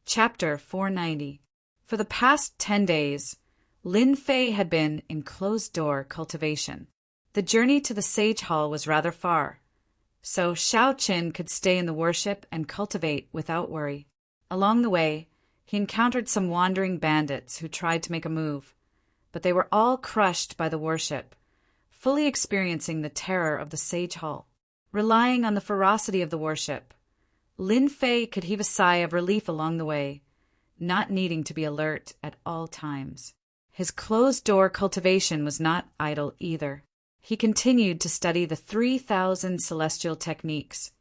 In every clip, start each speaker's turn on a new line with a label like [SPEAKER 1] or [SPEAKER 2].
[SPEAKER 1] Chapter 490. For the past 10 days, Lin Fei had been in closed-door cultivation. The journey to the Sage Hall was rather far, so Xiao Qin could stay in the worship and cultivate without worry. Along the way, he encountered some wandering bandits who tried to make a move, but they were all crushed by the worship, fully experiencing the terror of the Sage Hall. Relying on the ferocity of the worship, Lin Fei could heave a sigh of relief along the way, not needing to be alert at all times. His closed-door cultivation was not idle either. He continued to study the 3,000 celestial techniques,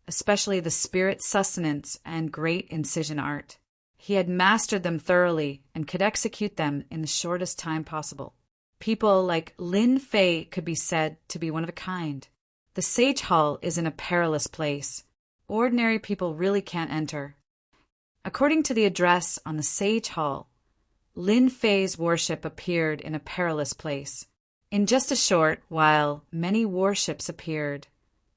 [SPEAKER 1] especially the spirit sustenance and great incision art. He had mastered them thoroughly and could execute them in the shortest time possible. People like Lin Fei could be said to be one of a kind. The Sage Hall is in a perilous place. Ordinary people really can't enter. According to the address on the Sage Hall, Lin Fei's worship appeared in a perilous place. In just a short while, many warships appeared,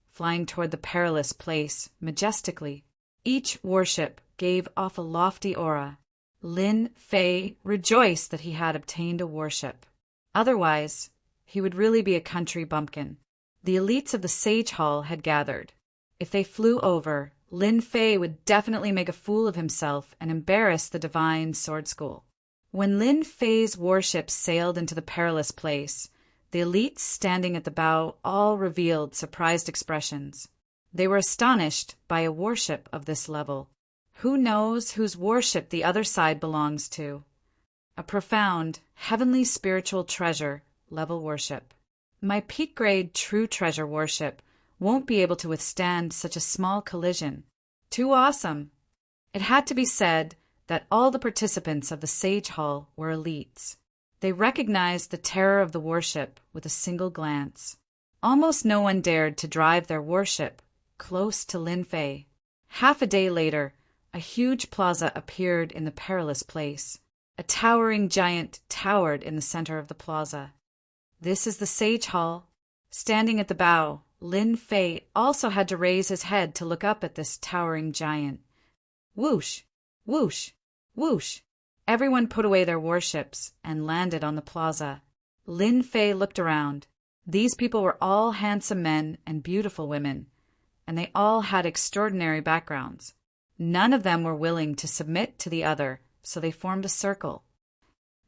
[SPEAKER 1] flying toward the perilous place majestically. Each warship gave off a lofty aura. Lin Fei rejoiced that he had obtained a warship. Otherwise, he would really be a country bumpkin. The elites of the Sage Hall had gathered. If they flew over, Lin Fei would definitely make a fool of himself and embarrass the Divine Sword School. When Lin Fei's warships sailed into the perilous place, the elites standing at the bow all revealed surprised expressions. They were astonished by a warship of this level. Who knows whose warship the other side belongs to? A profound, heavenly spiritual treasure level worship. My peak-grade true treasure worship won't be able to withstand such a small collision. Too awesome! It had to be said that all the participants of the Sage Hall were elites. They recognized the terror of the worship with a single glance. Almost no one dared to drive their worship close to Lin Fei. Half a day later, a huge plaza appeared in the perilous place. A towering giant towered in the center of the plaza. This is the Sage Hall. Standing at the bow, Lin Fei also had to raise his head to look up at this towering giant. Whoosh! Whoosh! Whoosh! Everyone put away their warships and landed on the plaza. Lin Fei looked around. These people were all handsome men and beautiful women, and they all had extraordinary backgrounds. None of them were willing to submit to the other, so they formed a circle.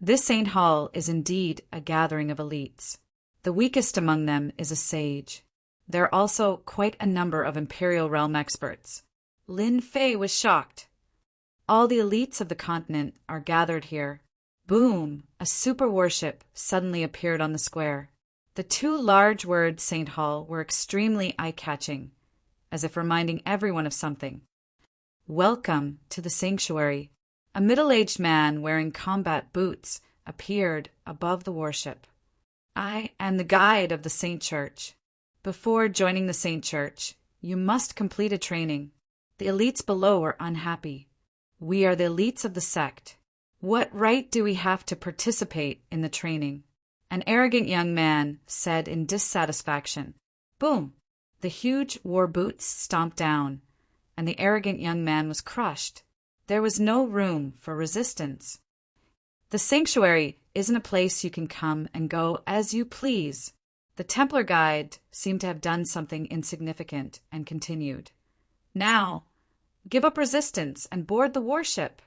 [SPEAKER 1] This Saint Hall is indeed a gathering of elites. The weakest among them is a sage. There are also quite a number of Imperial Realm experts. Lin Fei was shocked. All the elites of the continent are gathered here. Boom! A super warship suddenly appeared on the square. The two large words Saint Hall were extremely eye-catching, as if reminding everyone of something. Welcome to the sanctuary. A middle-aged man wearing combat boots appeared above the warship. I am the guide of the Saint Church. Before joining the Saint Church, you must complete a training. The elites below are unhappy. We are the elites of the sect. What right do we have to participate in the training? An arrogant young man said in dissatisfaction. Boom! The huge war boots stomped down, and the arrogant young man was crushed. There was no room for resistance. The sanctuary isn't a place you can come and go as you please. The Templar guide seemed to have done something insignificant and continued. Now, give up resistance and board the warship.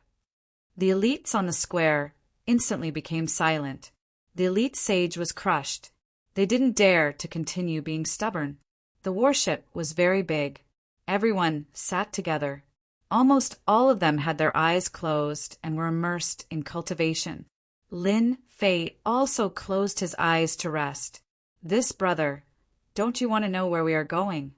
[SPEAKER 1] The elites on the square instantly became silent. The elite sage was crushed. They didn't dare to continue being stubborn. The warship was very big. Everyone sat together. Almost all of them had their eyes closed and were immersed in cultivation. Lin Fei also closed his eyes to rest. This brother, don't you want to know where we are going?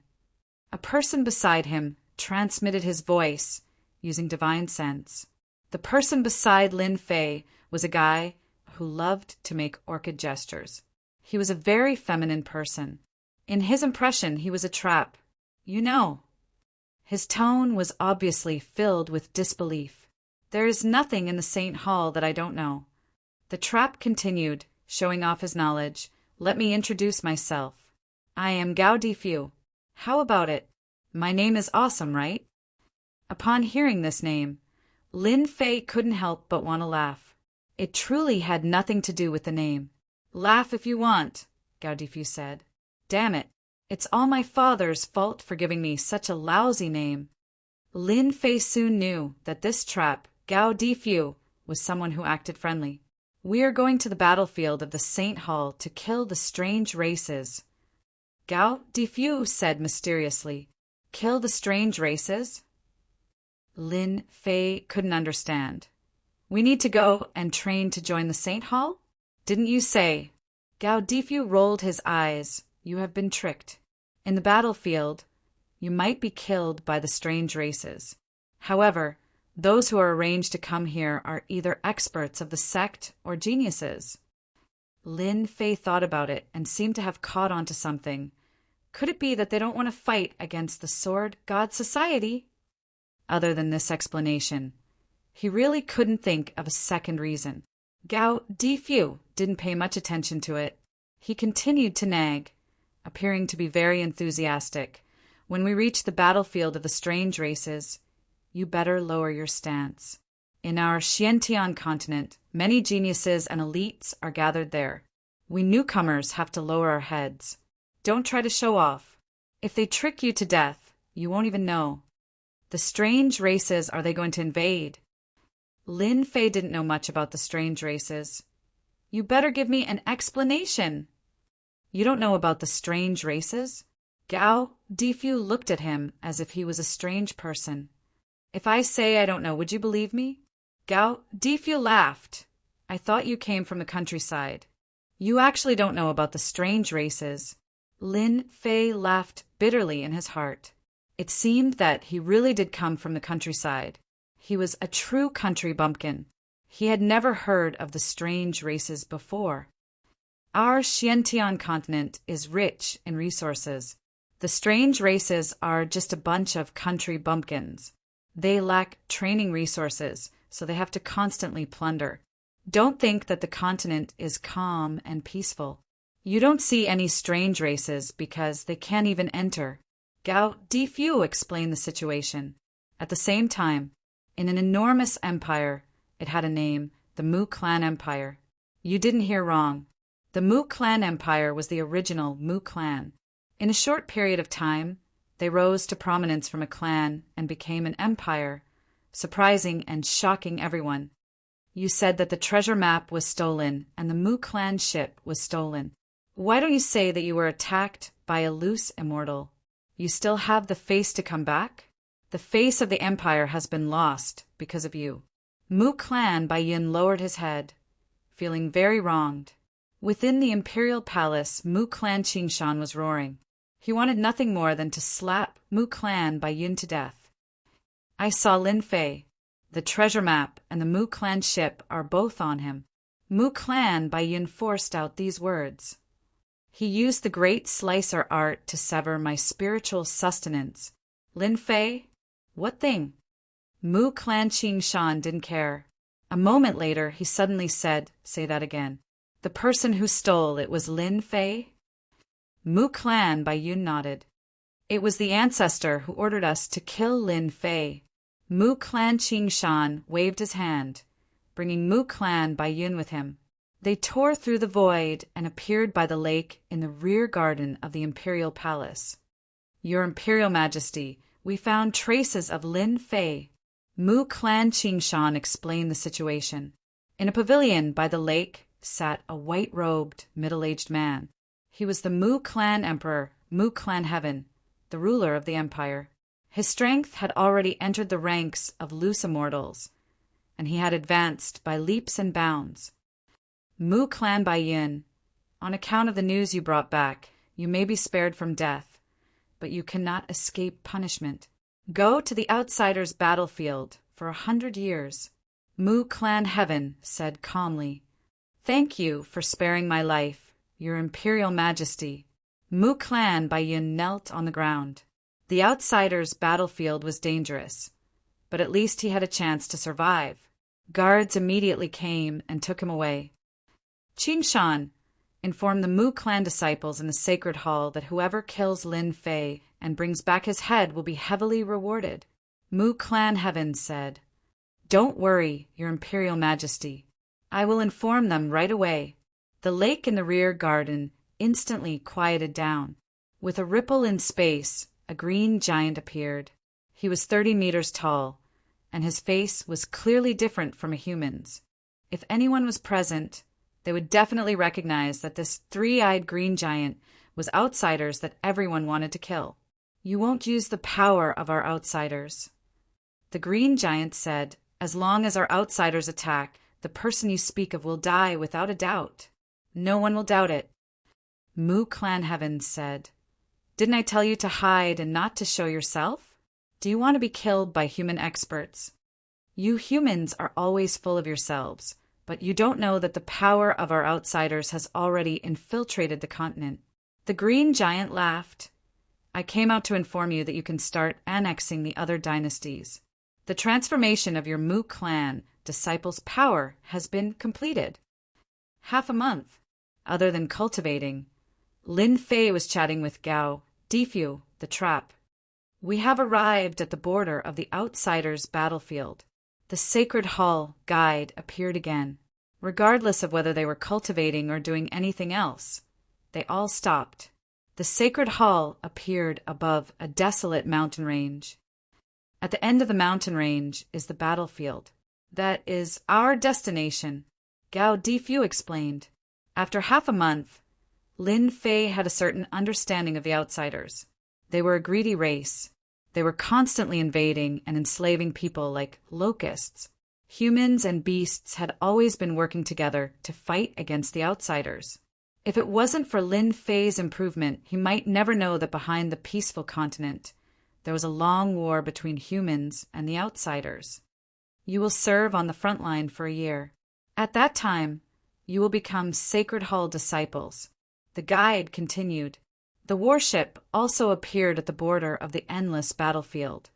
[SPEAKER 1] A person beside him transmitted his voice using divine sense. The person beside Lin Fei was a guy who loved to make orchid gestures. He was a very feminine person. In his impression, he was a trap. You know. His tone was obviously filled with disbelief. There is nothing in the Saint Hall that I don't know. The trap continued, showing off his knowledge. Let me introduce myself. I am Gao Difu. How about it? My name is awesome, right? Upon hearing this name, Lin Fei couldn't help but want to laugh. It truly had nothing to do with the name. Laugh if you want, Gao Difu said. Damn it, it's all my father's fault for giving me such a lousy name. Lin Fei soon knew that this trap, Gao Difu, was someone who acted friendly. We are going to the battlefield of the Saint Hall to kill the strange races. Gao Difu said mysteriously. Kill the strange races? Lin Fei couldn't understand. We need to go and train to join the Saint Hall? Didn't you say? Gao Difu rolled his eyes. You have been tricked. In the battlefield, you might be killed by the strange races. However, those who are arranged to come here are either experts of the sect or geniuses. Lin Fei thought about it and seemed to have caught on to something. Could it be that they don't want to fight against the Sword God Society? Other than this explanation, he really couldn't think of a second reason. Gao Difu didn't pay much attention to it. He continued to nag, appearing to be very enthusiastic. When we reach the battlefield of the strange races, you better lower your stance. In our Xiantian continent, many geniuses and elites are gathered there. We newcomers have to lower our heads. Don't try to show off. If they trick you to death, you won't even know. The strange races are they going to invade? Lin Fei didn't know much about the strange races. You better give me an explanation. You don't know about the strange races? Gao Difu looked at him as if he was a strange person. If I say I don't know, would you believe me? Gao Difu laughed. I thought you came from the countryside. You actually don't know about the strange races. Lin Fei laughed bitterly in his heart. It seemed that he really did come from the countryside. He was a true country bumpkin. He had never heard of the strange races before. Our Xiantian continent is rich in resources. The strange races are just a bunch of country bumpkins. They lack training resources, so they have to constantly plunder. Don't think that the continent is calm and peaceful. You don't see any strange races because they can't even enter. Gao Difu explained the situation. At the same time, in an enormous empire, it had a name, the Mu Clan Empire. You didn't hear wrong. The Mu Clan Empire was the original Mu Clan. In a short period of time, they rose to prominence from a clan and became an empire, surprising and shocking everyone. You said that the treasure map was stolen and the Mu Clan ship was stolen. Why don't you say that you were attacked by a loose immortal? You still have the face to come back? The face of the empire has been lost because of you. Mu Clan Baiyin lowered his head, feeling very wronged. Within the imperial palace, Mu Clan Qingshan was roaring. He wanted nothing more than to slap Mu Clan Baiyin to death. I saw Lin Fei. The treasure map and the Mu Clan ship are both on him. Mu Clan Baiyin forced out these words. He used the great slicer art to sever my spiritual sustenance. Lin Fei? What thing? Mu Clan Qingshan didn't care. A moment later, he suddenly said, say that again. The person who stole it was Lin Fei? Mu Clan Baiyin nodded. It was the ancestor who ordered us to kill Lin Fei. Mu Clan Qingshan waved his hand, bringing Mu Clan Baiyin with him. They tore through the void and appeared by the lake in the rear garden of the imperial palace. Your Imperial Majesty, we found traces of Lin Fei. Mu Clan Qingshan explained the situation. In a pavilion by the lake sat a white-robed, middle-aged man. He was the Mu Clan Emperor, Mu Clan Heaven, the ruler of the empire. His strength had already entered the ranks of loose immortals, and he had advanced by leaps and bounds. Mu Clan Baiyin, on account of the news you brought back, you may be spared from death, but you cannot escape punishment. Go to the outsider's battlefield for 100 years. Mu Clan Heaven said calmly, Thank you for sparing my life, Your Imperial Majesty. Mu Clan Baiyin knelt on the ground. The outsider's battlefield was dangerous, but at least he had a chance to survive. Guards immediately came and took him away. Qingshan informed the Mu Clan disciples in the sacred hall that whoever kills Lin Fei and brings back his head will be heavily rewarded. Mu Clan Heaven said, Don't worry, Your Imperial Majesty. I will inform them right away. The lake in the rear garden instantly quieted down. With a ripple in space, a green giant appeared. He was 30 meters tall, and his face was clearly different from a human's. If anyone was present, they would definitely recognize that this three-eyed green giant was outsiders that everyone wanted to kill. You won't use the power of our outsiders. The green giant said, as long as our outsiders attack, the person you speak of will die without a doubt. No one will doubt it. Mu Clan Heavens said, didn't I tell you to hide and not to show yourself? Do you want to be killed by human experts? You humans are always full of yourselves, but you don't know that the power of our outsiders has already infiltrated the continent. The green giant laughed. I came out to inform you that you can start annexing the other dynasties. The transformation of your Mu clan disciples' power has been completed. Half a month. Other than cultivating, Lin Fei was chatting with Gao Difu, the trap. We have arrived at the border of the outsiders' battlefield. The Sacred Hall guide appeared again. Regardless of whether they were cultivating or doing anything else, they all stopped. The Sacred Hall appeared above a desolate mountain range. At the end of the mountain range is the battlefield. That is our destination, Gao Difu explained. After half a month, Lin Fei had a certain understanding of the outsiders. They were a greedy race. They were constantly invading and enslaving people like locusts. Humans and beasts had always been working together to fight against the outsiders. If it wasn't for Lin Fei's improvement, he might never know that behind the peaceful continent, there was a long war between humans and the outsiders. You will serve on the front line for a year. At that time, you will become Sacred Hall disciples. The guide continued. The warship also appeared at the border of the endless battlefield.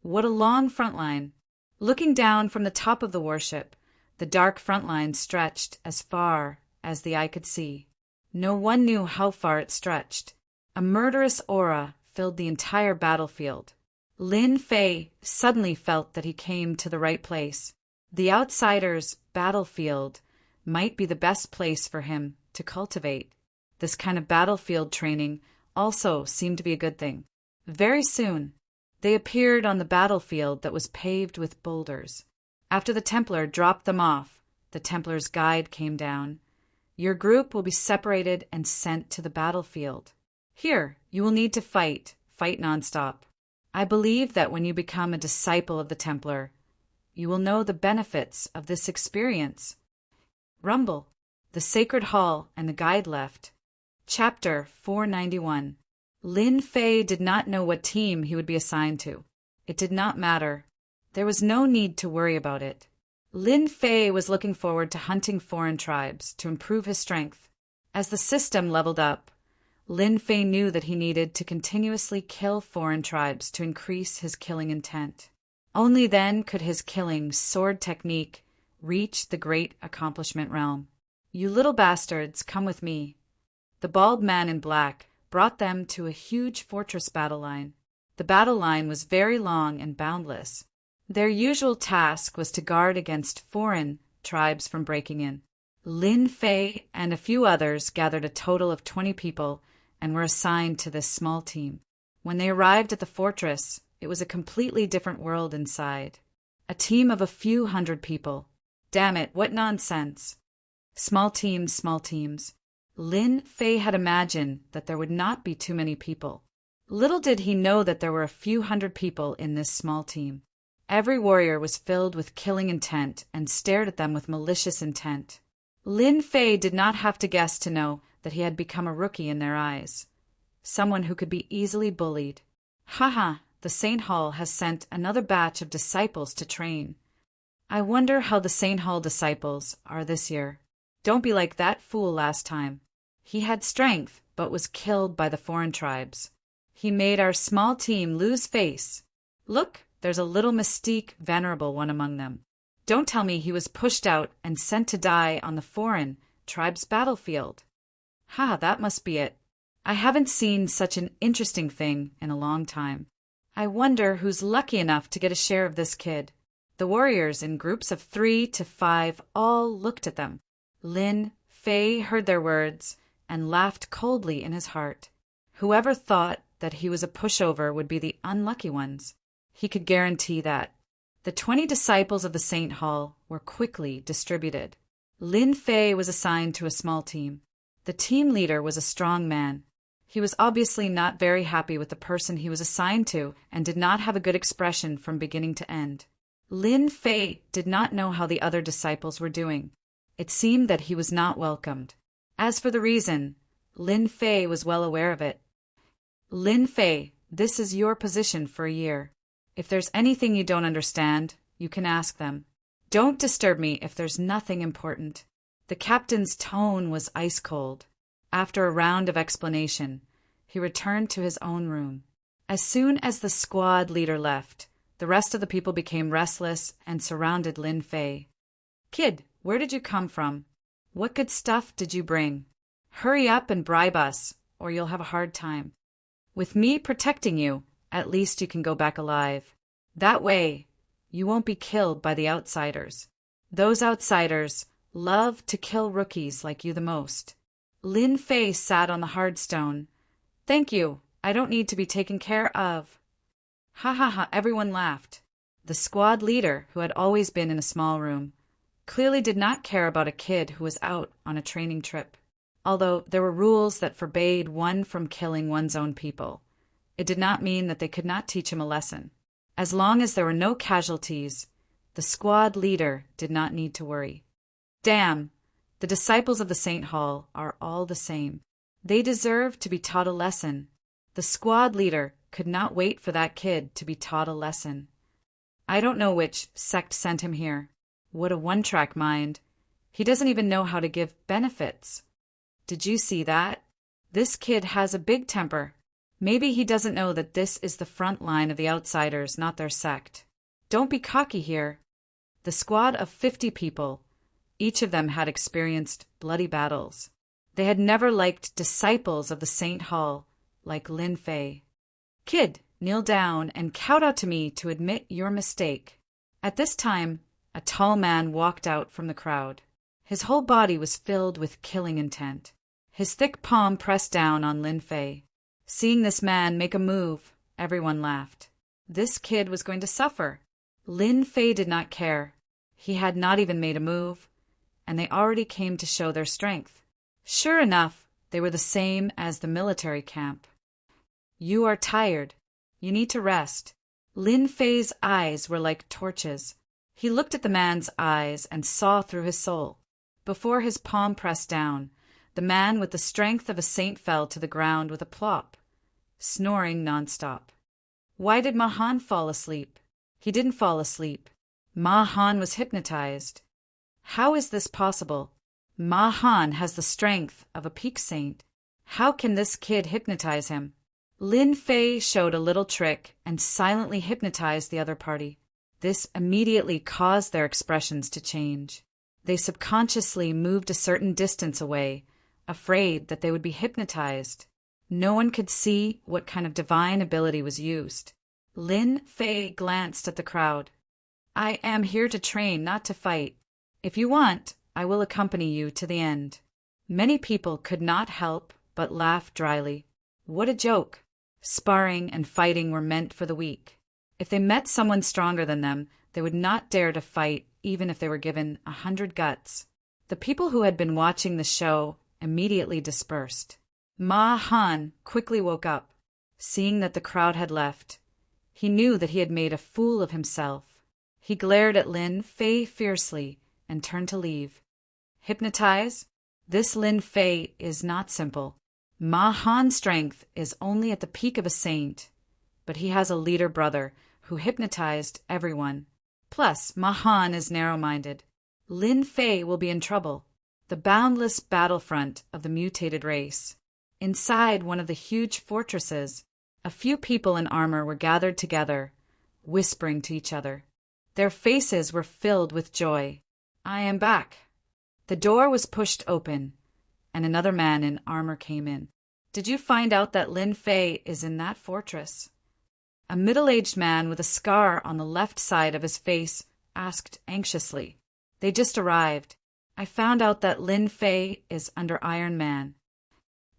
[SPEAKER 1] What a long front line! Looking down from the top of the warship, the dark front line stretched as far as the eye could see. No one knew how far it stretched. A murderous aura filled the entire battlefield. Lin Fei suddenly felt that he came to the right place. The outsiders' battlefield might be the best place for him to cultivate. This kind of battlefield training also seemed to be a good thing. Very soon, they appeared on the battlefield that was paved with boulders. After the Templar dropped them off, the Templar's guide came down. Your group will be separated and sent to the battlefield. Here, you will need to fight nonstop. I believe that when you become a disciple of the Templar, you will know the benefits of this experience. Rumble. The Sacred Hall and the guide left. Chapter 491. Lin Fei did not know what team he would be assigned to. It did not matter. There was no need to worry about it. Lin Fei was looking forward to hunting foreign tribes to improve his strength. As the system leveled up, Lin Fei knew that he needed to continuously kill foreign tribes to increase his killing intent. Only then could his killing sword technique reach the great accomplishment realm. You little bastards, come with me. The bald man in black brought them to a huge fortress battle line. The battle line was very long and boundless. Their usual task was to guard against foreign tribes from breaking in. Lin Fei and a few others gathered a total of 20 people and were assigned to this small team. When they arrived at the fortress, it was a completely different world inside. A team of a few hundred people. Damn it, what nonsense. Small teams, small teams. Lin Fei had imagined that there would not be too many people. Little did he know that there were a few hundred people in this small team. Every warrior was filled with killing intent and stared at them with malicious intent. Lin Fei did not have to guess to know that he had become a rookie in their eyes. Someone who could be easily bullied. Haha, the Saint Hall has sent another batch of disciples to train. I wonder how the Saint Hall disciples are this year. Don't be like that fool last time. He had strength, but was killed by the foreign tribes. He made our small team lose face. Look, there's a little mystique, venerable one among them. Don't tell me he was pushed out and sent to die on the foreign tribe's battlefield. Ha, that must be it. I haven't seen such an interesting thing in a long time. I wonder who's lucky enough to get a share of this kid. The warriors, in groups of 3 to 5, all looked at them. Lin Fei heard their words and laughed coldly in his heart. Whoever thought that he was a pushover would be the unlucky ones. He could guarantee that. The 20 disciples of the Saint Hall were quickly distributed. Lin Fei was assigned to a small team. The team leader was a strong man. He was obviously not very happy with the person he was assigned to and did not have a good expression from beginning to end. Lin Fei did not know how the other disciples were doing. It seemed that he was not welcomed. As for the reason, Lin Fei was well aware of it. Lin Fei, this is your position for a year. If there's anything you don't understand, you can ask them. Don't disturb me if there's nothing important. The captain's tone was ice cold. After a round of explanation, he returned to his own room. As soon as the squad leader left, the rest of the people became restless and surrounded Lin Fei. Kid, where did you come from? What good stuff did you bring? Hurry up and bribe us, or you'll have a hard time. With me protecting you, at least you can go back alive. That way, you won't be killed by the outsiders. Those outsiders love to kill rookies like you the most. Lin Fei sat on the hard stone. Thank you. I don't need to be taken care of. Ha ha ha, everyone laughed. The squad leader, who had always been in a small room, clearly did not care about a kid who was out on a training trip. Although there were rules that forbade one from killing one's own people, it did not mean that they could not teach him a lesson. As long as there were no casualties, the squad leader did not need to worry. Damn, the disciples of the Saint Hall are all the same. They deserve to be taught a lesson. The squad leader could not wait for that kid to be taught a lesson. I don't know which sect sent him here. What a one-track mind. He doesn't even know how to give benefits. Did you see that? This kid has a big temper. Maybe he doesn't know that this is the front line of the outsiders, not their sect. Don't be cocky here. The squad of 50 people, each of them had experienced bloody battles. They had never liked disciples of the Saint Hall like Lin Fei. Kid, kneel down and kowtow out to me to admit your mistake. At this time, a tall man walked out from the crowd. His whole body was filled with killing intent. His thick palm pressed down on Lin Fei. Seeing this man make a move, everyone laughed. This kid was going to suffer. Lin Fei did not care. He had not even made a move, and they already came to show their strength. Sure enough, they were the same as the military camp. You are tired. You need to rest. Lin Fei's eyes were like torches. He looked at the man's eyes and saw through his soul. Before his palm pressed down, the man with the strength of a saint fell to the ground with a plop, snoring nonstop. Why did Mahan fall asleep? He didn't fall asleep. Mahan was hypnotized. How is this possible? Mahan has the strength of a peak saint. How can this kid hypnotize him? Lin Fei showed a little trick and silently hypnotized the other party. This immediately caused their expressions to change. They subconsciously moved a certain distance away, afraid that they would be hypnotized. No one could see what kind of divine ability was used. Lin Fei glanced at the crowd. I am here to train, not to fight. If you want, I will accompany you to the end. Many people could not help but laugh dryly. What a joke! Sparring and fighting were meant for the weak. If they met someone stronger than them, they would not dare to fight even if they were given 100 guts. The people who had been watching the show immediately dispersed. Ma Han quickly woke up. Seeing that the crowd had left, he knew that he had made a fool of himself. He glared at Lin Fei fiercely and turned to leave. Hypnotize? This Lin Fei is not simple. Ma Han's strength is only at the peak of a saint, but he has a leader brother who hypnotized everyone. Plus, Ma Han is narrow-minded. Lin Fei will be in trouble. The boundless battlefront of the mutated race. Inside one of the huge fortresses, a few people in armor were gathered together, whispering to each other. Their faces were filled with joy. I am back. The door was pushed open, and another man in armor came in. Did you find out that Lin Fei is in that fortress? A middle-aged man with a scar on the left side of his face asked anxiously. They just arrived. I found out that Lin Fei is under Iron Man.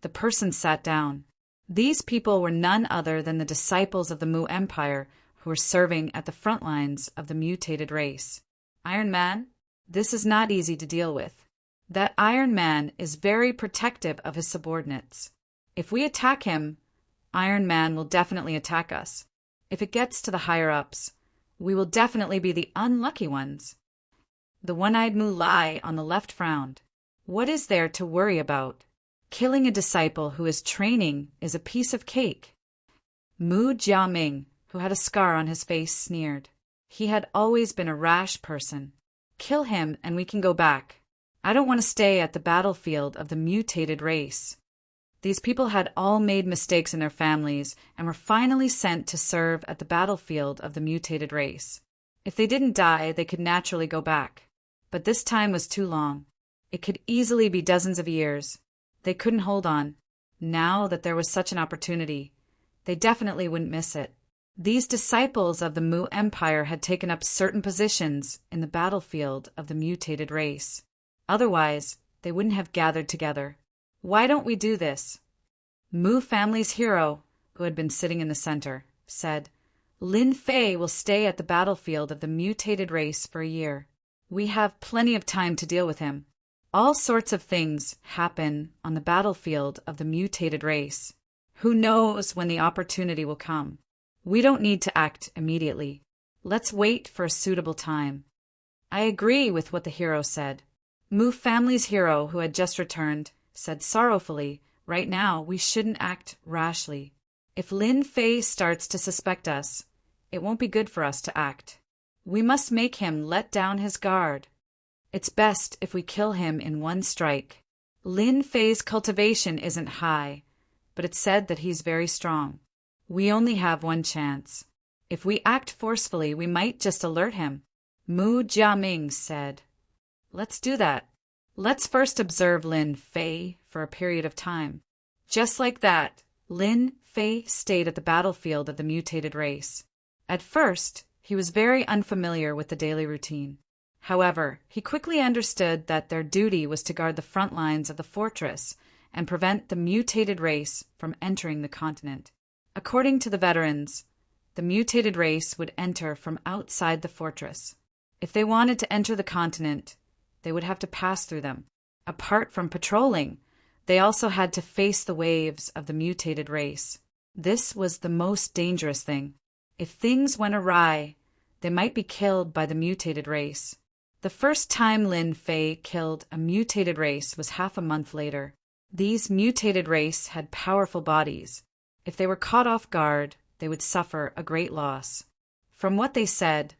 [SPEAKER 1] The person sat down. These people were none other than the disciples of the Mu Empire who were serving at the front lines of the mutated race. Iron Man? This is not easy to deal with. That Iron Man is very protective of his subordinates. If we attack him, Iron Man will definitely attack us. If it gets to the higher-ups, we will definitely be the unlucky ones. The one-eyed Mulai on the left frowned. What is there to worry about? Killing a disciple who is training is a piece of cake. Mu Jiaming, who had a scar on his face, sneered. He had always been a rash person. Kill him and we can go back. I don't want to stay at the battlefield of the mutated race. These people had all made mistakes in their families and were finally sent to serve at the battlefield of the mutated race. If they didn't die, they could naturally go back. But this time was too long. It could easily be dozens of years. They couldn't hold on. Now that there was such an opportunity, they definitely wouldn't miss it. These disciples of the Mu Empire had taken up certain positions in the battlefield of the mutated race. Otherwise, they wouldn't have gathered together. Why don't we do this? Mu family's hero, who had been sitting in the center, said, Lin Fei will stay at the battlefield of the mutated race for a year. We have plenty of time to deal with him. All sorts of things happen on the battlefield of the mutated race. Who knows when the opportunity will come? We don't need to act immediately. Let's wait for a suitable time. I agree with what the hero said. Mu family's hero, who had just returned, said sorrowfully, right now we shouldn't act rashly. If Lin Fei starts to suspect us, it won't be good for us to act. We must make him let down his guard. It's best if we kill him in one strike. Lin Fei's cultivation isn't high, but it's said that he's very strong. We only have one chance. If we act forcefully, we might just alert him. Mu Jiaming said, Let's do that. Let's first observe Lin Fei for a period of time. Just like that, Lin Fei stayed at the battlefield of the mutated race. At first, he was very unfamiliar with the daily routine. However, he quickly understood that their duty was to guard the front lines of the fortress and prevent the mutated race from entering the continent. According to the veterans, the mutated race would enter from outside the fortress. If they wanted to enter the continent, they would have to pass through them. Apart from patrolling, they also had to face the waves of the mutated race. This was the most dangerous thing. If things went awry, they might be killed by the mutated race. The first time Lin Fei killed a mutated race was half a month later. These mutated race had powerful bodies. If they were caught off guard, they would suffer a great loss. From what they said,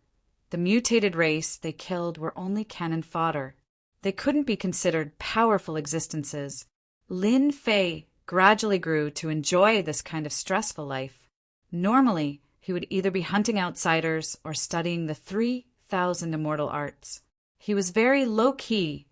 [SPEAKER 1] the mutated race they killed were only cannon fodder. They couldn't be considered powerful existences. Lin Fei gradually grew to enjoy this kind of stressful life. Normally, he would either be hunting outsiders or studying the 3,000 immortal arts. He was very low-key,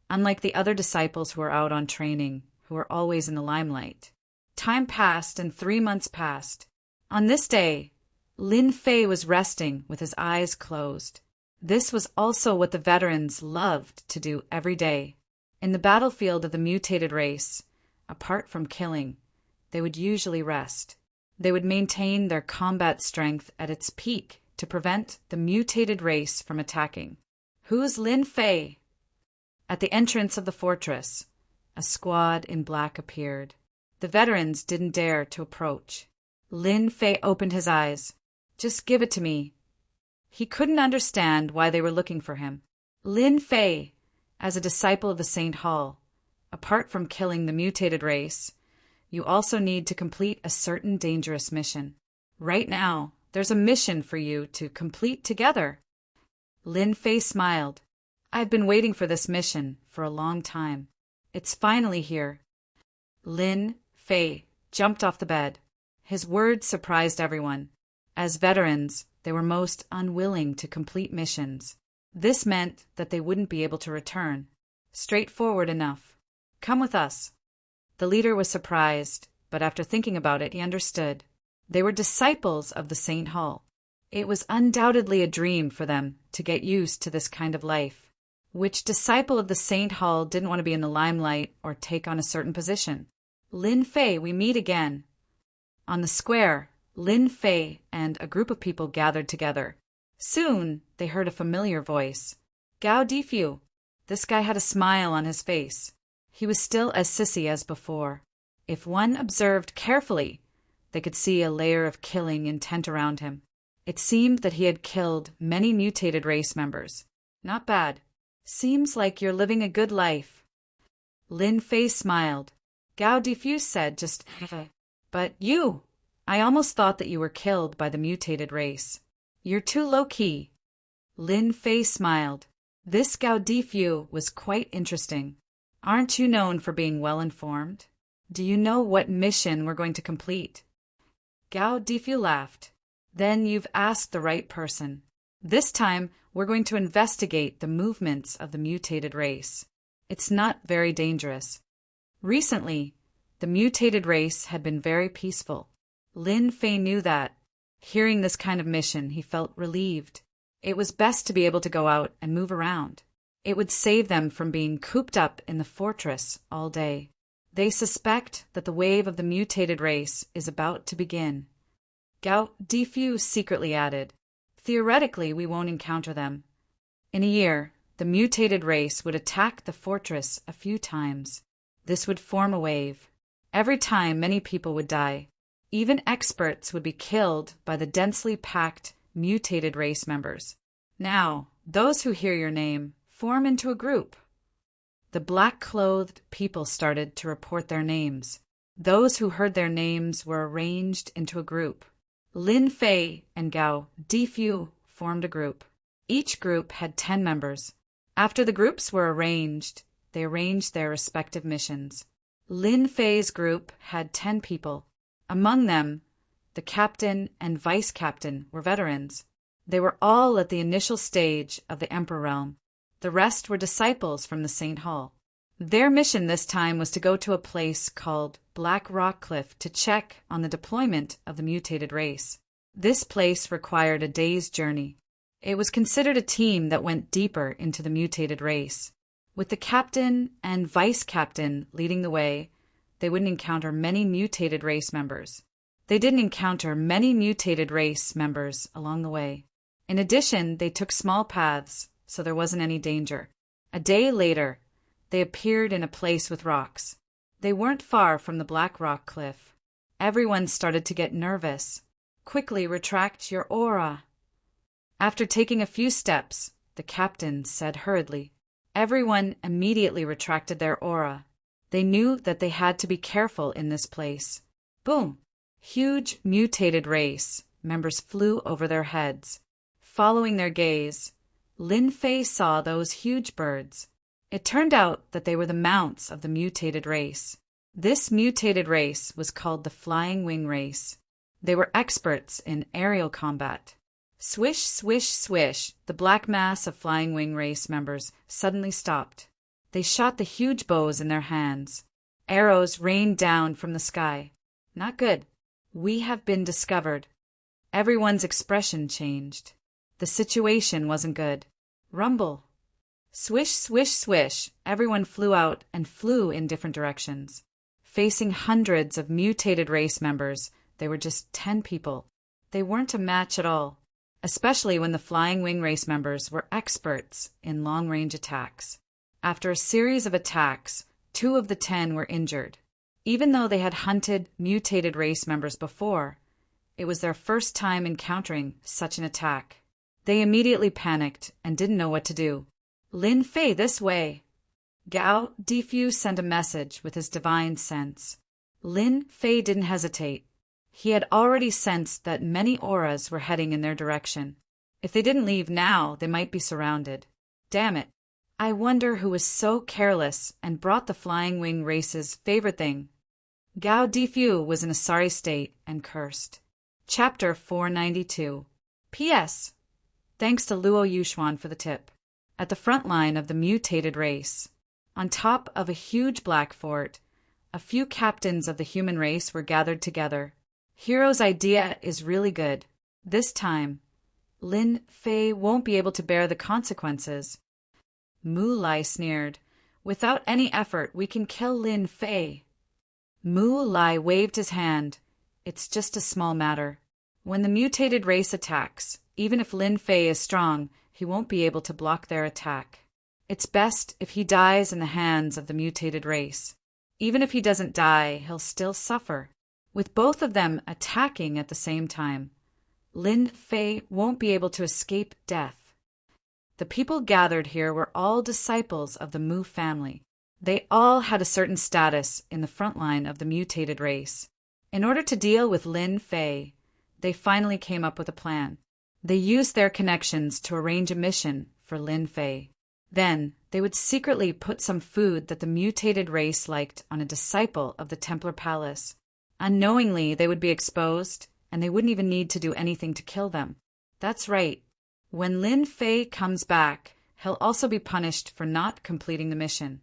[SPEAKER 1] unlike the other disciples who were out on training, who were always in the limelight. Time passed and 3 months passed. On this day, Lin Fei was resting with his eyes closed. This was also what the veterans loved to do every day. In the battlefield of the mutated race, apart from killing, they would usually rest. They would maintain their combat strength at its peak to prevent the mutated race from attacking. Who's Lin Fei? At the entrance of the fortress, a squad in black appeared. The veterans didn't dare to approach. Lin Fei opened his eyes. Just give it to me. He couldn't understand why they were looking for him. Lin Fei, as a disciple of the Saint Hall, apart from killing the mutated race, you also need to complete a certain dangerous mission. Right now, there's a mission for you to complete together. Lin Fei smiled. I've been waiting for this mission for a long time. It's finally here. Lin Fei jumped off the bed. His words surprised everyone. As veterans, they were most unwilling to complete missions. This meant that they wouldn't be able to return. Straightforward enough. Come with us. The leader was surprised, but after thinking about it, he understood. They were disciples of the Saint Hall. It was undoubtedly a dream for them to get used to this kind of life. Which disciple of the Saint Hall didn't want to be in the limelight or take on a certain position? Lin Fei, we meet again. On the square, Lin Fei and a group of people gathered together. Soon, they heard a familiar voice. Gao Difu. This guy had a smile on his face. He was still as sissy as before. If one observed carefully, they could see a layer of killing intent around him. It seemed that he had killed many mutated race members. Not bad. Seems like you're living a good life. Lin Fei smiled. Gao Difu said just, but you, I almost thought that you were killed by the mutated race. You're too low-key. Lin Fei smiled. This Gao Difu was quite interesting. Aren't you known for being well-informed? Do you know what mission we're going to complete? Gao Difu laughed. Then you've asked the right person. This time, we're going to investigate the movements of the mutated race. It's not very dangerous. Recently, the mutated race had been very peaceful. Lin Fei knew that. Hearing this kind of mission, he felt relieved. It was best to be able to go out and move around. It would save them from being cooped up in the fortress all day. They suspect that the wave of the mutated race is about to begin. Gao Difu secretly added, theoretically, we won't encounter them. In a year, the mutated race would attack the fortress a few times. This would form a wave. Every time, many people would die. Even experts would be killed by the densely packed, mutated race members. Now, those who hear your name form into a group. The black-clothed people started to report their names. Those who heard their names were arranged into a group. Lin Fei and Gao Difu formed a group. Each group had 10 members. After the groups were arranged, they arranged their respective missions. Lin Fei's group had 10 people. Among them, the captain and vice captain were veterans. They were all at the initial stage of the Emperor realm. The rest were disciples from the Saint Hall. Their mission this time was to go to a place called Black Rock Cliff to check on the deployment of the mutated race. This place required a day's journey. It was considered a team that went deeper into the mutated race. With the captain and vice captain leading the way, they wouldn't encounter many mutated race members. They didn't encounter many mutated race members along the way. In addition, they took small paths, so there wasn't any danger. A day later, they appeared in a place with rocks. They weren't far from the Black Rock Cliff. Everyone started to get nervous. Quickly retract your aura. After taking a few steps, the captain said hurriedly. Everyone immediately retracted their aura. They knew that they had to be careful in this place. Boom! Huge mutated race members flew over their heads. Following their gaze, Lin Fei saw those huge birds. It turned out that they were the mounts of the mutated race. This mutated race was called the Flying Wing Race. They were experts in aerial combat. Swish, swish, swish, the black mass of Flying Wing Race members suddenly stopped. They shot the huge bows in their hands. Arrows rained down from the sky. Not good. We have been discovered. Everyone's expression changed. The situation wasn't good. Rumble. Swish, swish, swish. Everyone flew out and flew in different directions. Facing hundreds of mutated race members, they were just 10 people. They weren't a match at all, especially when the Flying Wing Race members were experts in long-range attacks. After a series of attacks, 2 of the 10 were injured. Even though they had hunted mutated race members before, it was their first time encountering such an attack. They immediately panicked and didn't know what to do. Lin Fei, this way. Gao Difu sent a message with his divine sense. Lin Fei didn't hesitate. He had already sensed that many auras were heading in their direction. If they didn't leave now, they might be surrounded. Damn it. I wonder who was so careless and brought the Flying Wing Race's favorite thing. Gao Difu was in a sorry state and cursed. Chapter 492. P.S. Thanks to Luo Yuxuan for the tip. At the front line of the mutated race, on top of a huge black fort, a few captains of the human race were gathered together. Hero's idea is really good. This time, Lin Fei won't be able to bear the consequences. Mu Lai sneered. Without any effort, we can kill Lin Fei. Mu Lai waved his hand. It's just a small matter. When the mutated race attacks, even if Lin Fei is strong, he won't be able to block their attack. It's best if he dies in the hands of the mutated race. Even if he doesn't die, he'll still suffer. With both of them attacking at the same time, Lin Fei won't be able to escape death. The people gathered here were all disciples of the Mu family. They all had a certain status in the front line of the mutated race. In order to deal with Lin Fei, they finally came up with a plan. They used their connections to arrange a mission for Lin Fei. Then, they would secretly put some food that the mutated race liked on a disciple of the Templar Palace. Unknowingly, they would be exposed, and they wouldn't even need to do anything to kill them. That's right. When Lin Fei comes back, he'll also be punished for not completing the mission.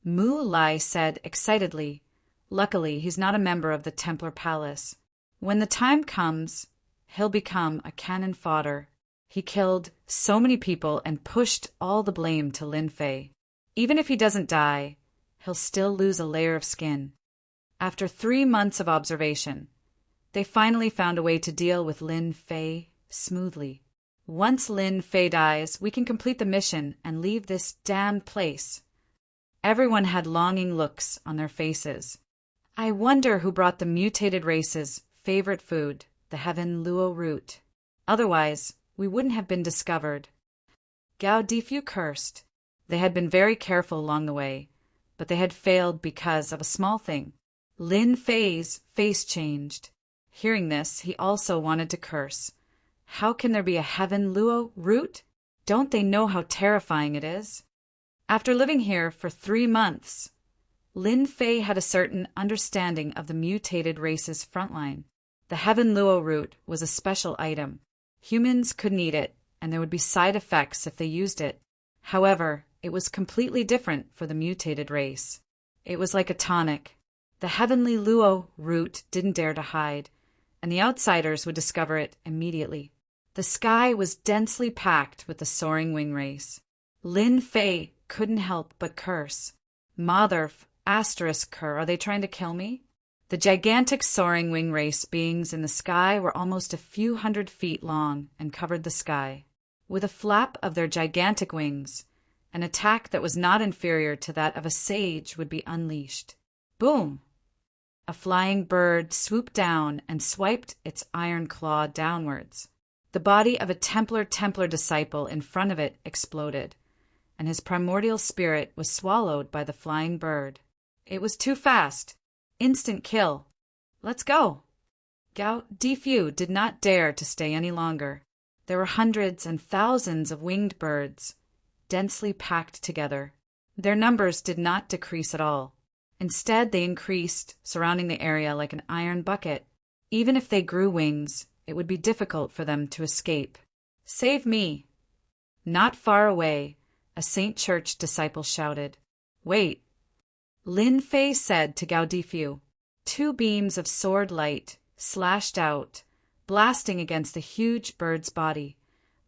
[SPEAKER 1] Mu Lai said excitedly, "Luckily, he's not a member of the Templar Palace. When the time comes, he'll become a cannon fodder." He killed so many people and pushed all the blame to Lin Fei. Even if he doesn't die, he'll still lose a layer of skin. After 3 months of observation, they finally found a way to deal with Lin Fei smoothly. Once Lin Fei dies, we can complete the mission and leave this damned place. Everyone had longing looks on their faces. I wonder who brought the mutated race's favorite food, the heaven luo root. Otherwise, we wouldn't have been discovered. Gao Difu cursed. They had been very careful along the way, but they had failed because of a small thing. Lin Fei's face changed. Hearing this, he also wanted to curse. How can there be a heaven luo root? Don't they know how terrifying it is? After living here for 3 months, Lin Fei had a certain understanding of the mutated race's frontline. The heaven luo root was a special item. Humans couldn't eat it, and there would be side effects if they used it. However, it was completely different for the mutated race. It was like a tonic. The heavenly luo root didn't dare to hide, and the outsiders would discover it immediately. The sky was densely packed with the soaring wing race. Lin Fei couldn't help but curse. Motherf, are they trying to kill me? The gigantic soaring wing race beings in the sky were almost a few hundred feet long and covered the sky. With a flap of their gigantic wings, an attack that was not inferior to that of a sage would be unleashed. Boom! A flying bird swooped down and swiped its iron claw downwards. The body of a Templar disciple in front of it exploded, and his primordial spirit was swallowed by the flying bird. It was too fast. Instant kill. Let's go. Gao Difu did not dare to stay any longer. There were hundreds and thousands of winged birds, densely packed together. Their numbers did not decrease at all. Instead, they increased, surrounding the area like an iron bucket. Even if they grew wings, it would be difficult for them to escape. Save me! Not far away, a Saint Church disciple shouted. Wait! Lin Fei said to Gao Difu. 2 beams of sword light slashed out, blasting against the huge bird's body,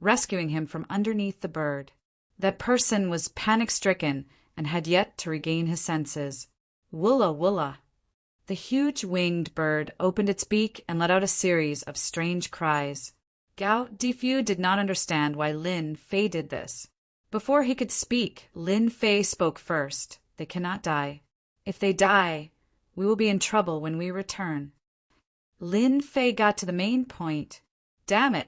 [SPEAKER 1] rescuing him from underneath the bird. That person was panic-stricken and had yet to regain his senses. Woola woola! The huge winged bird opened its beak and let out a series of strange cries. Gao Difu did not understand why Lin Fei did this. Before he could speak, Lin Fei spoke first. They cannot die. If they die, we will be in trouble when we return. Lin Fei got to the main point. Damn it!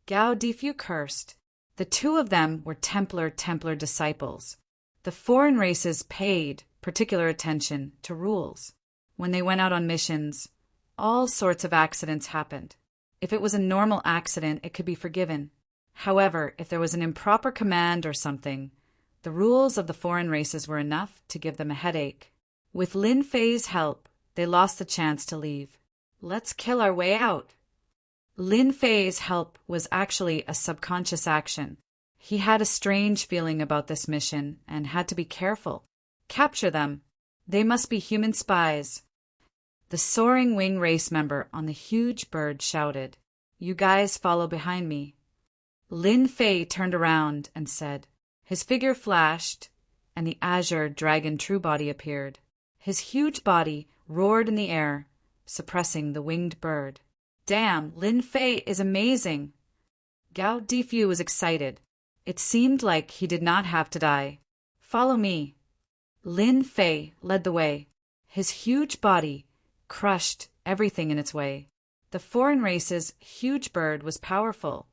[SPEAKER 1] Gao Difu cursed. The 2 of them were Templar disciples. The foreign races paid particular attention to rules. When they went out on missions, all sorts of accidents happened. If it was a normal accident, it could be forgiven. However, if there was an improper command or something, the rules of the foreign races were enough to give them a headache. With Lin Fei's help, they lost the chance to leave. Let's kill our way out. Lin Fei's help was actually a subconscious action. He had a strange feeling about this mission and had to be careful. Capture them. They must be human spies. The soaring wing race member on the huge bird shouted. You guys follow behind me." Lin Fei turned around and said. His figure flashed, and the azure dragon true body appeared. His huge body roared in the air, suppressing the winged bird. "Damn, Lin Fei is amazing!" Gao Difu was excited. It seemed like he did not have to die. "Follow me." Lin Fei led the way. His huge body crushed everything in its way. The foreign race's huge bird was powerful,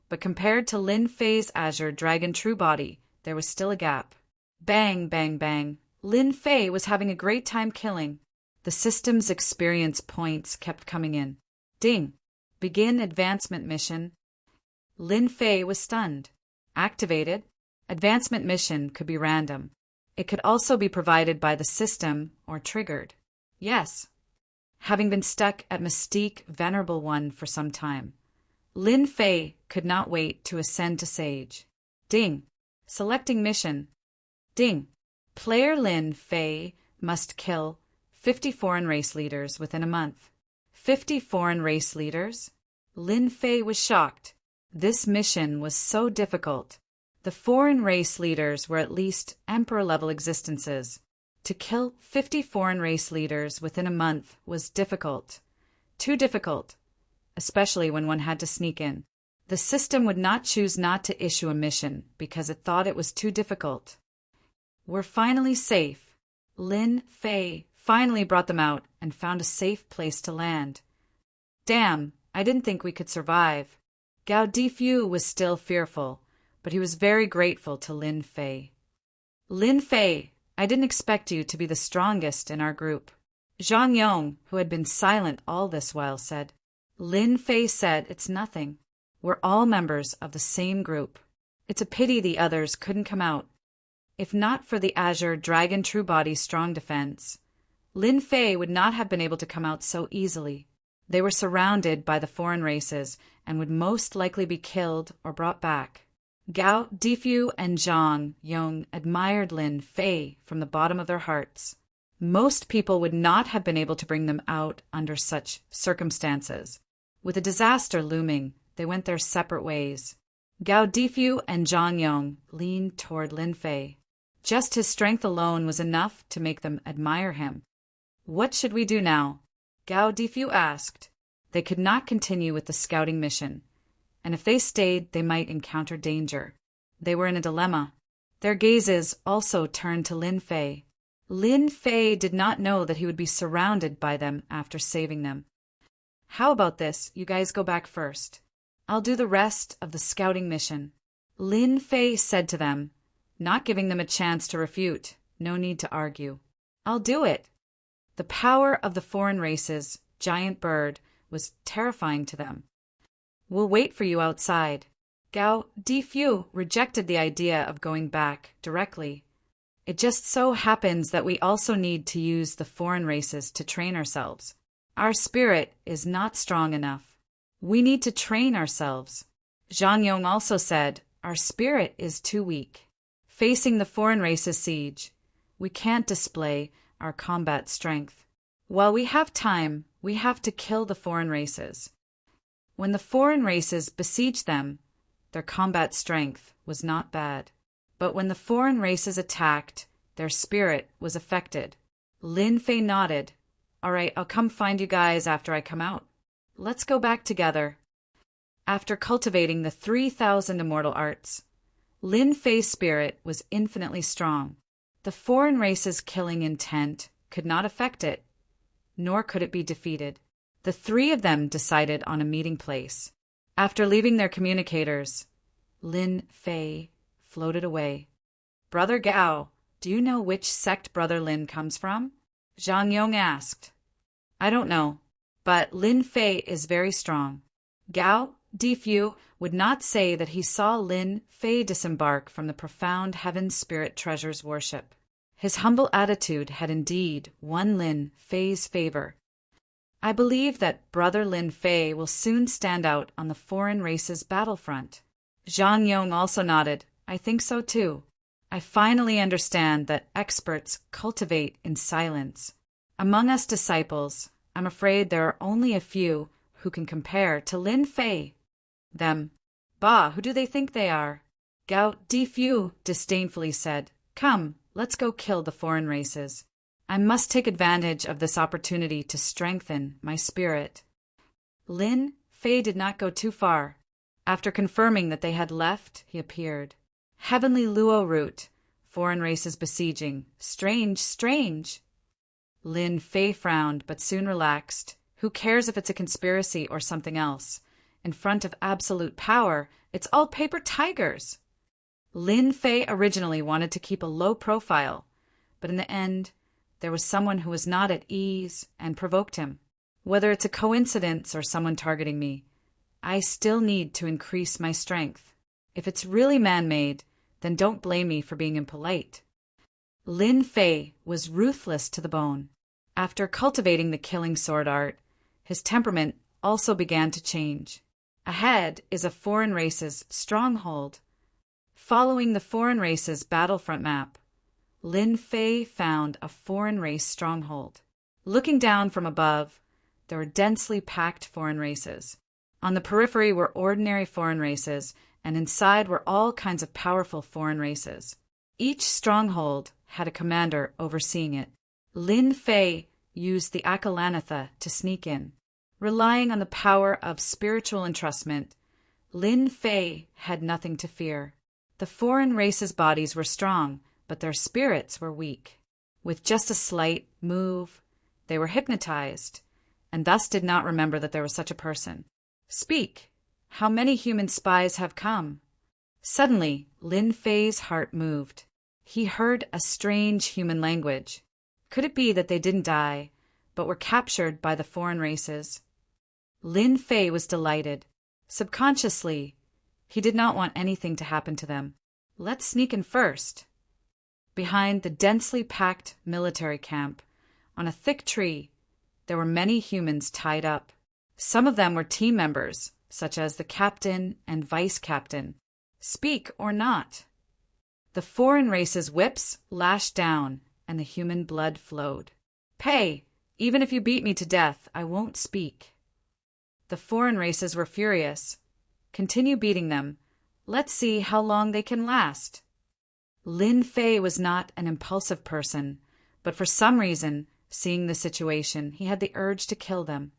[SPEAKER 1] but compared to Lin Fei's azure dragon true body, there was still a gap. Bang, bang, bang. Lin Fei was having a great time killing. The system's experience points kept coming in. Ding. Begin advancement mission. Lin Fei was stunned. Activated. Advancement mission could be random. It could also be provided by the system or triggered. Yes. Having been stuck at Mystique Venerable One for some time, Lin Fei could not wait to ascend to Sage. Ding. Selecting mission. Ding. Player Lin Fei must kill 50 foreign race leaders within a month. 50 foreign race leaders? Lin Fei was shocked. This mission was so difficult. The foreign race leaders were at least emperor-level existences. To kill 50 foreign race leaders within a month was difficult. Too difficult, especially when one had to sneak in. The system would not choose not to issue a mission because it thought it was too difficult. We're finally safe. Lin Fei finally brought them out and found a safe place to land. Damn, I didn't think we could survive. Gao Difu was still fearful, but he was very grateful to Lin Fei. Lin Fei, I didn't expect you to be the strongest in our group. Zhang Yong, who had been silent all this while, said. Lin Fei said, It's nothing. We're all members of the same group. It's a pity the others couldn't come out. If not for the Azure Dragon True Body's strong defense, Lin Fei would not have been able to come out so easily. They were surrounded by the foreign races and would most likely be killed or brought back. Gao Difu and Zhang Yong admired Lin Fei from the bottom of their hearts. Most people would not have been able to bring them out under such circumstances. With a disaster looming, they went their separate ways. Gao Difu and Zhang Yong leaned toward Lin Fei. Just his strength alone was enough to make them admire him. What should we do now? Gao Difu asked. They could not continue with the scouting mission, and if they stayed, they might encounter danger. They were in a dilemma. Their gazes also turned to Lin Fei. Lin Fei did not know that he would be surrounded by them after saving them. How about this? You guys go back first. I'll do the rest of the scouting mission. Lin Fei said to them, not giving them a chance to refute. No need to argue. I'll do it. The power of the foreign race's giant bird was terrifying to them. We'll wait for you outside. Gao Difu rejected the idea of going back directly. It just so happens that we also need to use the foreign races to train ourselves. Our spirit is not strong enough. We need to train ourselves. Zhang Yong also said, our spirit is too weak. Facing the foreign race's siege, we can't display our combat strength. While we have time, we have to kill the foreign races. When the foreign races besieged them, their combat strength was not bad. But when the foreign races attacked, their spirit was affected. Lin Fei nodded. All right, I'll come find you guys after I come out. Let's go back together. After cultivating the 3,000 immortal arts, Lin Fei's spirit was infinitely strong. The foreign race's killing intent could not affect it, nor could it be defeated. The three of them decided on a meeting place. After leaving their communicators, Lin Fei floated away. Brother Gao, do you know which sect Brother Lin comes from? Zhang Yong asked. I don't know, but Lin Fei is very strong. Gao Difu would not say that he saw Lin Fei disembark from the profound Heaven Spirit Treasure's worship. His humble attitude had indeed won Lin Fei's favor. I believe that Brother Lin Fei will soon stand out on the foreign race's battlefront. Zhang Yong also nodded. I think so too. I finally understand that experts cultivate in silence. Among us disciples, I'm afraid there are only a few who can compare to Lin Fei. Them. Bah, who do they think they are? Gao Difu disdainfully said, "Come, let's go kill the foreign races. I must take advantage of this opportunity to strengthen my spirit." Lin Fei did not go too far. After confirming that they had left, he appeared. Heavenly Luo route, foreign races besieging. Strange, strange. Lin Fei frowned, but soon relaxed. Who cares if it's a conspiracy or something else? In front of absolute power, it's all paper tigers. Lin Fei originally wanted to keep a low profile, but in the end, there was someone who was not at ease and provoked him. Whether it's a coincidence or someone targeting me, I still need to increase my strength. If it's really man-made, then don't blame me for being impolite. Lin Fei was ruthless to the bone. After cultivating the killing sword art, his temperament also began to change. Ahead is a foreign race's stronghold. Following the foreign race's battlefront map, Lin Fei found a foreign race stronghold. Looking down from above, there were densely packed foreign races. On the periphery were ordinary foreign races, and inside were all kinds of powerful foreign races. Each stronghold had a commander overseeing it. Lin Fei used the Akalanatha to sneak in. Relying on the power of spiritual entrustment, Lin Fei had nothing to fear. The foreign races' bodies were strong, but their spirits were weak. With just a slight move, they were hypnotized, and thus did not remember that there was such a person. "Speak! How many human spies have come?" Suddenly, Lin Fei's heart moved. He heard a strange human language. Could it be that they didn't die, but were captured by the foreign races? Lin Fei was delighted. Subconsciously, he did not want anything to happen to them. Let's sneak in first. Behind the densely packed military camp, on a thick tree, there were many humans tied up. Some of them were team members, such as the captain and vice captain. Speak or not. The foreign race's whips lashed down, and the human blood flowed. "Pay! Even if you beat me to death, I won't speak." The foreign races were furious. "Continue beating them. Let's see how long they can last." Lin Fei was not an impulsive person, but for some reason, seeing the situation, he had the urge to kill them.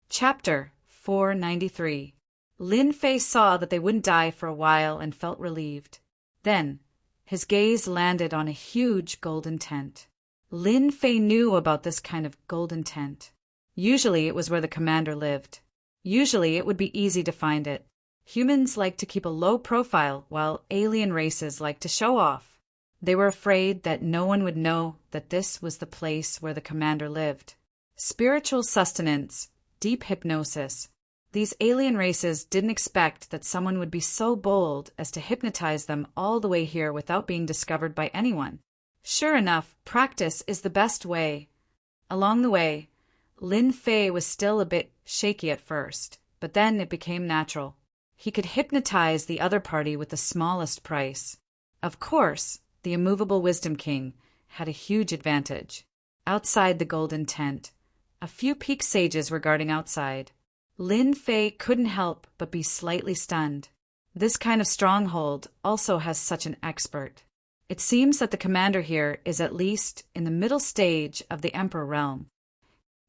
[SPEAKER 1] Chapter 493. Lin Fei saw that they wouldn't die for a while and felt relieved. Then, his gaze landed on a huge golden tent. Lin Fei knew about this kind of golden tent. Usually it was where the commander lived. Usually it would be easy to find it. Humans like to keep a low profile, while alien races like to show off. They were afraid that no one would know that this was the place where the commander lived. Spiritual sustenance, deep hypnosis. These alien races didn't expect that someone would be so bold as to hypnotize them all the way here without being discovered by anyone. Sure enough, practice is the best way. Along the way, Lin Fei was still a bit shaky at first, but then it became natural. He could hypnotize the other party with the smallest price. Of course, the immovable Wisdom King had a huge advantage. Outside the golden tent, a few peak sages were guarding outside. Lin Fei couldn't help but be slightly stunned. This kind of stronghold also has such an expert. It seems that the commander here is at least in the middle stage of the Emperor realm.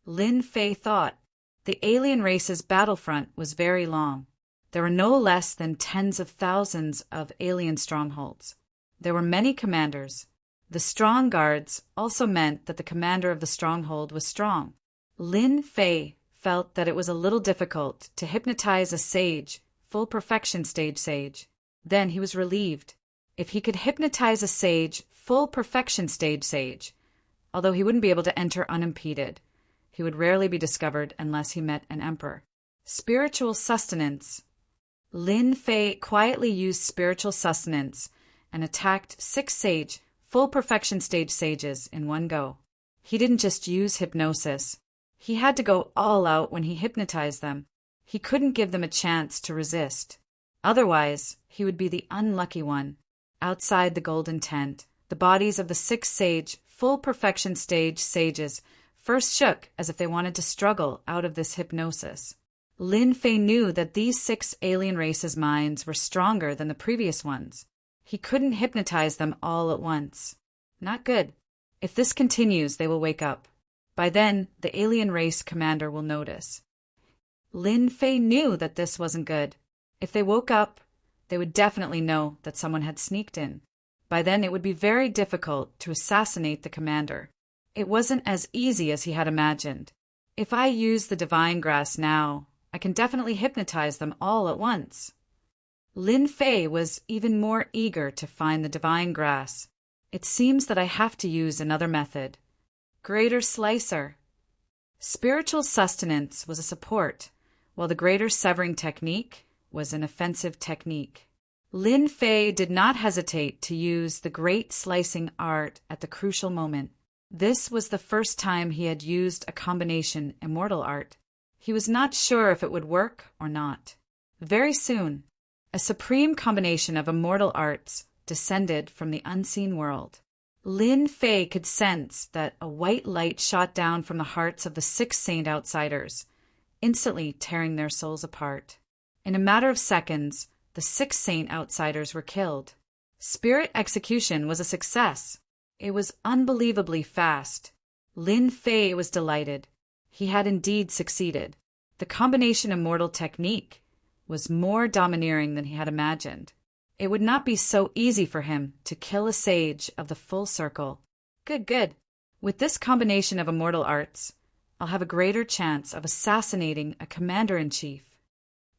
[SPEAKER 1] Lin Fei thought. The alien race's battlefront was very long. There were no less than tens of thousands of alien strongholds. There were many commanders. The strong guards also meant that the commander of the stronghold was strong. Lin Fei felt that it was a little difficult to hypnotize a sage, full perfection stage sage. Then he was relieved. If he could hypnotize a sage, full perfection stage sage, although he wouldn't be able to enter unimpeded, he would rarely be discovered unless he met an emperor. Spiritual sustenance. Lin Fei quietly used spiritual sustenance and attacked 6 sage, full perfection stage sages in one go. He didn't just use hypnosis. He had to go all out when he hypnotized them. He couldn't give them a chance to resist. Otherwise, he would be the unlucky one. Outside the golden tent, the bodies of the 6 sage, full perfection stage sages first shook as if they wanted to struggle out of this hypnosis. Lin Fei knew that these 6 alien races' minds were stronger than the previous ones. He couldn't hypnotize them all at once. Not good. If this continues, they will wake up. By then, the alien race commander will notice. Lin Fei knew that this wasn't good. If they woke up, they would definitely know that someone had sneaked in. By then, it would be very difficult to assassinate the commander. It wasn't as easy as he had imagined. If I use the divine grass now, I can definitely hypnotize them all at once. Lin Fei was even more eager to find the divine grass. It seems that I have to use another method. Greater Slicer. Spiritual sustenance was a support, while the greater severing technique was an offensive technique. Lin Fei did not hesitate to use the great slicing art at the crucial moment. This was the first time he had used a combination immortal art. He was not sure if it would work or not. Very soon, a supreme combination of immortal arts descended from the unseen world. Lin Fei could sense that a white light shot down from the hearts of the 6 saint outsiders, instantly tearing their souls apart. In a matter of seconds, the 6 saint outsiders were killed. Spirit execution was a success. It was unbelievably fast. Lin Fei was delighted. He had indeed succeeded. The combination immortal technique was more domineering than he had imagined. It would not be so easy for him to kill a sage of the full circle. Good. With this combination of immortal arts, I'll have a greater chance of assassinating a commander-in-chief.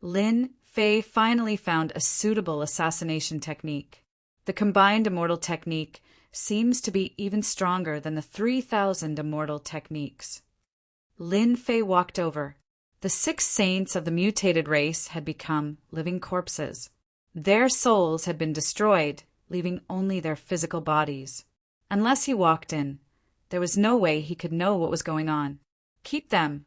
[SPEAKER 1] Lin Fei finally found a suitable assassination technique. The combined immortal technique seems to be even stronger than the 3,000 immortal techniques. Lin Fei walked over. The 6 saints of the mutated race had become living corpses. Their souls had been destroyed, leaving only their physical bodies. Unless he walked in, there was no way he could know what was going on. Keep them.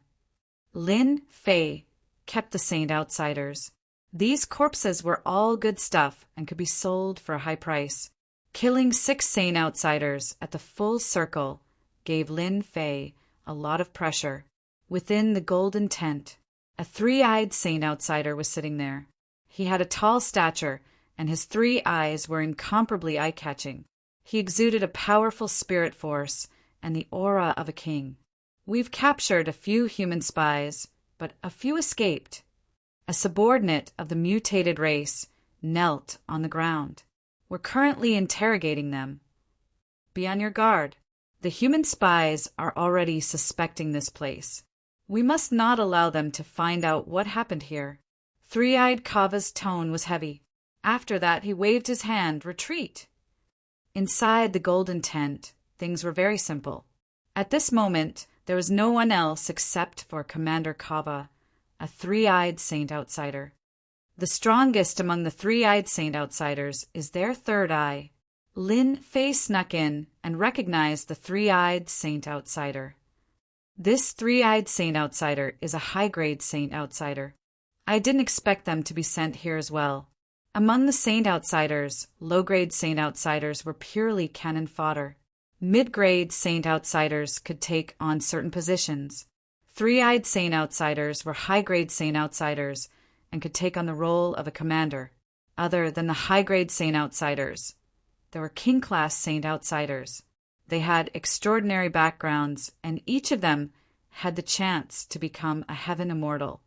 [SPEAKER 1] Lin Fei kept the saint outsiders. These corpses were all good stuff and could be sold for a high price. Killing 6 saint outsiders at the full circle gave Lin Fei a lot of pressure. Within the golden tent, a 3-eyed saint outsider was sitting there. He had a tall stature, and his 3 eyes were incomparably eye-catching. He exuded a powerful spirit force and the aura of a king. We've captured a few human spies, but a few escaped. A subordinate of the mutated race knelt on the ground. We're currently interrogating them. Be on your guard. The human spies are already suspecting this place. We must not allow them to find out what happened here. 3-eyed Kava's tone was heavy. After that, he waved his hand, retreat. Inside the golden tent, things were very simple. At this moment, there was no one else except for Commander Kava, a 3-eyed saint outsider. The strongest among the 3-eyed saint outsiders is their 3rd eye. Lin Fei snuck in and recognized the 3-eyed saint outsider. This 3-eyed saint outsider is a high-grade saint outsider. I didn't expect them to be sent here as well. Among the saint outsiders, low-grade saint outsiders were purely cannon fodder. Mid-grade saint outsiders could take on certain positions. 3-eyed saint outsiders were high-grade saint outsiders and could take on the role of a commander. Other than the high-grade saint outsiders, there were king-class saint outsiders. They had extraordinary backgrounds, and each of them had the chance to become a heaven immortal.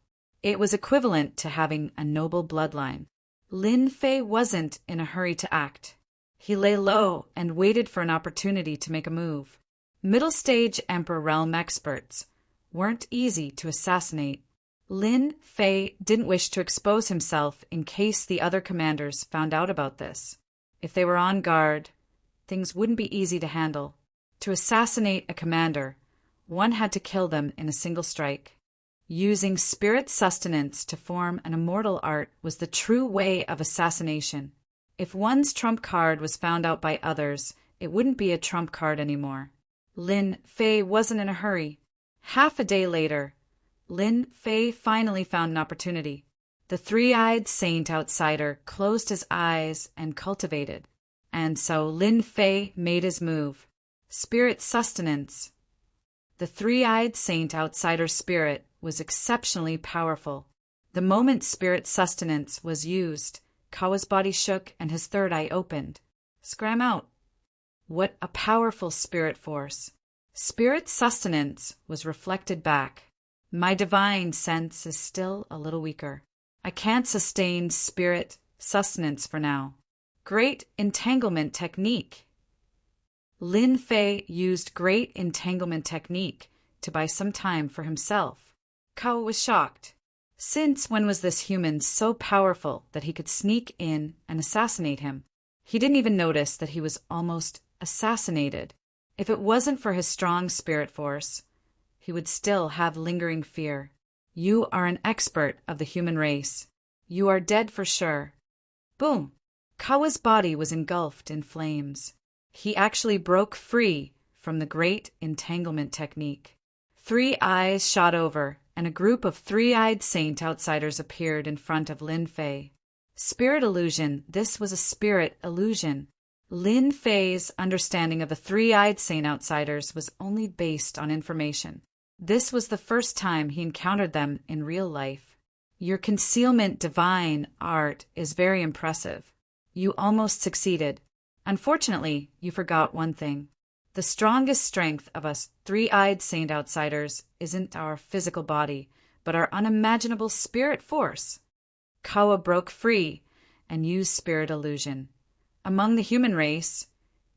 [SPEAKER 1] It was equivalent to having a noble bloodline. Lin Fei wasn't in a hurry to act. He lay low and waited for an opportunity to make a move. Middle-stage Emperor Realm experts weren't easy to assassinate. Lin Fei didn't wish to expose himself in case the other commanders found out about this. If they were on guard, things wouldn't be easy to handle. To assassinate a commander, one had to kill them in a single strike. Using spirit sustenance to form an immortal art was the true way of assassination. If one's trump card was found out by others, it wouldn't be a trump card anymore. Lin Fei wasn't in a hurry. Half a day later, Lin Fei finally found an opportunity. The 3-eyed saint outsider closed his eyes and cultivated. And so Lin Fei made his move. Spirit sustenance. The 3-eyed saint outsider's spirit was exceptionally powerful. The moment spirit sustenance was used, Kawa's body shook and his third eye opened. Scram out. What a powerful spirit force. Spirit sustenance was reflected back. My divine sense is still a little weaker. I can't sustain spirit sustenance for now. Great entanglement technique. Lin Fei used great entanglement technique to buy some time for himself. Kawa was shocked. Since when was this human so powerful that he could sneak in and assassinate him? He didn't even notice that he was almost assassinated. If it wasn't for his strong spirit force, he would still have lingering fear. You are an expert of the human race. You are dead for sure. Boom! Kawa's body was engulfed in flames. He actually broke free from the great entanglement technique. 3 eyes shot over, and a group of 3-eyed saint outsiders appeared in front of Lin Fei. Spirit illusion. This was a spirit illusion. Lin Fei's understanding of the 3-eyed saint outsiders was only based on information. This was the first time he encountered them in real life. Your concealment divine art is very impressive. You almost succeeded. Unfortunately, you forgot one thing. The strongest strength of us 3-eyed saint outsiders isn't our physical body, but our unimaginable spirit force. Kawa broke free and used spirit illusion. Among the human race,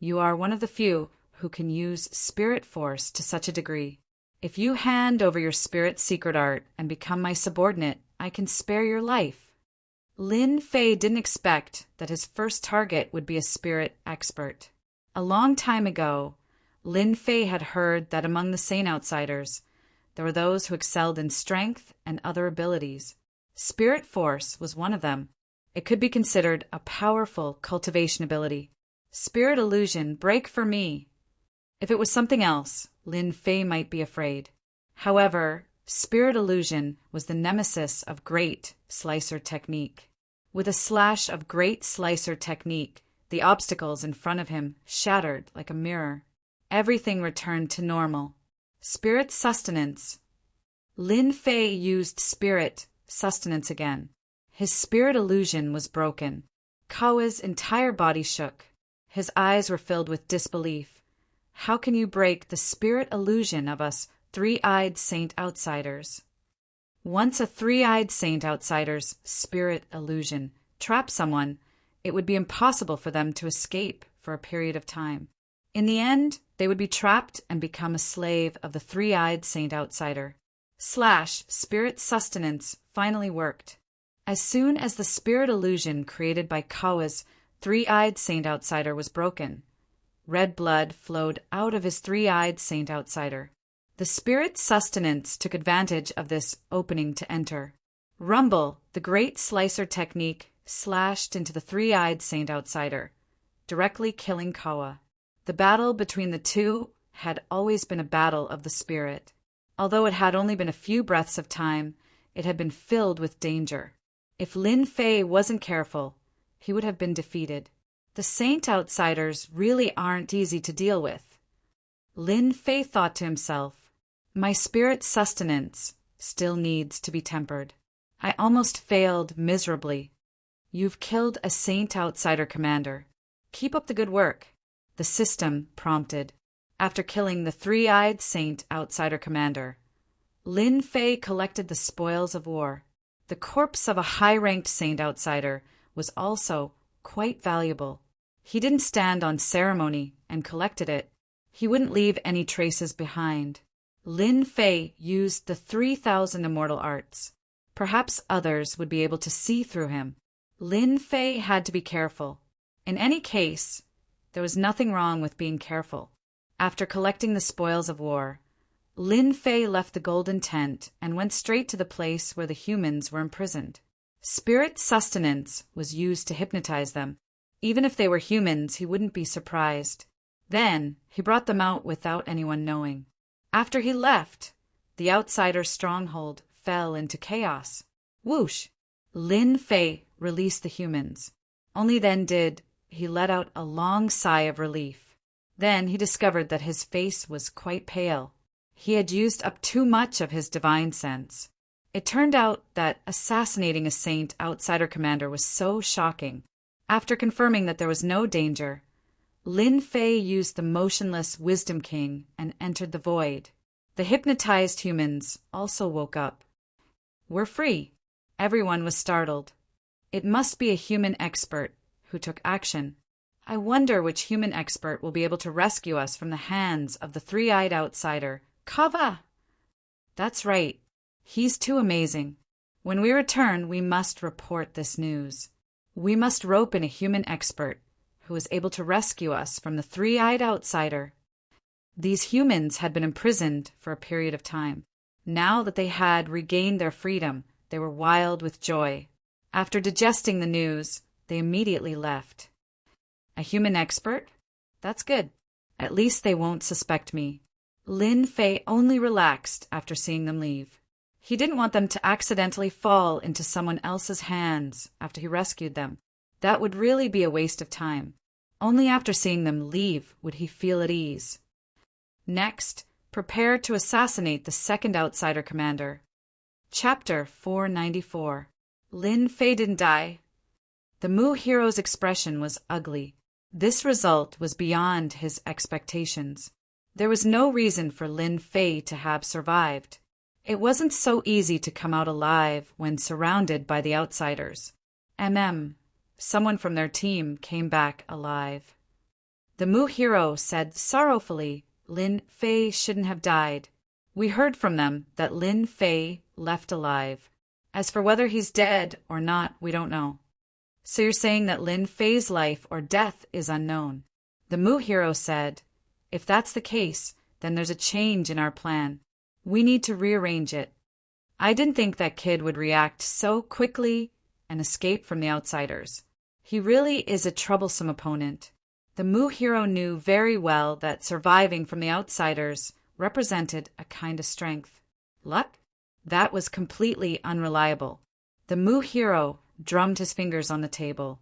[SPEAKER 1] you are one of the few who can use spirit force to such a degree. If you hand over your spirit secret art and become my subordinate, I can spare your life. Lin Fei didn't expect that his first target would be a spirit expert. A long time ago, Lin Fei had heard that among the sane outsiders, there were those who excelled in strength and other abilities. Spirit force was one of them. It could be considered a powerful cultivation ability. Spirit illusion, break for me. If it was something else, Lin Fei might be afraid. However, spirit illusion was the nemesis of great slicer technique. With a slash of great slicer technique, the obstacles in front of him shattered like a mirror. Everything returned to normal. Spirit sustenance. Lin Fei used spirit sustenance again. His spirit illusion was broken. Kawa's entire body shook. His eyes were filled with disbelief. How can you break the spirit illusion of us 3-eyed saint outsiders? Once a 3-eyed saint outsider's spirit illusion trapped someone, it would be impossible for them to escape for a period of time. In the end, they would be trapped and become a slave of the 3-eyed saint outsider. Spirit sustenance finally worked. As soon as the spirit illusion created by Kawa's 3-eyed saint outsider was broken, red blood flowed out of his 3-eyed saint outsider. The spirit sustenance took advantage of this opening to enter. Rumble, the great slicer technique, slashed into the 3-eyed saint outsider, directly killing Kawa. The battle between the two had always been a battle of the spirit. Although it had only been a few breaths of time, it had been filled with danger. If Lin Fei wasn't careful, he would have been defeated. The saint outsiders really aren't easy to deal with. Lin Fei thought to himself, my spirit sustenance still needs to be tempered. I almost failed miserably. You've killed a saint outsider commander. Keep up the good work. The system prompted. After killing the 3-eyed saint outsider commander, Lin Fei collected the spoils of war. The corpse of a high-ranked saint outsider was also quite valuable. He didn't stand on ceremony and collected it. He wouldn't leave any traces behind. Lin Fei used the 3,000 immortal arts. Perhaps others would be able to see through him. Lin Fei had to be careful. In any case, there was nothing wrong with being careful. After collecting the spoils of war, Lin Fei left the golden tent and went straight to the place where the humans were imprisoned. Spirit sustenance was used to hypnotize them. Even if they were humans, he wouldn't be surprised. Then, he brought them out without anyone knowing. After he left, the outsider's stronghold fell into chaos. Whoosh! Lin Fei released the humans. Only then did he let out a long sigh of relief. Then he discovered that his face was quite pale. He had used up too much of his divine sense. It turned out that assassinating a Saint outsider commander was so shocking. After confirming that there was no danger, Lin Fei used the motionless Wisdom King and entered the void. The hypnotized humans also woke up. "We're free." Everyone was startled. It must be a human expert who took action. I wonder which human expert will be able to rescue us from the hands of the three-eyed outsider, Kava. That's right. He's too amazing. When we return, we must report this news. We must rope in a human expert who is able to rescue us from the three-eyed outsider. These humans had been imprisoned for a period of time. Now that they had regained their freedom, they were wild with joy. After digesting the news, they immediately left. A human expert? That's good. At least they won't suspect me. Lin Fei only relaxed after seeing them leave. He didn't want them to accidentally fall into someone else's hands after he rescued them. That would really be a waste of time. Only after seeing them leave would he feel at ease. Next, prepare to assassinate the second outsider commander. Chapter 494. Lin Fei didn't die. The Mu hero's expression was ugly. This result was beyond his expectations. There was no reason for Lin Fei to have survived. It wasn't so easy to come out alive when surrounded by the outsiders. Someone from their team came back alive. The Mu hero said sorrowfully Lin Fei shouldn't have died. We heard from them that Lin Fei left alive. As for whether he's dead or not, we don't know. So you're saying that Lin Fei's life or death is unknown. The Mu hero said, if that's the case, then there's a change in our plan. We need to rearrange it. I didn't think that kid would react so quickly and escape from the outsiders. He really is a troublesome opponent. The Mu hero knew very well that surviving from the outsiders represented a kind of strength. Luck? That was completely unreliable. The Mu hero drummed his fingers on the table.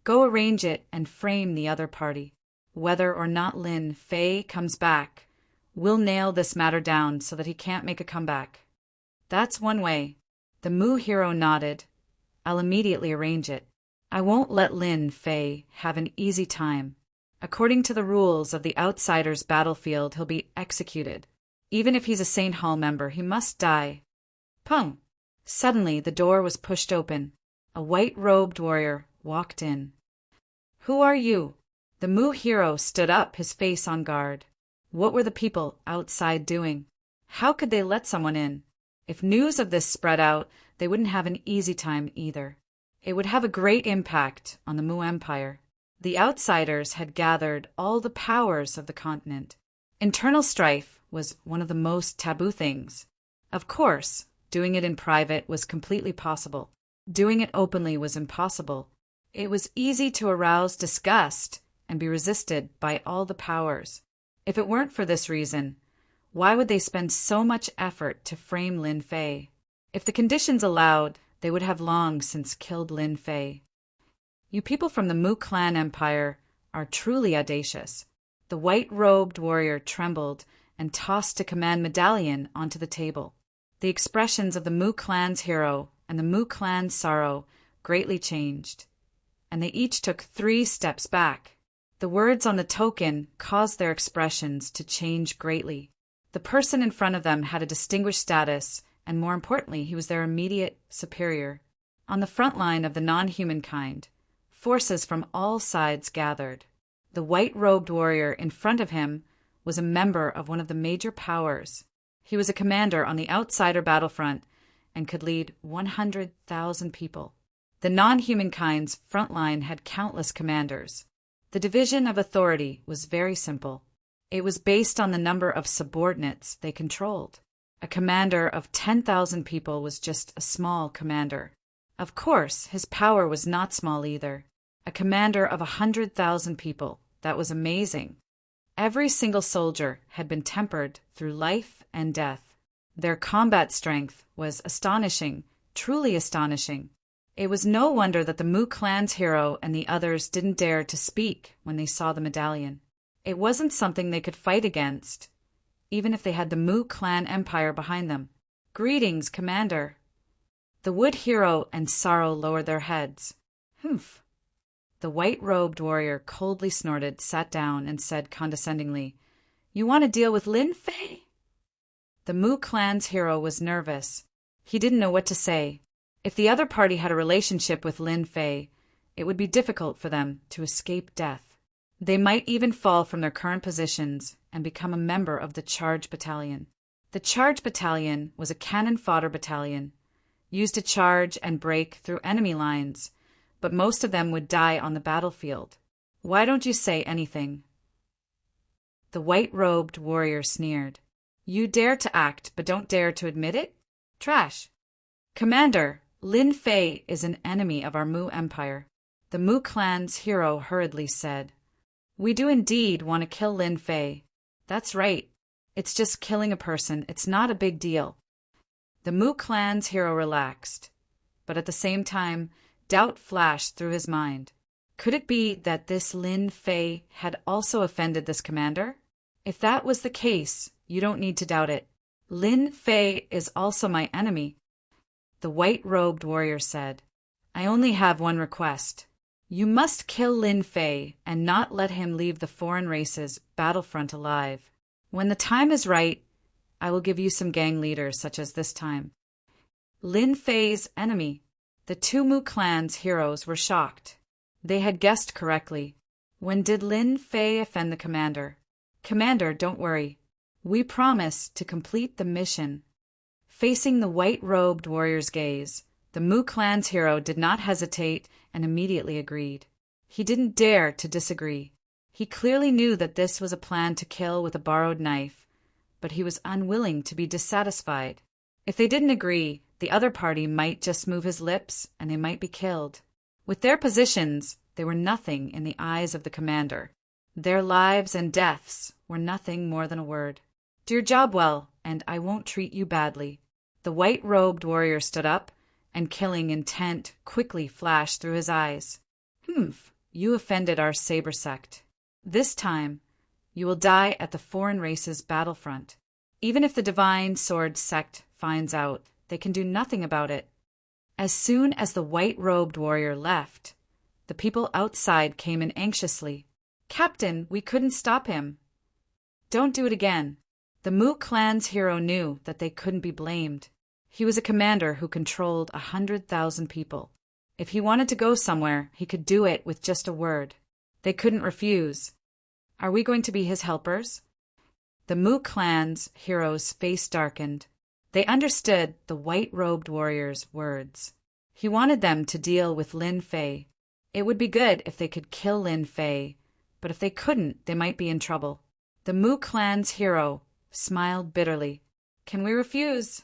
[SPEAKER 1] Go arrange it and frame the other party. Whether or not Lin Fei comes back, we'll nail this matter down so that he can't make a comeback. That's one way. The Mu hero nodded. I'll immediately arrange it. I won't let Lin Fei have an easy time. According to the rules of the outsider's battlefield, he'll be executed. Even if he's a St. Hall member, he must die. Pung! Suddenly, the door was pushed open. A white-robed warrior walked in. Who are you? The Mu hero stood up, his face on guard. What were the people outside doing? How could they let someone in? If news of this spread out, they wouldn't have an easy time either. It would have a great impact on the Mu Empire. The outsiders had gathered all the powers of the continent. Internal strife was one of the most taboo things. Of course, doing it in private was completely possible. Doing it openly was impossible. It was easy to arouse disgust and be resisted by all the powers. If it weren't for this reason, why would they spend so much effort to frame Lin Fei? If the conditions allowed, they would have long since killed Lin Fei. You people from the Mu clan empire are truly audacious. The white-robed warrior trembled and tossed a command medallion onto the table. The expressions of the Mu clan's hero and the Mu clan's sorrow greatly changed, and they each took 3 steps back. The words on the token caused their expressions to change greatly. The person in front of them had a distinguished status, and more importantly, he was their immediate superior. On the front line of the non-human kind, forces from all sides gathered. The white-robed warrior in front of him was a member of one of the major powers. He was a commander on the outsider battlefront and could lead 100,000 people. The non-human kind's front line had countless commanders. The division of authority was very simple. It was based on the number of subordinates they controlled. A commander of 10,000 people was just a small commander. Of course, his power was not small either. A commander of 100,000 people, that was amazing. Every single soldier had been tempered through life and death. Their combat strength was astonishing, truly astonishing. It was no wonder that the Mu clan's hero and the others didn't dare to speak when they saw the medallion. It wasn't something they could fight against, even if they had the Mu clan empire behind them. Greetings, Commander. The wood hero and Sorrow lowered their heads. Humph. The white-robed warrior coldly snorted, sat down, and said condescendingly, You want to deal with Lin Fei? The Mu clan's hero was nervous. He didn't know what to say. If the other party had a relationship with Lin Fei, it would be difficult for them to escape death. They might even fall from their current positions and become a member of the Charge Battalion. The Charge Battalion was a cannon fodder battalion, used to charge and break through enemy lines, but most of them would die on the battlefield. Why don't you say anything? The white-robed warrior sneered. You dare to act, but don't dare to admit it? Trash. Commander, Lin Fei is an enemy of our Mu Empire. The Mu clan's hero hurriedly said. We do indeed want to kill Lin Fei. That's right. It's just killing a person. It's not a big deal. The Mu clan's hero relaxed, but at the same time, doubt flashed through his mind. Could it be that this Lin Fei had also offended this commander? If that was the case, you don't need to doubt it. Lin Fei is also my enemy. The white-robed warrior said, I only have one request. You must kill Lin Fei and not let him leave the foreign race's battlefront alive. When the time is right, I will give you some gang leaders such as this time. Lin Fei's enemy. The two Mu clan's heroes were shocked. They had guessed correctly. When did Lin Fei offend the commander? Commander, don't worry. We promise to complete the mission. Facing the white-robed warrior's gaze, the Mu clan's hero did not hesitate and immediately agreed. He didn't dare to disagree. He clearly knew that this was a plan to kill with a borrowed knife, but he was unwilling to be dissatisfied. If they didn't agree, the other party might just move his lips and they might be killed. With their positions, they were nothing in the eyes of the commander. Their lives and deaths were nothing more than a word. Do your job well, and I won't treat you badly. The white-robed warrior stood up, and killing intent quickly flashed through his eyes. Humph, you offended our saber sect. This time, you will die at the foreign race's battlefront. Even if the divine sword sect finds out, they can do nothing about it. As soon as the white-robed warrior left, the people outside came in anxiously. Captain, we couldn't stop him. Don't do it again. The Mu clan's hero knew that they couldn't be blamed. He was a commander who controlled 100,000 people. If he wanted to go somewhere, he could do it with just a word. They couldn't refuse. Are we going to be his helpers? The Mu clan's hero's face darkened. They understood the white-robed warrior's words. He wanted them to deal with Lin Fei. It would be good if they could kill Lin Fei, but if they couldn't, they might be in trouble. The Mu clan's hero smiled bitterly. Can we refuse?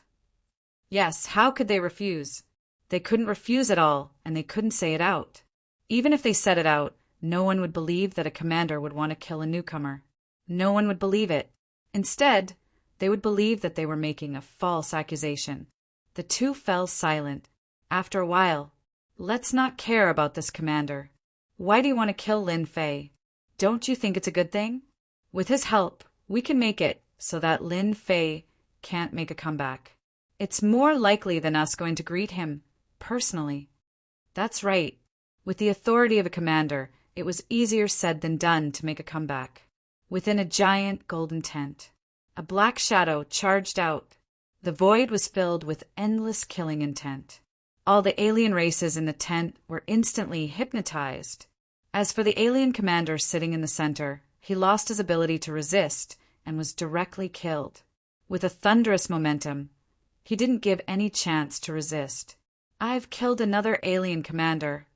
[SPEAKER 1] Yes, how could they refuse? They couldn't refuse at all, and they couldn't say it out. Even if they said it out, no one would believe that a commander would want to kill a newcomer. No one would believe it. Instead, they would believe that they were making a false accusation. The two fell silent. After a while, let's not care about this commander. Why do you want to kill Lin Fei? Don't you think it's a good thing? With his help, we can make it so that Lin Fei can't make a comeback. It's more likely than us going to greet him personally. That's right. With the authority of a commander, it was easier said than done to make a comeback. Within a giant golden tent, a black shadow charged out. The void was filled with endless killing intent. All the alien races in the tent were instantly hypnotized. As for the alien commander sitting in the center, he lost his ability to resist and was directly killed. With a thunderous momentum, he didn't give any chance to resist. I've killed another alien commander.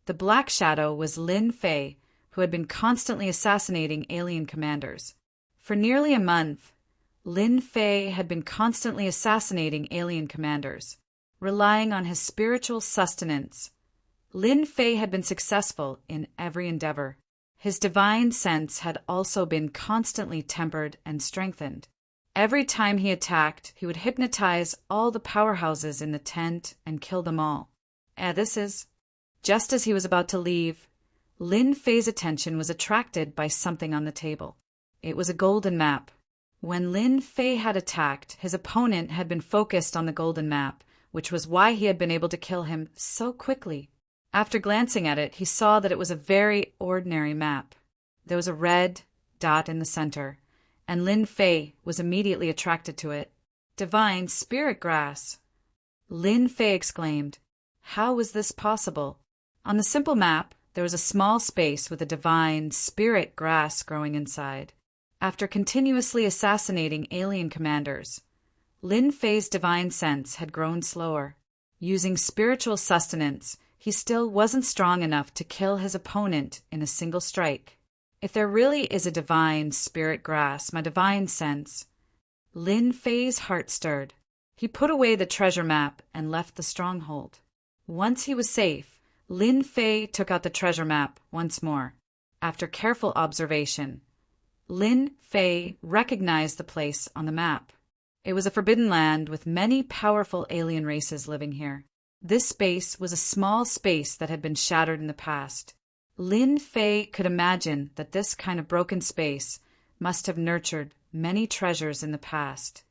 [SPEAKER 1] The black shadow was Lin Fei, who had been constantly assassinating alien commanders. For nearly a month, Lin Fei had been constantly assassinating alien commanders. Relying on his spiritual sustenance, Lin Fei had been successful in every endeavor. His divine sense had also been constantly tempered and strengthened. Every time he attacked, he would hypnotize all the powerhouses in the tent and kill them all. Just as he was about to leave, Lin Fei's attention was attracted by something on the table. It was a golden map. When Lin Fei had attacked, his opponent had been focused on the golden map, which was why he had been able to kill him so quickly. After glancing at it, he saw that it was a very ordinary map. There was a red dot in the center, and Lin Fei was immediately attracted to it. Divine spirit grass! Lin Fei exclaimed. How was this possible? On the simple map, there was a small space with a divine spirit grass growing inside. After continuously assassinating alien commanders, Lin Fei's divine sense had grown slower. Using spiritual sustenance, he still wasn't strong enough to kill his opponent in a single strike. If there really is a divine spirit grass, my divine sense. Lin Fei's heart stirred. He put away the treasure map and left the stronghold. Once he was safe, Lin Fei took out the treasure map once more. After careful observation, Lin Fei recognized the place on the map. It was a forbidden land with many powerful alien races living here. This space was a small space that had been shattered in the past. Lin Fei could imagine that this kind of broken space must have nurtured many treasures in the past.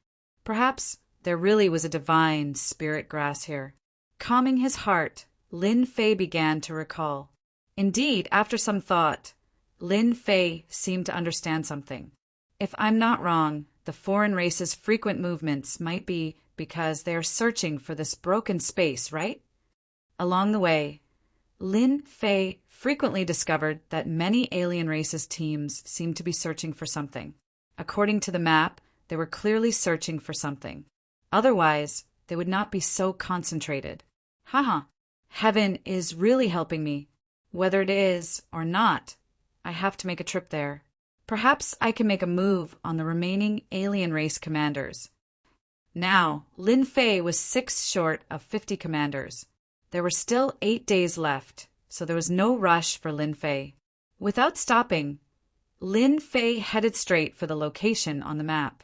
[SPEAKER 1] Perhaps there really was a divine spirit grass here. Calming his heart, Lin Fei began to recall. Indeed, after some thought, Lin Fei seemed to understand something. If I'm not wrong, the foreign race's frequent movements might be because they are searching for this broken space, right? Along the way, Lin Fei frequently discovered that many alien races' teams seemed to be searching for something. According to the map, they were clearly searching for something. Otherwise, they would not be so concentrated. Haha, heaven is really helping me. Whether it is or not, I have to make a trip there. Perhaps I can make a move on the remaining alien race commanders. Now, Lin Fei was 6 short of 50 commanders. There were still 8 days left, so there was no rush for Lin Fei. Without stopping, Lin Fei headed straight for the location on the map.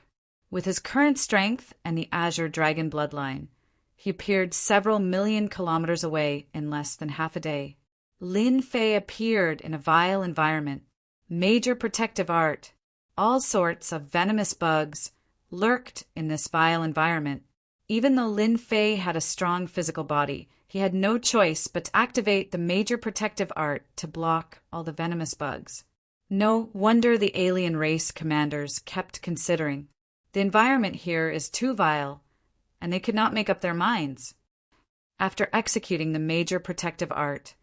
[SPEAKER 1] With his current strength and the Azure Dragon bloodline, he appeared several million kilometers away in less than half a day. Lin Fei appeared in a vile environment. Major protective art, all sorts of venomous bugs, lurked in this vile environment. Even though Lin Fei had a strong physical body, he had no choice but to activate the major protective art to block all the venomous bugs. No wonder the alien race commanders kept considering. The environment here is too vile, and they could not make up their minds. After executing the major protective art,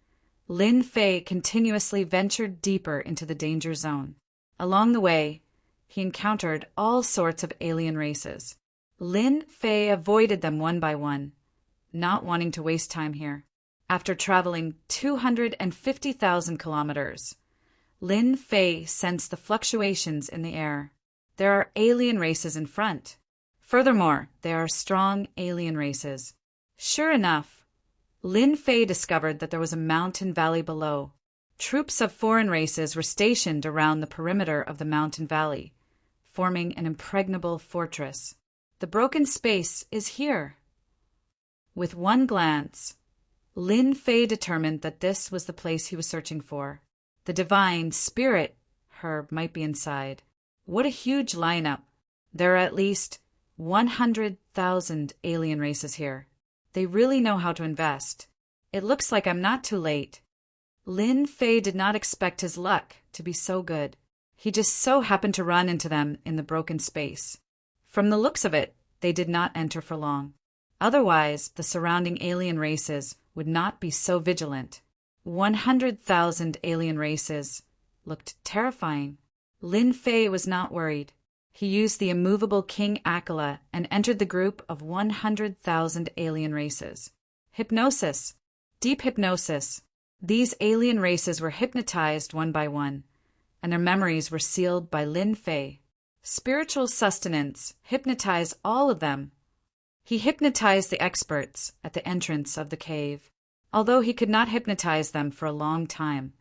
[SPEAKER 1] Lin Fei continuously ventured deeper into the danger zone. Along the way, he encountered all sorts of alien races. Lin Fei avoided them one by one, not wanting to waste time here. After traveling 250,000 kilometers, Lin Fei sensed the fluctuations in the air. There are alien races in front. Furthermore, there are strong alien races. Sure enough, Lin Fei discovered that there was a mountain valley below. Troops of foreign races were stationed around the perimeter of the mountain valley, forming an impregnable fortress. The broken space is here. With one glance, Lin Fei determined that this was the place he was searching for. The divine spirit herb might be inside. What a huge lineup. There are at least 100,000 alien races here. They really know how to invest. It looks like I'm not too late. Lin Fei did not expect his luck to be so good. He just so happened to run into them in the broken space. From the looks of it, they did not enter for long. Otherwise, the surrounding alien races would not be so vigilant. 100,000 alien races looked terrifying. Lin Fei was not worried. He used the immovable King Akela and entered the group of 100,000 alien races. Hypnosis. Deep hypnosis. These alien races were hypnotized one by one, and their memories were sealed by Lin Fei. Spiritual sustenance hypnotized all of them. He hypnotized the experts at the entrance of the cave. Although he could not hypnotize them for a long time,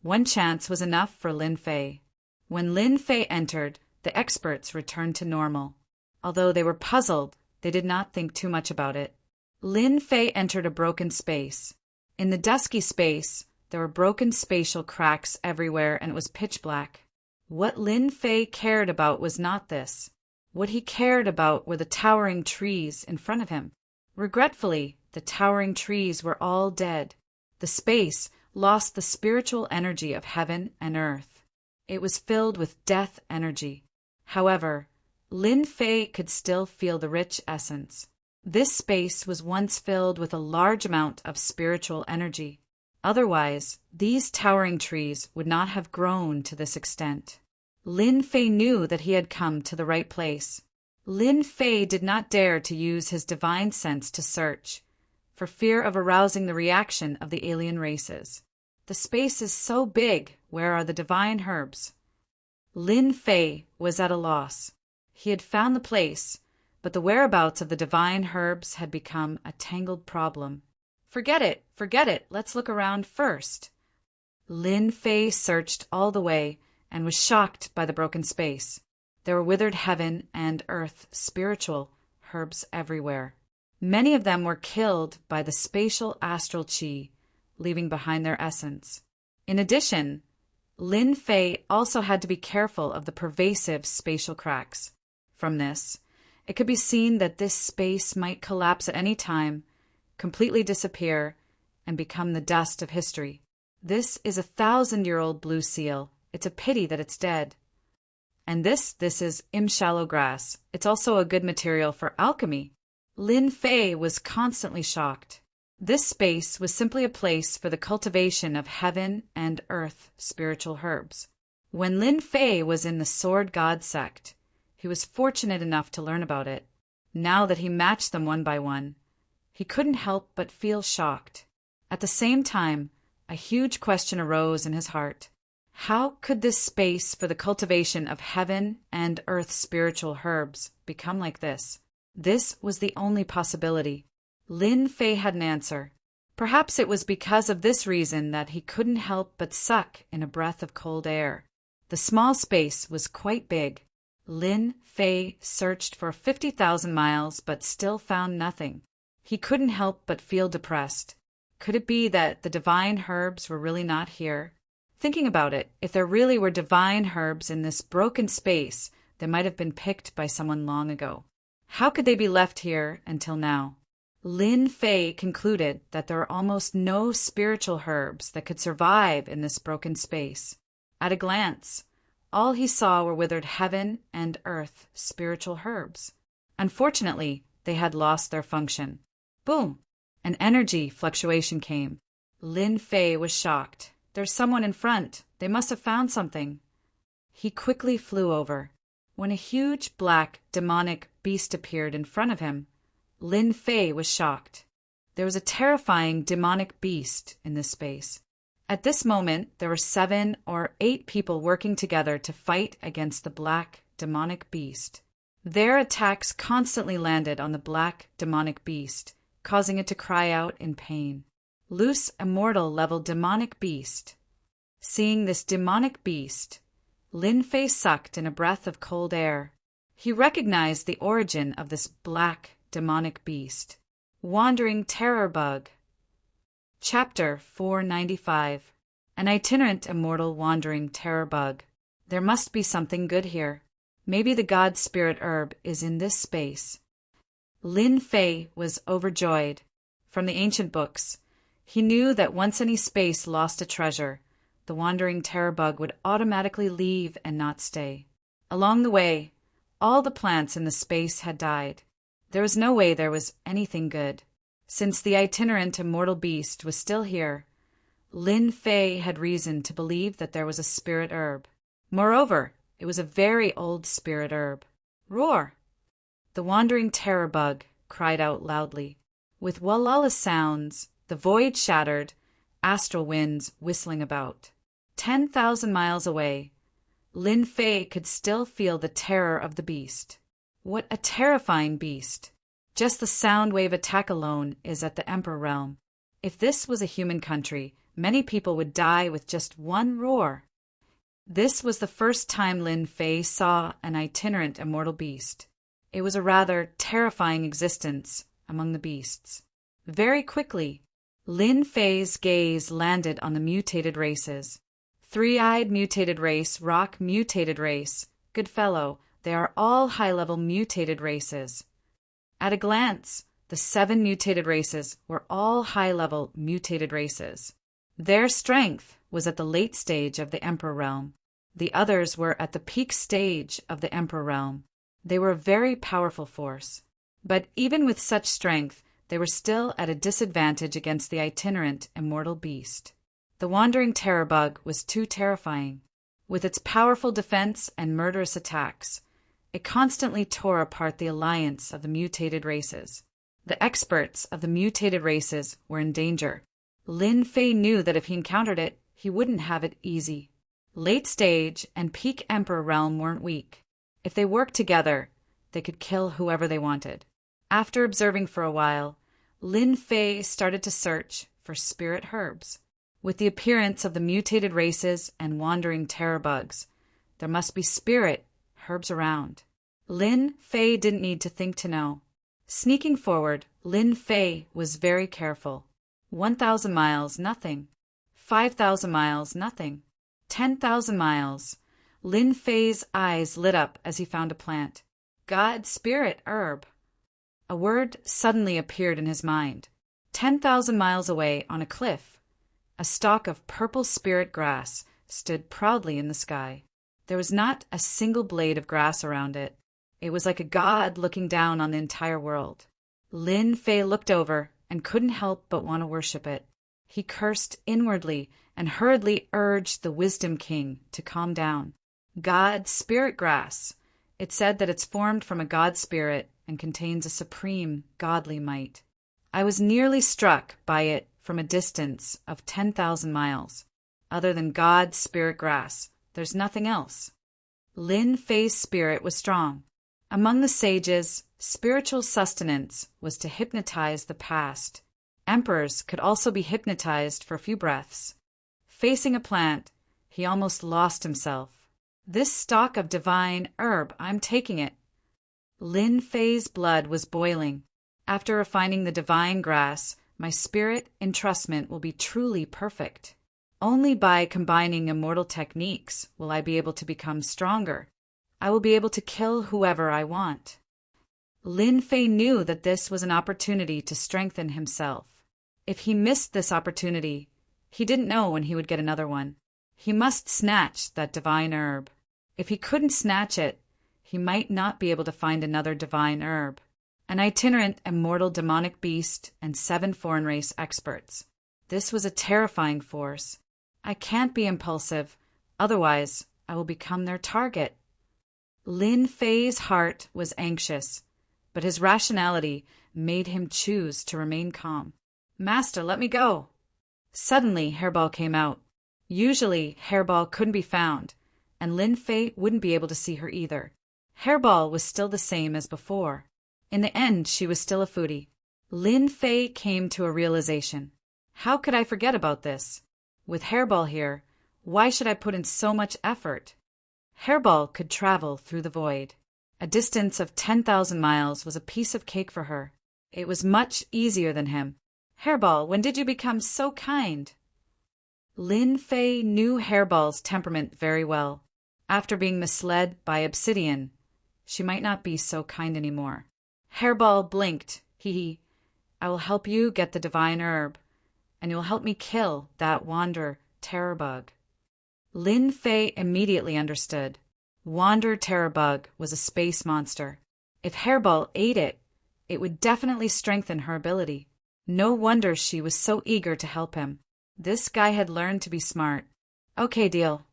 [SPEAKER 1] one chance was enough for Lin Fei. When Lin Fei entered, the experts returned to normal. Although they were puzzled, they did not think too much about it. Lin Fei entered a broken space. In the dusky space, there were broken spatial cracks everywhere, and it was pitch black. What Lin Fei cared about was not this. What he cared about were the towering trees in front of him. Regretfully, the towering trees were all dead. The space lost the spiritual energy of heaven and earth. It was filled with death energy. However, Lin Fei could still feel the rich essence. This space was once filled with a large amount of spiritual energy. Otherwise, these towering trees would not have grown to this extent. Lin Fei knew that he had come to the right place. Lin Fei did not dare to use his divine sense to search, for fear of arousing the reaction of the alien races. The space is so big, where are the divine herbs? Lin Fei was at a loss. He had found the place, but the whereabouts of the divine herbs had become a tangled problem. Forget it, let's look around first. Lin Fei searched all the way and was shocked by the broken space. There were withered heaven and earth spiritual herbs everywhere. Many of them were killed by the spatial astral chi, leaving behind their essence. In addition, Lin Fei also had to be careful of the pervasive spatial cracks. From this, it could be seen that this space might collapse at any time, completely disappear, and become the dust of history. This is a 1,000-year-old blue seal. It's a pity that it's dead. And this is shallow grass. It's also a good material for alchemy. Lin Fei was constantly shocked. This space was simply a place for the cultivation of heaven and earth spiritual herbs. When Lin Fei was in the Sword God sect, he was fortunate enough to learn about it. Now that he matched them one by one, he couldn't help but feel shocked. At the same time, a huge question arose in his heart. How could this space for the cultivation of heaven and earth spiritual herbs become like this? This was the only possibility. Lin Fei had an answer. Perhaps it was because of this reason that he couldn't help but suck in a breath of cold air. The small space was quite big. Lin Fei searched for 50,000 miles but still found nothing. He couldn't help but feel depressed. Could it be that the divine herbs were really not here? Thinking about it, if there really were divine herbs in this broken space, they might have been picked by someone long ago. How could they be left here until now? Lin Fei concluded that there are almost no spiritual herbs that could survive in this broken space. At a glance, all he saw were withered heaven and earth spiritual herbs. Unfortunately, they had lost their function. Boom! An energy fluctuation came. Lin Fei was shocked. There's someone in front. They must have found something. He quickly flew over. When a huge black demonic beast appeared in front of him, Lin Fei was shocked. There was a terrifying demonic beast in this space. At this moment, there were 7 or 8 people working together to fight against the black demonic beast. Their attacks constantly landed on the black demonic beast, causing it to cry out in pain. Loose immortal level demonic beast. Seeing this demonic beast, Lin Fei sucked in a breath of cold air. He recognized the origin of this black demonic beast. Wandering Terror Bug. Chapter 495. An itinerant immortal wandering terror bug. There must be something good here. Maybe the god spirit herb is in this space. Lin Fei was overjoyed. From the ancient books, he knew that once any space lost a treasure, the wandering terror bug would automatically leave and not stay. Along the way, all the plants in the space had died. There was no way there was anything good. Since the itinerant immortal beast was still here, Lin Fei had reason to believe that there was a spirit herb. Moreover, it was a very old spirit herb. Roar! The wandering terror bug cried out loudly. With Walala sounds, the void shattered, astral winds whistling about. 10,000 miles away, Lin Fei could still feel the terror of the beast. What a terrifying beast! Just the sound wave attack alone is at the Emperor realm. If this was a human country, many people would die with just one roar. This was the first time Lin Fei saw an itinerant immortal beast. It was a rather terrifying existence among the beasts. Very quickly, Lin Fei's gaze landed on the mutated races. Three-eyed mutated race, rock mutated race, Goodfellow, They are all high-level mutated races. At a glance, the 7 mutated races were all high-level mutated races. Their strength was at the late stage of the Emperor realm. The others were at the peak stage of the Emperor realm. They were a very powerful force. But even with such strength, they were still at a disadvantage against the itinerant immortal beast. The wandering terror bug was too terrifying. With its powerful defense and murderous attacks, it constantly tore apart the alliance of the mutated races. The experts of the mutated races were in danger. Lin Fei knew that if he encountered it, he wouldn't have it easy. Late stage and peak Emperor realm weren't weak. If they worked together, they could kill whoever they wanted. After observing for a while, Lin Fei started to search for spirit herbs. With the appearance of the mutated races and wandering terror bugs, there must be spirit herbs around. Lin Fei didn't need to think to know. Sneaking forward, Lin Fei was very careful. 1,000 miles, nothing. 5,000 miles, nothing. 10,000 miles. Lin Fei's eyes lit up as he found a plant. God spirit herb. A word suddenly appeared in his mind. 10,000 miles away on a cliff, a stalk of purple spirit grass stood proudly in the sky. There was not a single blade of grass around it. It was like a god looking down on the entire world. Lin Fei looked over and couldn't help but want to worship it. He cursed inwardly and hurriedly urged the Wisdom King to calm down. God spirit grass. It said that it's formed from a god spirit and contains a supreme godly might. I was nearly struck by it from a distance of 10,000 miles. Other than God spirit grass, there's nothing else. Lin Fei's spirit was strong. Among the sages, spiritual sustenance was to hypnotize the past. Emperors could also be hypnotized for a few breaths. Facing a plant, he almost lost himself. This stalk of divine herb, I'm taking it. Lin Fei's blood was boiling. After refining the divine grass, my spirit entrustment will be truly perfect. Only by combining immortal techniques will I be able to become stronger. I will be able to kill whoever I want. Lin Fei knew that this was an opportunity to strengthen himself. If he missed this opportunity, he didn't know when he would get another one. He must snatch that divine herb. If he couldn't snatch it, he might not be able to find another divine herb. An itinerant immortal demonic beast and 7 foreign race experts. This was a terrifying force. I can't be impulsive, otherwise I will become their target. Lin Fei's heart was anxious, but his rationality made him choose to remain calm. Master, let me go. Suddenly, Hairball came out. Usually, Hairball couldn't be found, and Lin Fei wouldn't be able to see her either. Hairball was still the same as before. In the end, she was still a foodie. Lin Fei came to a realization. How could I forget about this? With Hairball here, why should I put in so much effort? Hairball could travel through the void. A distance of 10,000 miles was a piece of cake for her. It was much easier than him. Hairball, when did you become so kind? Lin Fei knew Hairball's temperament very well. After being misled by Obsidian, she might not be so kind anymore. Hairball blinked. Hee. I will help you get the divine herb, and you'll help me kill that Wander terror bug. Lin Fei immediately understood. Wander terror bug was a space monster. If Hairball ate it, it would definitely strengthen her ability. No wonder she was so eager to help him. This guy had learned to be smart. Okay, deal.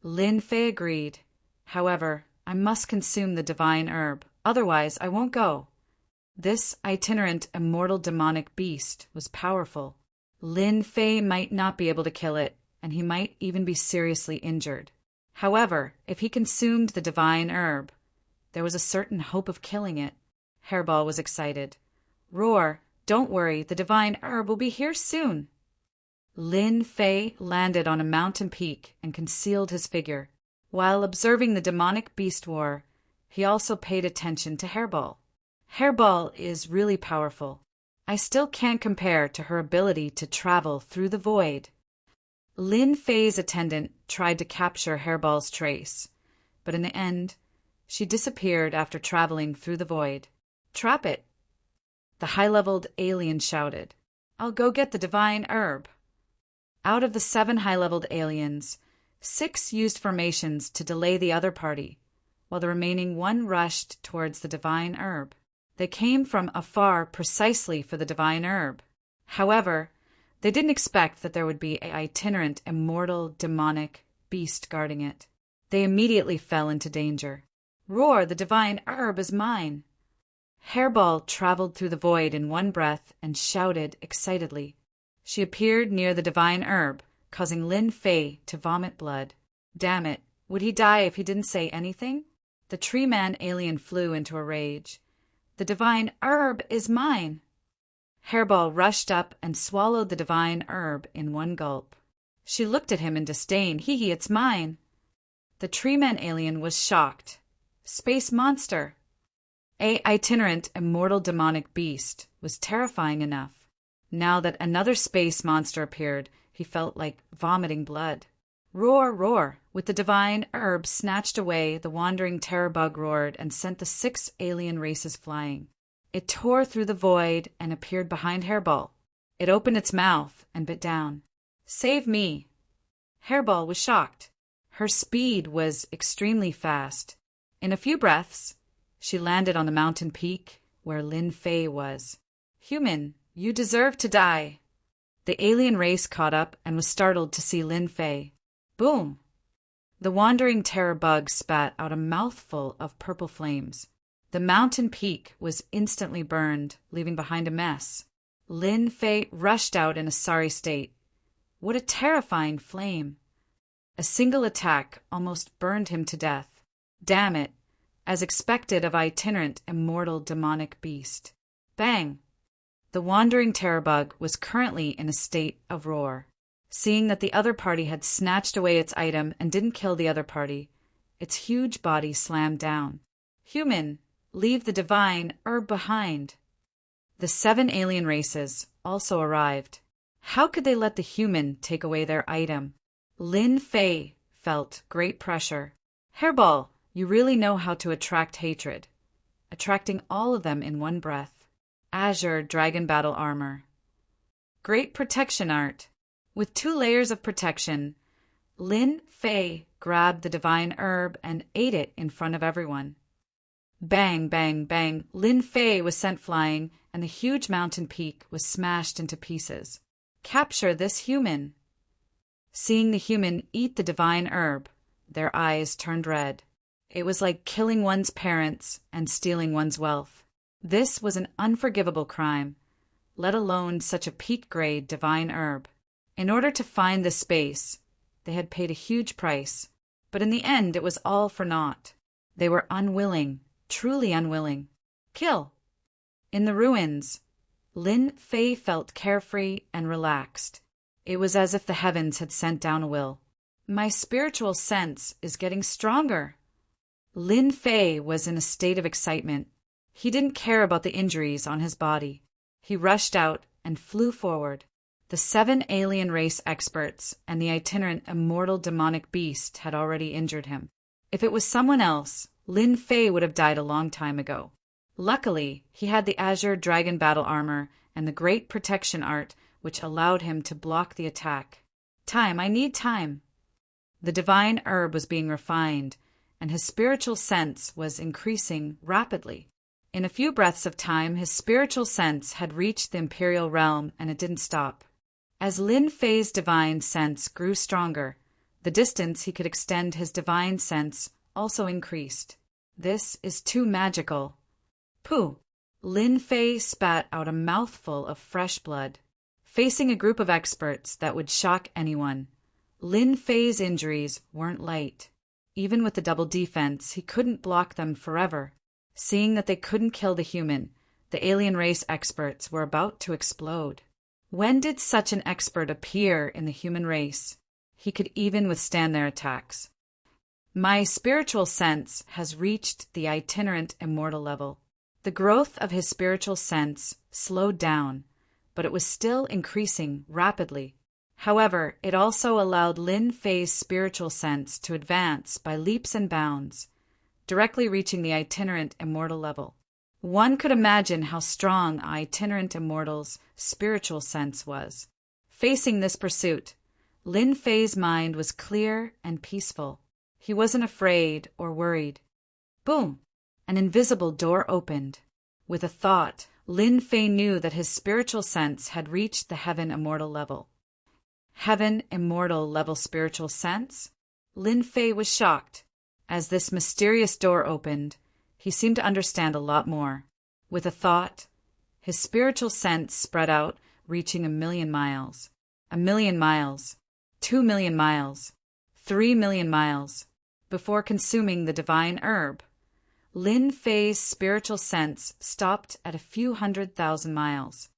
[SPEAKER 1] Lin Fei agreed. However, I must consume the divine herb, otherwise I won't go. This itinerant immortal demonic beast was powerful. Lin Fei might not be able to kill it, and he might even be seriously injured. However, if he consumed the divine herb, there was a certain hope of killing it. Hairball was excited. Roar, don't worry, the divine herb will be here soon. Lin Fei landed on a mountain peak and concealed his figure. While observing the demonic beast war, he also paid attention to Hairball. Hairball is really powerful. I still can't compare to her ability to travel through the void. Lin Fei's attendant tried to capture Hairball's trace, but in the end, She disappeared after traveling through the void. Trap it, the high-leveled alien shouted. I'll go get the divine herb. Out of the 7 high-leveled aliens, 6 used formations to delay the other party, while the remaining 1 rushed towards the divine herb. They came from afar precisely for the divine herb. However, they didn't expect that there would be an itinerant, immortal, demonic beast guarding it. They immediately fell into danger. Roar, the divine herb is mine! Hairball traveled through the void in one breath and shouted excitedly. She appeared near the divine herb, causing Lin Fei to vomit blood. Damn it, would he die if he didn't say anything? The tree man alien flew into a rage. The divine herb is mine! Hairball rushed up and swallowed the divine herb in one gulp. She looked at him in disdain. Hee, it's mine! The tree man alien was shocked. Space monster! A itinerant, immortal demonic beast was terrifying enough. Now that another space monster appeared, he felt like vomiting blood. Roar, roar! With the divine herb snatched away, the wandering terror bug roared and sent the 6 alien races flying. It tore through the void and appeared behind Hairball. It opened its mouth and bit down. Save me! Hairball was shocked. Her speed was extremely fast. In a few breaths, she landed on the mountain peak where Lin Fei was. Human, you deserve to die. The alien race caught up and was startled to see Lin Fei. Boom! The wandering terror bug spat out a mouthful of purple flames. The mountain peak was instantly burned, leaving behind a mess. Lin Fei rushed out in a sorry state. What a terrifying flame! A single attack almost burned him to death. Damn it! As expected of itinerant, immortal, demonic beast. Bang! The wandering terror bug was currently in a state of roar. Seeing that the other party had snatched away its item and didn't kill the other party, its huge body slammed down. Human, leave the divine herb behind. The 7 alien races also arrived. How could they let the human take away their item? Lin Fei felt great pressure. Hairball, you really know how to attract hatred. Attracting all of them in one breath. Azure Dragon Battle Armor. Great protection art. With 2 layers of protection, Lin Fei grabbed the divine herb and ate it in front of everyone. Bang, bang, bang, Lin Fei was sent flying, and the huge mountain peak was smashed into pieces. Capture this human! Seeing the human eat the divine herb, their eyes turned red. It was like killing one's parents and stealing one's wealth. This was an unforgivable crime, let alone such a peak-grade divine herb. In order to find this space, they had paid a huge price, but in the end it was all for naught. They were unwilling, truly unwilling. Kill! In the ruins, Lin Fei felt carefree and relaxed. It was as if the heavens had sent down a will. My spiritual sense is getting stronger. Lin Fei was in a state of excitement. He didn't care about the injuries on his body. He rushed out and flew forward. The 7 alien race experts and the itinerant immortal demonic beast had already injured him. If it was someone else, Lin Fei would have died a long time ago. Luckily, he had the Azure Dragon Battle Armor and the Great Protection Art, which allowed him to block the attack. Time, I need time. The divine herb was being refined, and his spiritual sense was increasing rapidly. In a few breaths of time, his spiritual sense had reached the Imperial Realm, and it didn't stop. As Lin Fei's divine sense grew stronger, the distance he could extend his divine sense also increased. This is too magical. Pooh! Lin Fei spat out a mouthful of fresh blood. Facing a group of experts that would shock anyone, Lin Fei's injuries weren't light. Even with the double defense, he couldn't block them forever. Seeing that they couldn't kill the human, the alien race experts were about to explode. When did such an expert appear in the human race? He could even withstand their attacks. My spiritual sense has reached the itinerant immortal level. The growth of his spiritual sense slowed down, but it was still increasing rapidly. However, it also allowed Lin Fei's spiritual sense to advance by leaps and bounds. directly reaching the itinerant immortal level. One could imagine how strong an itinerant immortal's spiritual sense was. Facing this pursuit, Lin Fei's mind was clear and peaceful. He wasn't afraid or worried. Boom! An invisible door opened. With a thought, Lin Fei knew that his spiritual sense had reached the heaven immortal level. Heaven immortal level spiritual sense? Lin Fei was shocked. As this mysterious door opened, he seemed to understand a lot more. With a thought, his spiritual sense spread out, reaching 1,000,000 miles. 1,000,000 miles. 2,000,000 miles. 3,000,000 miles. Before consuming the divine herb, Lin Fei's spiritual sense stopped at a few 100,000 miles.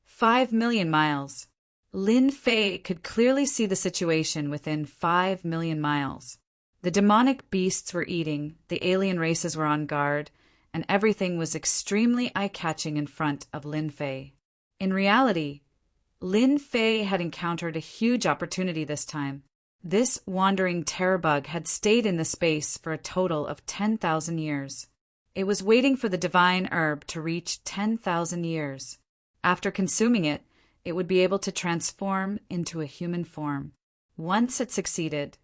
[SPEAKER 1] 5,000,000 miles. Lin Fei could clearly see the situation within 5,000,000 miles. The demonic beasts were eating, the alien races were on guard, and everything was extremely eye-catching in front of Lin Fei. In reality, Lin Fei had encountered a huge opportunity this time. This wandering terror bug had stayed in the space for a total of 10,000 years. It was waiting for the divine herb to reach 10,000 years. After consuming it, it would be able to transform into a human form. Once it succeeded,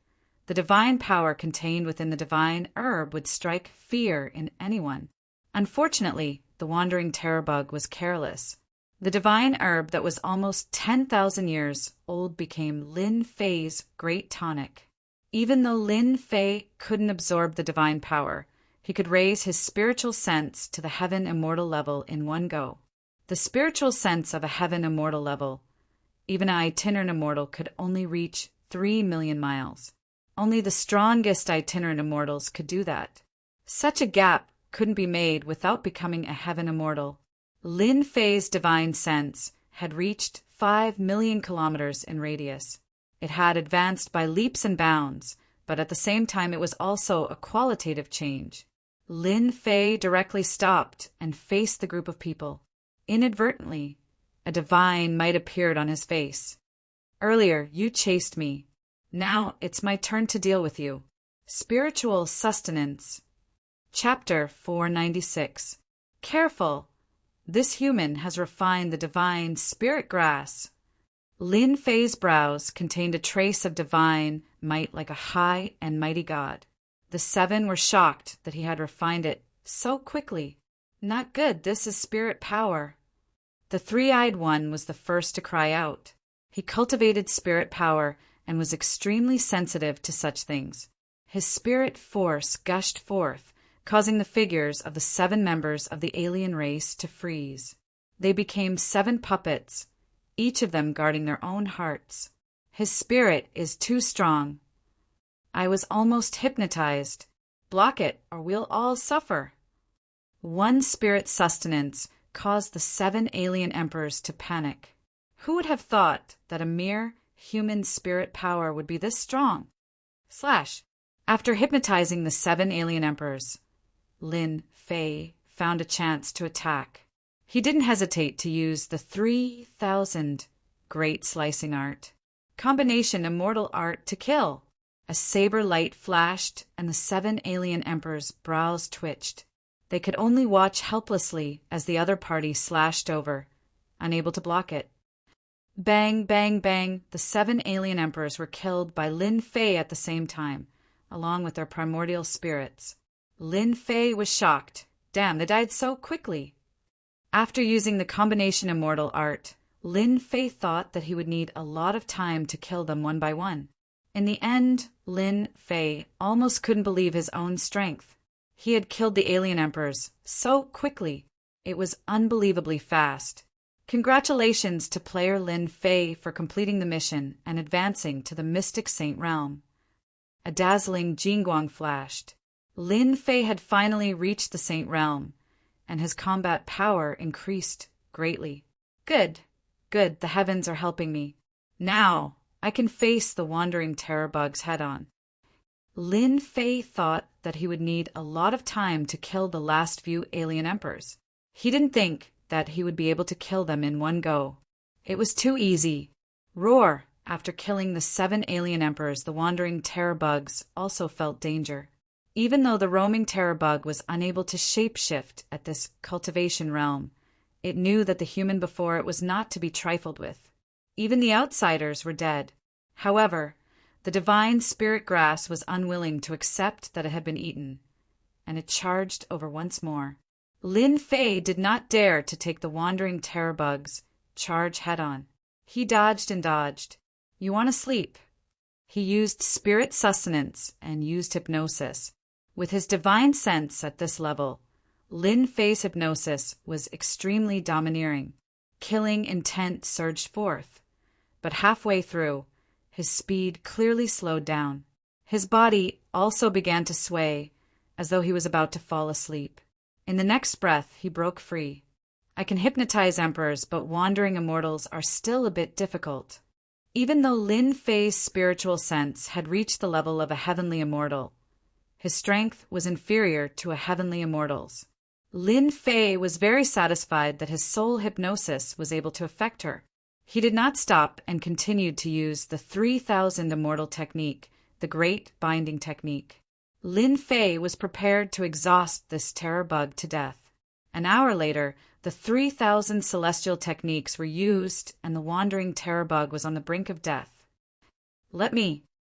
[SPEAKER 1] the divine power contained within the divine herb would strike fear in anyone. Unfortunately, the wandering terror bug was careless. The divine herb that was almost 10,000 years old became Lin Fei's great tonic. Even though Lin Fei couldn't absorb the divine power, he could raise his spiritual sense to the heaven immortal level in one go. The spiritual sense of a heaven immortal level, even an itinerant immortal, could only reach 3,000,000 miles. Only the strongest itinerant immortals could do that. Such a gap couldn't be made without becoming a heaven immortal. Lin Fei's divine sense had reached 5,000,000 kilometers in radius. It had advanced by leaps and bounds, but at the same time it was also a qualitative change. Lin Fei directly stopped and faced the group of people. Inadvertently, a divine might appeared on his face. Earlier, you chased me. Now it's my turn to deal with you. Spiritual Sustenance. Chapter 496. Careful! This human has refined the divine spirit grass. Lin Fei's brows contained a trace of divine might like a high and mighty god. The seven were shocked that he had refined it so quickly. Not good, this is spirit power. The three-eyed one was the first to cry out. He cultivated spirit power and was extremely sensitive to such things. His spirit force gushed forth, causing the figures of the 7 members of the alien race to freeze. They became 7 puppets, each of them guarding their own hearts. His spirit is too strong. I was almost hypnotized. Block it, or we'll all suffer. One spirit sustenance caused the 7 alien emperors to panic. Who would have thought that a mere human spirit power would be this strong? After hypnotizing the 7 alien emperors, Lin Fei found a chance to attack. He didn't hesitate to use the 3,000 great slicing art. Combination immortal art to kill. A saber light flashed, and the 7 alien emperors' brows twitched. They could only watch helplessly as the other party slashed over, unable to block it. Bang, bang, bang, the 7 alien emperors were killed by Lin Fei at the same time, along with their primordial spirits. Lin Fei was shocked. Damn, they died so quickly. After using the combination immortal art, Lin Fei thought that he would need a lot of time to kill them one by one. In the end, Lin Fei almost couldn't believe his own strength. He had killed the alien emperors so quickly. It was unbelievably fast. Congratulations to player Lin Fei for completing the mission and advancing to the Mystic Saint realm. A dazzling Jingguang flashed. Lin Fei had finally reached the Saint realm, and his combat power increased greatly. Good, the heavens are helping me. Now I can face the wandering terror bugs head-on. Lin Fei thought that he would need a lot of time to kill the last few alien emperors. He didn't think that he would be able to kill them in one go. It was too easy. Roar! After killing the 7 alien emperors, the wandering terror bugs also felt danger. Even though the roaming terror bug was unable to shapeshift at this cultivation realm, it knew that the human before it was not to be trifled with. Even the outsiders were dead. However, the divine spirit grass was unwilling to accept that it had been eaten, and it charged over once more. Lin Fei did not dare to take the wandering terror bug's charge head-on. He dodged and dodged. You want to sleep? He used spirit sustenance and used hypnosis. With his divine sense at this level, Lin Fei's hypnosis was extremely domineering. Killing intent surged forth, but halfway through, his speed clearly slowed down. His body also began to sway, as though he was about to fall asleep. In the next breath, he broke free. I can hypnotize emperors, but wandering immortals are still a bit difficult. Even though Lin Fei's spiritual sense had reached the level of a heavenly immortal, his strength was inferior to a heavenly immortal's. Lin Fei was very satisfied that his soul hypnosis was able to affect her. He did not stop and continued to use the 3,000 immortal technique, the Great Binding Technique. Lin Fei was prepared to exhaust this terror bug to death. An hour later, the 3,000 celestial techniques were used and the wandering terror bug was on the brink of death.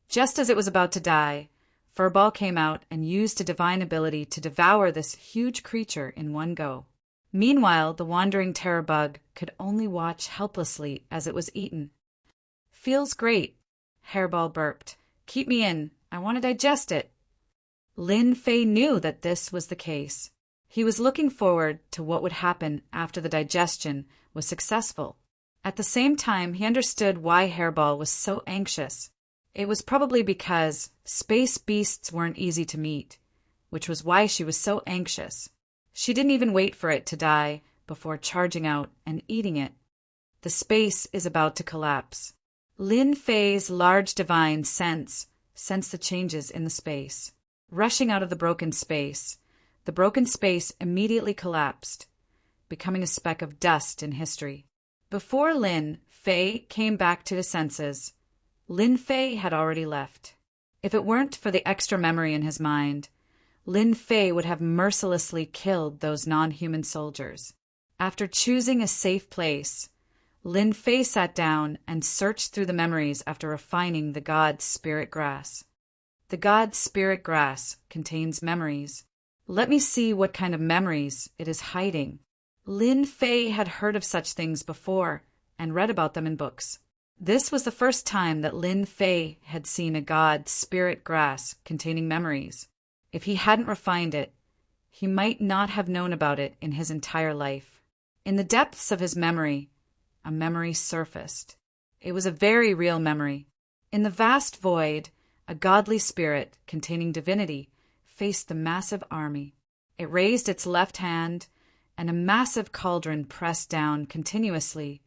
[SPEAKER 1] Just as it was about to die, Furball came out and used a divine ability to devour this huge creature in one go. Meanwhile, the wandering terror bug could only watch helplessly as it was eaten. Feels great, Hairball burped. Keep me in. I want to digest it. Lin Fei knew that this was the case. He was looking forward to what would happen after the digestion was successful. At the same time, he understood why Hairball was so anxious. It was probably because space beasts weren't easy to meet, which was why she was so anxious. She didn't even wait for it to die before charging out and eating it. The space is about to collapse. Lin Fei's large divine sensed the changes in the space. Rushing out of the broken space immediately collapsed, becoming a speck of dust in history. Before Lin Fei came back to his senses, Lin Fei had already left. If it weren't for the extra memory in his mind, Lin Fei would have mercilessly killed those non-human soldiers. After choosing a safe place, Lin Fei sat down and searched through the memories after refining the God's spirit grass. The God's spirit grass contains memories. Let me see what kind of memories it is hiding. Lin Fei had heard of such things before and read about them in books. This was the first time that Lin Fei had seen a God's spirit grass containing memories. If he hadn't refined it, he might not have known about it in his entire life. In the depths of his memory, a memory surfaced. It was a very real memory. In the vast void, a godly spirit containing divinity faced the massive army. It raised its left hand, and a massive cauldron pressed down continuously,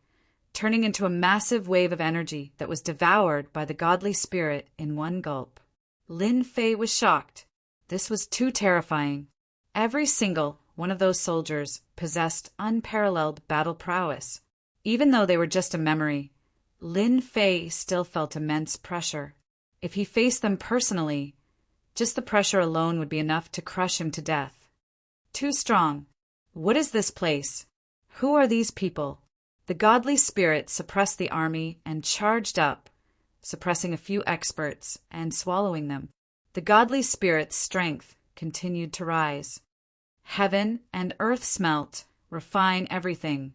[SPEAKER 1] turning into a massive wave of energy that was devoured by the godly spirit in one gulp. Lin Fei was shocked. This was too terrifying. Every single one of those soldiers possessed unparalleled battle prowess. Even though they were just a memory, Lin Fei still felt immense pressure. If he faced them personally, just the pressure alone would be enough to crush him to death. Too strong. What is this place? Who are these people? The godly spirit suppressed the army and charged up, suppressing a few experts and swallowing them. The godly spirit's strength continued to rise. Heaven and earth smelt, refine everything,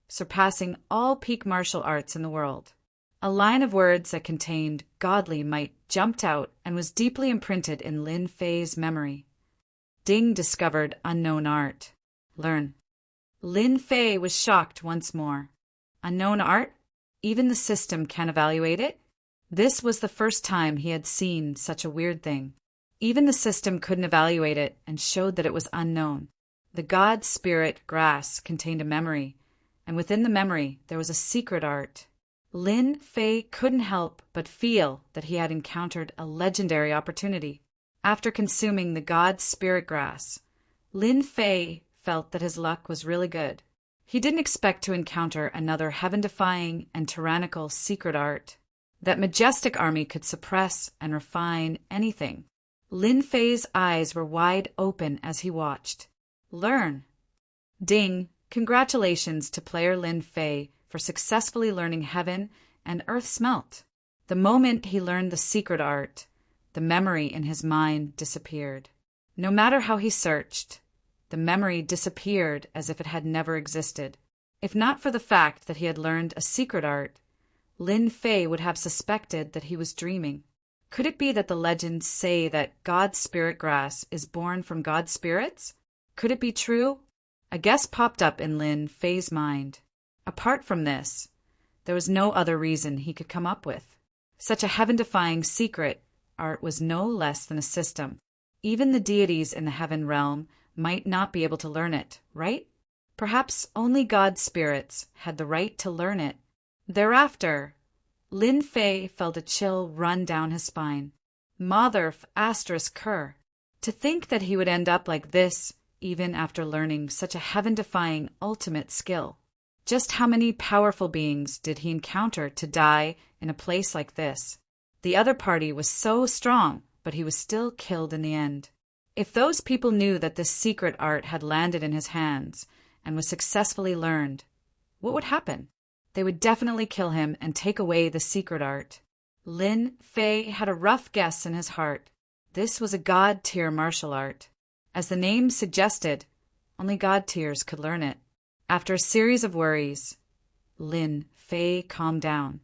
[SPEAKER 1] surpassing all peak martial arts in the world. A line of words that contained godly might jumped out and was deeply imprinted in Lin Fei's memory. Ding discovered unknown art. Learn. Lin Fei was shocked once more. Unknown art? Even the system can evaluate it? This was the first time he had seen such a weird thing. Even the system couldn't evaluate it and showed that it was unknown. The God Spirit grass contained a memory, and within the memory there was a secret art. Lin Fei couldn't help but feel that he had encountered a legendary opportunity. After consuming the God Spirit grass, Lin Fei felt that his luck was really good. He didn't expect to encounter another heaven-defying and tyrannical secret art. That majestic army could suppress and refine anything. Lin Fei's eyes were wide open as he watched. Learn. Ding! Congratulations to player Lin Fei for successfully learning Heaven and Earth Smelt. The moment he learned the secret art, the memory in his mind disappeared. No matter how he searched, the memory disappeared as if it had never existed. If not for the fact that he had learned a secret art, Lin Fei would have suspected that he was dreaming. Could it be that the legends say that God's spirit grass is born from God's spirits? Could it be true? A guess popped up in Lin Fei's mind. Apart from this, there was no other reason he could come up with. Such a heaven-defying secret art was no less than a system. Even the deities in the heaven realm might not be able to learn it, right? Perhaps only God's spirits had the right to learn it. Thereafter, Lin Fei felt a chill run down his spine. Mother asterisk cur. To think that he would end up like this, even after learning such a heaven-defying ultimate skill. Just how many powerful beings did he encounter to die in a place like this? The other party was so strong, but he was still killed in the end. If those people knew that this secret art had landed in his hands and was successfully learned, what would happen? They would definitely kill him and take away the secret art. Lin Fei had a rough guess in his heart. This was a god-tier martial art. As the name suggested, only god-tiers could learn it. After a series of worries, Lin Fei calmed down.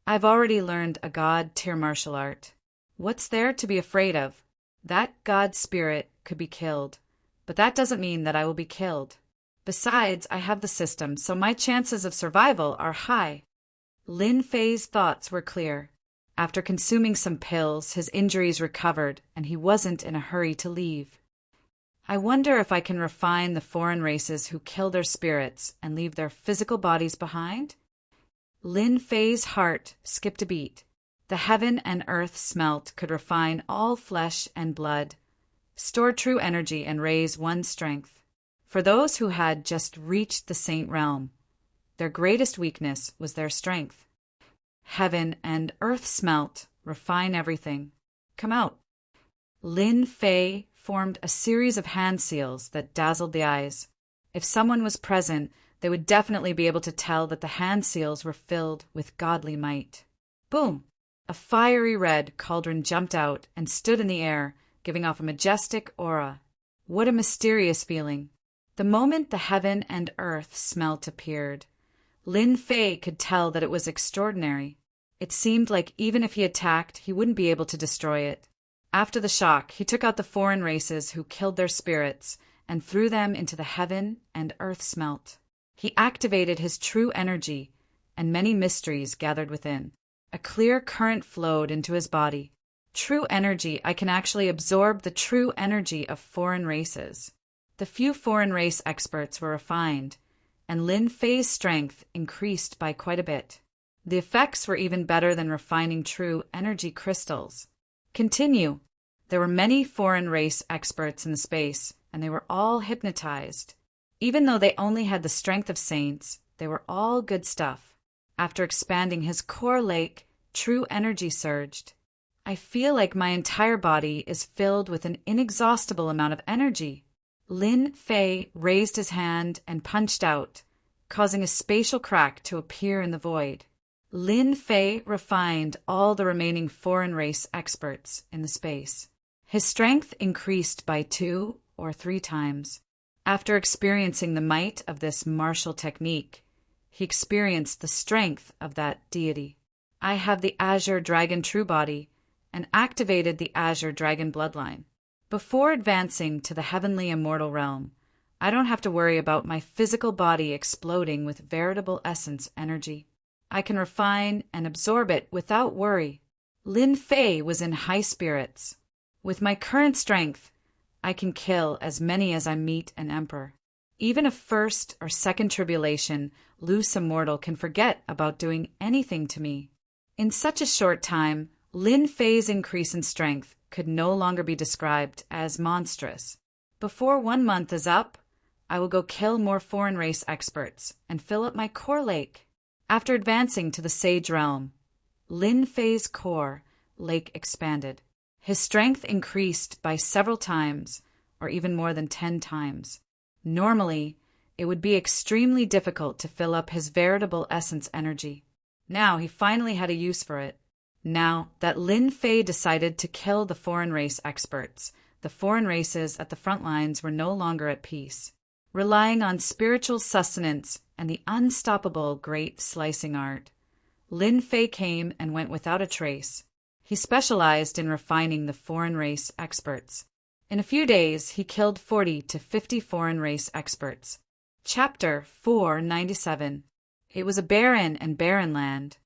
[SPEAKER 1] I've already learned a god-tier martial art. What's there to be afraid of? That god spirit could be killed, but that doesn't mean that I will be killed. Besides, I have the system, so my chances of survival are high. Lin Fei's thoughts were clear. After consuming some pills, his injuries recovered, and he wasn't in a hurry to leave. I wonder if I can refine the foreign races who kill their spirits and leave their physical bodies behind? Lin Fei's heart skipped a beat. The heaven and earth smelt could refine all flesh and blood, store true energy, and raise one's strength. For those who had just reached the saint realm, their greatest weakness was their strength. Heaven and earth smelt, refine everything. Come out. Lin Fei formed a series of hand seals that dazzled the eyes. If someone was present, they would definitely be able to tell that the hand seals were filled with godly might. Boom! A fiery red cauldron jumped out and stood in the air, giving off a majestic aura. What a mysterious feeling. The moment the heaven and earth smelt appeared, Lin Fei could tell that it was extraordinary. It seemed like even if he attacked, he wouldn't be able to destroy it. After the shock, he took out the foreign races who killed their spirits and threw them into the heaven and earth smelt. He activated his true energy, and many mysteries gathered within. A clear current flowed into his body. True energy, I can actually absorb the true energy of foreign races. The few foreign race experts were refined, and Lin Fei's strength increased by quite a bit. The effects were even better than refining true energy crystals. Continue. There were many foreign race experts in the space, and they were all hypnotized. Even though they only had the strength of saints, they were all good stuff. After expanding his core lake, true energy surged. I feel like my entire body is filled with an inexhaustible amount of energy. Lin Fei raised his hand and punched out, causing a spatial crack to appear in the void. Lin Fei refined all the remaining foreign race experts in the space. His strength increased by 2 or 3 times. After experiencing the might of this martial technique, he experienced the strength of that deity. I have the Azure Dragon True Body and activated the Azure Dragon Bloodline. Before advancing to the heavenly immortal realm, I don't have to worry about my physical body exploding with veritable essence energy. I can refine and absorb it without worry. Lin Fei was in high spirits. With my current strength, I can kill as many as I meet an emperor. Even a first or second tribulation, loose immortal can forget about doing anything to me. In such a short time, Lin Fei's increase in strength could no longer be described as monstrous. Before 1 month is up, I will go kill more foreign race experts and fill up my core lake. After advancing to the sage realm, Lin Fei's core lake expanded. His strength increased by several times, or even more than 10 times. Normally, it would be extremely difficult to fill up his veritable essence energy. Now he finally had a use for it. Now that Lin Fei decided to kill the foreign race experts, the foreign races at the front lines were no longer at peace. Relying on spiritual sustenance and the unstoppable great slicing art, Lin Fei came and went without a trace. He specialized in refining the foreign race experts. In a few days, he killed 40 to 50 foreign race experts. Chapter 497. It was a barren and barren land.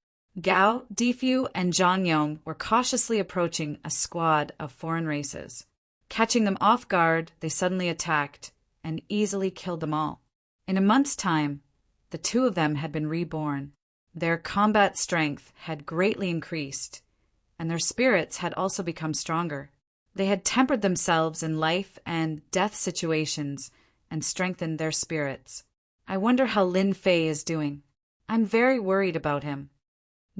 [SPEAKER 1] Gao, Difu, and Zhang Yong were cautiously approaching a squad of foreign races. Catching them off guard, they suddenly attacked and easily killed them all. In a month's time, the two of them had been reborn. Their combat strength had greatly increased, and their spirits had also become stronger. They had tempered themselves in life and death situations and strengthened their spirits. I wonder how Lin Fei is doing. I'm very worried about him.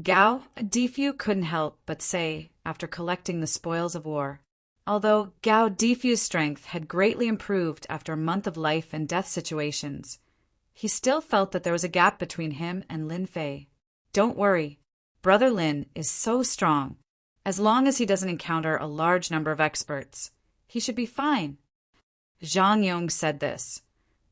[SPEAKER 1] Gao Difu couldn't help but say after collecting the spoils of war. Although Gao Difu's strength had greatly improved after a month of life and death situations, he still felt that there was a gap between him and Lin Fei. Don't worry, Brother Lin is so strong. As long as he doesn't encounter a large number of experts, he should be fine. Zhang Yong said this,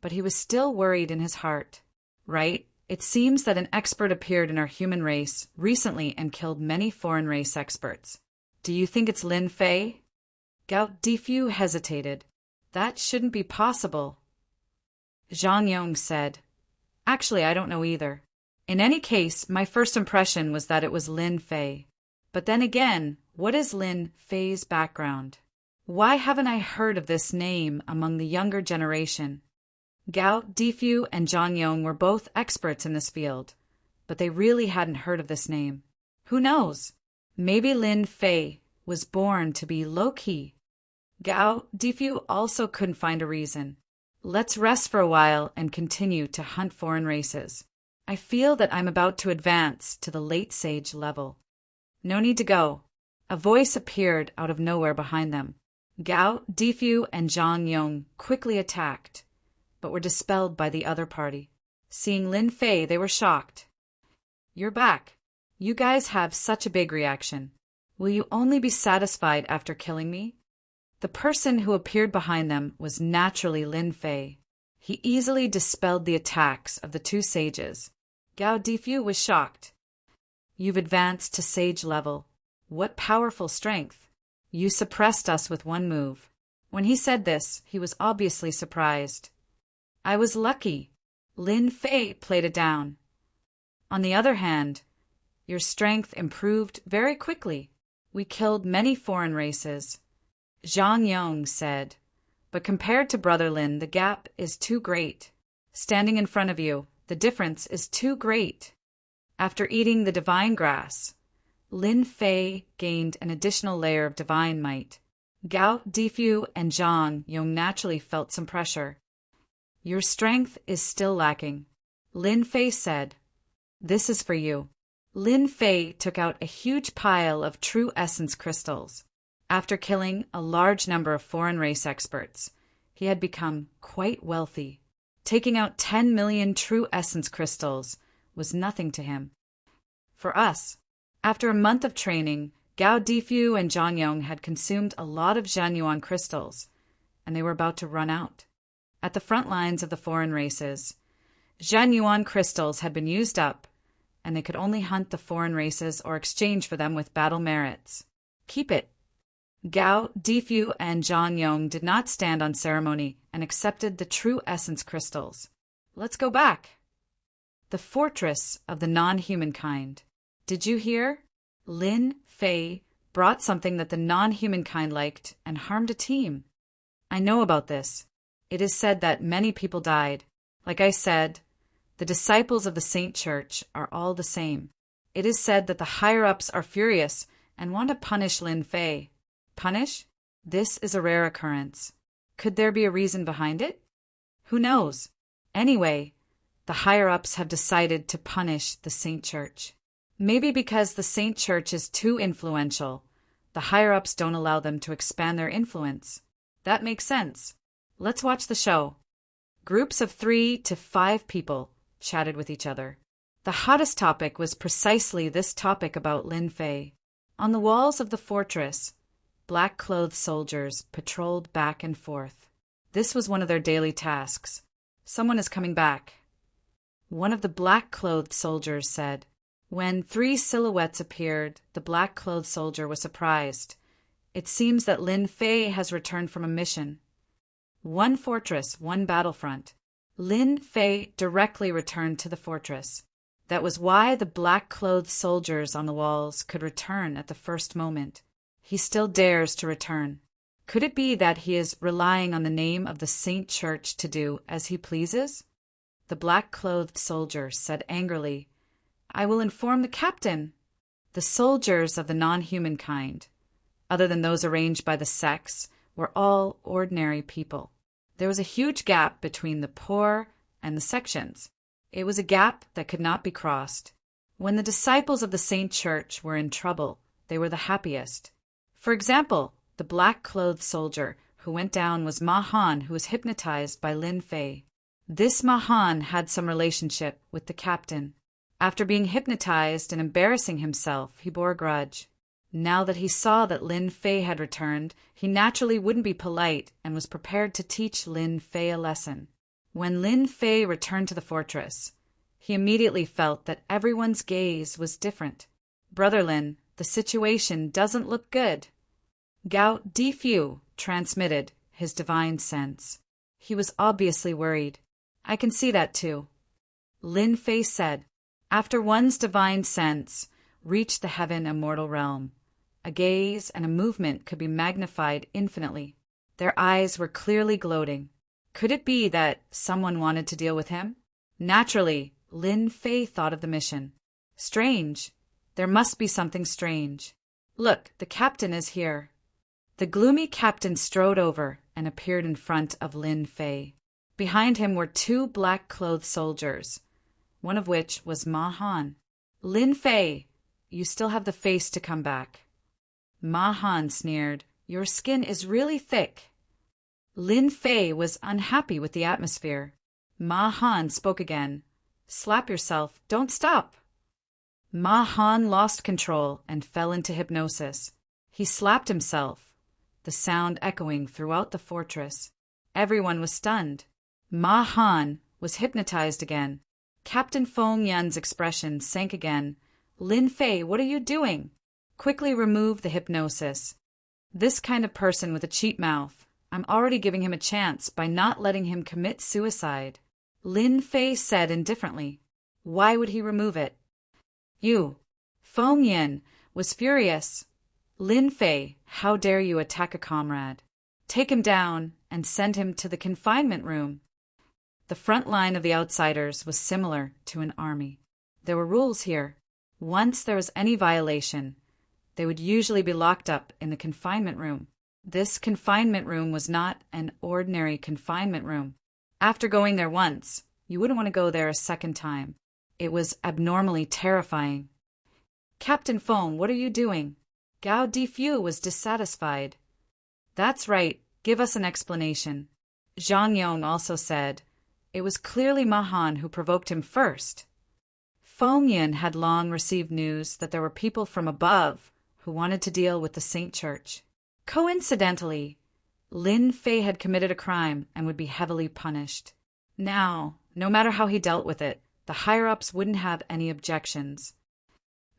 [SPEAKER 1] but he was still worried in his heart. Right? It seems that an expert appeared in our human race recently and killed many foreign race experts. Do you think it's Lin Fei? Gao Difu hesitated. That shouldn't be possible. Zhang Yong said, Actually, I don't know either. In any case, my first impression was that it was Lin Fei. But then again, what is Lin Fei's background? Why haven't I heard of this name among the younger generation? Gao Difu and Zhang Yong were both experts in this field, but they really hadn't heard of this name. Who knows? Maybe Lin Fei was born to be low-key. Gao Difu also couldn't find a reason. Let's rest for a while and continue to hunt foreign races. I feel that I'm about to advance to the late sage level. No need to go. A voice appeared out of nowhere behind them. Gao Difu and Zhang Yong quickly attacked, but were dispelled by the other party. Seeing Lin Fei, they were shocked. You're back. You guys have such a big reaction. Will you only be satisfied after killing me? The person who appeared behind them was naturally Lin Fei. He easily dispelled the attacks of the two sages. Gao Difu was shocked. You've advanced to sage level. What powerful strength. You suppressed us with one move. When he said this, he was obviously surprised. I was lucky. Lin Fei played it down. On the other hand, your strength improved very quickly. We killed many foreign races. Zhang Yong said, but compared to Brother Lin, the gap is too great. Standing in front of you, the difference is too great. After eating the divine grass, Lin Fei gained an additional layer of divine might. Gao Difu and Zhang Yong naturally felt some pressure. Your strength is still lacking. Lin Fei said, This is for you. Lin Fei took out a huge pile of true essence crystals. After killing a large number of foreign race experts, he had become quite wealthy. Taking out 10 million true essence crystals was nothing to him. For us, after a month of training, Gao Difu and Zhang Yong had consumed a lot of Zhanyuan crystals, and they were about to run out. At the front lines of the foreign races, Zhanyuan crystals had been used up, and they could only hunt the foreign races or exchange for them with battle merits. Keep it. Gao Difu and Zhang Yong did not stand on ceremony and accepted the true essence crystals. Let's go back. The fortress of the non-human kind. Did you hear? Lin Fei brought something that the non-human kind liked and harmed a team. I know about this. It is said that many people died. Like I said, the disciples of the Saint Church are all the same. It is said that the higher-ups are furious and want to punish Lin Fei. Punish? This is a rare occurrence. Could there be a reason behind it? Who knows? Anyway, the higher-ups have decided to punish the Saint Church. Maybe because the Saint Church is too influential, The higher-ups don't allow them to expand their influence. That makes sense. Let's watch the show. Groups of 3 to 5 people chatted with each other. The hottest topic was precisely this topic about Lin Fei. On the walls of the fortress, black-clothed soldiers patrolled back and forth. This was one of their daily tasks. Someone is coming back. One of the black-clothed soldiers said. When 3 silhouettes appeared, the black-clothed soldier was surprised. It seems that Lin Fei has returned from a mission. One fortress, one battlefront. Lin Fei directly returned to the fortress. That was why the black-clothed soldiers on the walls could return at the first moment. He still dares to return. Could it be that he is relying on the name of the Saint Church to do as he pleases? The black-clothed soldier said angrily, "I will inform the captain." The soldiers of the non-human kind, other than those arranged by the sex, were all ordinary people. There was a huge gap between the poor and the sections. It was a gap that could not be crossed. When the disciples of the Saint Church were in trouble, they were the happiest. For example, the black-clothed soldier who went down was Ma Han, who was hypnotized by Lin Fei. This Ma Han had some relationship with the captain. After being hypnotized and embarrassing himself, he bore a grudge. Now that he saw that Lin Fei had returned, he naturally wouldn't be polite and was prepared to teach Lin Fei a lesson. When Lin Fei returned to the fortress, he immediately felt that everyone's gaze was different. "Brother Lin, the situation doesn't look good." Gao Difu transmitted his divine sense. He was obviously worried. "I can see that too." Lin Fei said, "After one's divine sense reached the heaven immortal realm, a gaze and a movement could be magnified infinitely." Their eyes were clearly gloating. Could it be that someone wanted to deal with him? Naturally, Lin Fei thought of the mission. Strange. There must be something strange. "Look, the captain is here." The gloomy captain strode over and appeared in front of Lin Fei. Behind him were 2 black-clothed soldiers, one of which was Ma Han. "Lin Fei, you still have the face to come back." Ma Han sneered, "Your skin is really thick." Lin Fei was unhappy with the atmosphere. Ma Han spoke again. "Slap yourself, don't stop." Ma Han lost control and fell into hypnosis. He slapped himself, the sound echoing throughout the fortress. Everyone was stunned. Ma Han was hypnotized again. Captain Feng Yan's expression sank again. "Lin Fei, what are you doing?" "Quickly remove the hypnosis. This kind of person with a cheap mouth, I'm already giving him a chance by not letting him commit suicide." Lin Fei said indifferently. "Why would he remove it?" "You." Feng Yan was furious. "Lin Fei, how dare you attack a comrade? Take him down and send him to the confinement room." The front line of the outsiders was similar to an army. There were rules here. Once there was any violation, they would usually be locked up in the confinement room. This confinement room was not an ordinary confinement room. After going there once, you wouldn't want to go there a second time. It was abnormally terrifying. "Captain Feng, what are you doing?" Gao Difu was dissatisfied. "That's right, give us an explanation." Zhang Yong also said, "It was clearly Ma Han who provoked him first." Feng Yan had long received news that there were people from above who wanted to deal with the Saint Church. Coincidentally, Lin Fei had committed a crime and would be heavily punished. Now, no matter how he dealt with it, the higher-ups wouldn't have any objections.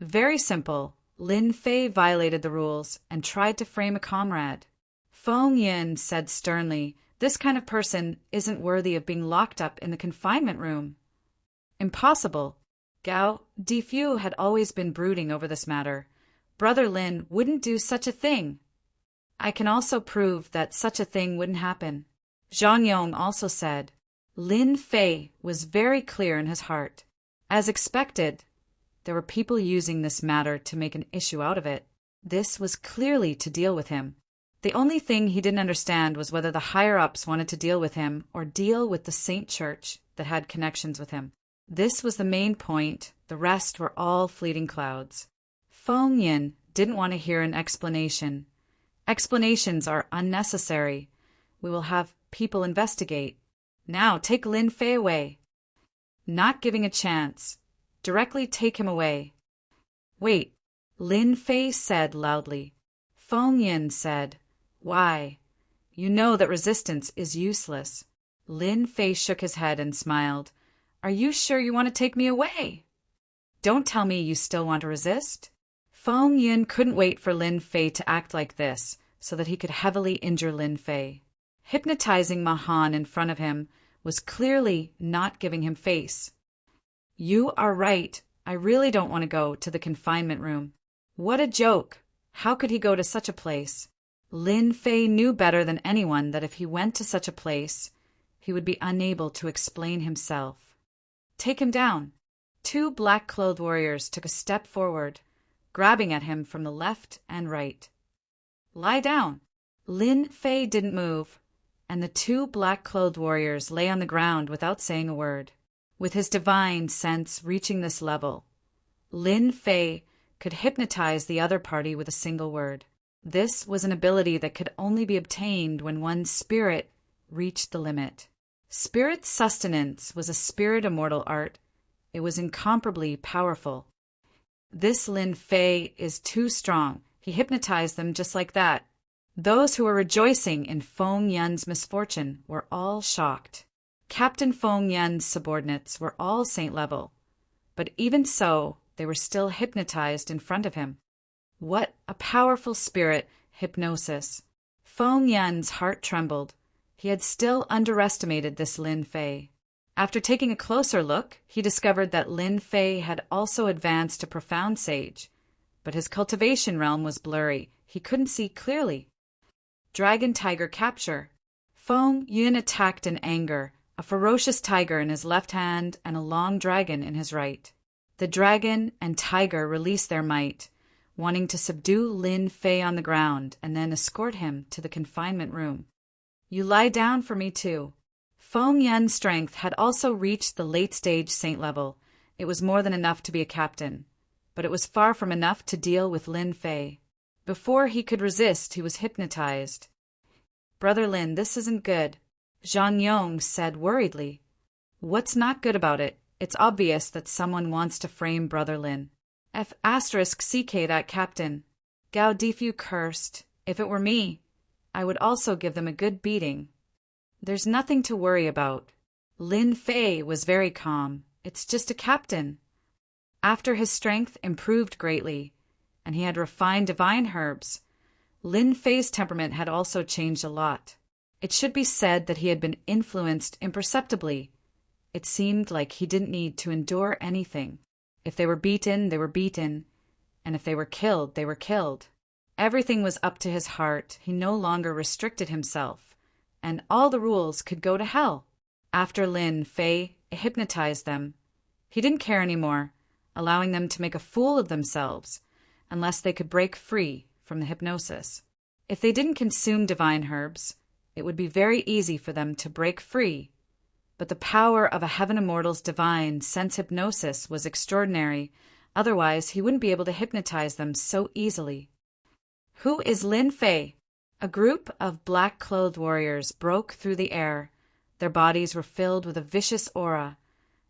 [SPEAKER 1] Very simple. Lin Fei violated the rules and tried to frame a comrade. Feng Yan said sternly, "This kind of person isn't worthy of being locked up in the confinement room." Impossible. Gao Difu had always been brooding over this matter. Brother Lin wouldn't do such a thing. "I can also prove that such a thing wouldn't happen." Zhang Yong also said. Lin Fei was very clear in his heart. As expected, there were people using this matter to make an issue out of it. This was clearly to deal with him. The only thing he didn't understand was whether the higher-ups wanted to deal with him or deal with the Saint Church that had connections with him. This was the main point. The rest were all fleeting clouds. Feng Yan didn't want to hear an explanation. Explanations are unnecessary. We will have people investigate. Now take Lin Fei away. Not giving a chance. Directly take him away. Wait, Lin Fei said loudly. Feng Yin said, Why? You know that resistance is useless. Lin Fei shook his head and smiled. Are you sure you want to take me away? Don't tell me you still want to resist. Feng Yin couldn't wait for Lin Fei to act like this so that he could heavily injure Lin Fei. Hypnotizing Mahan in front of him was clearly not giving him face. You are right. I really don't want to go to the confinement room. What a joke! How could he go to such a place? Lin Fei knew better than anyone that if he went to such a place, he would be unable to explain himself. Take him down. 2 black-clothed warriors took a step forward, grabbing at him from the left and right. Lie down. Lin Fei didn't move, and the 2 black-clothed warriors lay on the ground without saying a word. With his divine sense reaching this level, Lin Fei could hypnotize the other party with a single word. This was an ability that could only be obtained when one's spirit reached the limit. Spirit sustenance was a spirit immortal art. It was incomparably powerful. This Lin Fei is too strong. He hypnotized them just like that. Those who were rejoicing in Feng Yun's misfortune were all shocked. Captain Feng Yun's subordinates were all saint level, but even so, they were still hypnotized in front of him. What a powerful spirit hypnosis! Feng Yun's heart trembled. He had still underestimated this Lin Fei. After taking a closer look, he discovered that Lin Fei had also advanced to profound sage, but his cultivation realm was blurry. He couldn't see clearly. Dragon Tiger Capture. Feng Yun attacked in anger, a ferocious tiger in his left hand and a long dragon in his right. The dragon and tiger released their might, wanting to subdue Lin Fei on the ground and then escort him to the confinement room. You lie down for me too. Feng Yun's strength had also reached the late-stage saint level. It was more than enough to be a captain, but it was far from enough to deal with Lin Fei. Before he could resist, he was hypnotized. Brother Lin, this isn't good, Zhang Yong said worriedly. What's not good about it? It's obvious that someone wants to frame Brother Lin. F***CK that captain. Gao Difu cursed. If it were me, I would also give them a good beating. There's nothing to worry about. Lin Fei was very calm. It's just a captain. After his strength improved greatly, and he had refined divine herbs, Lin Fei's temperament had also changed a lot. It should be said that he had been influenced imperceptibly. It seemed like he didn't need to endure anything. If they were beaten, they were beaten, and if they were killed, they were killed. Everything was up to his heart. He no longer restricted himself, and all the rules could go to hell. After Lin Fei hypnotized them, he didn't care anymore, allowing them to make a fool of themselves, unless they could break free from the hypnosis. If they didn't consume divine herbs, it would be very easy for them to break free. But the power of a Heaven Immortal's divine sense hypnosis was extraordinary, otherwise he wouldn't be able to hypnotize them so easily. Who is Lin Fei? A group of black-clothed warriors broke through the air. Their bodies were filled with a vicious aura,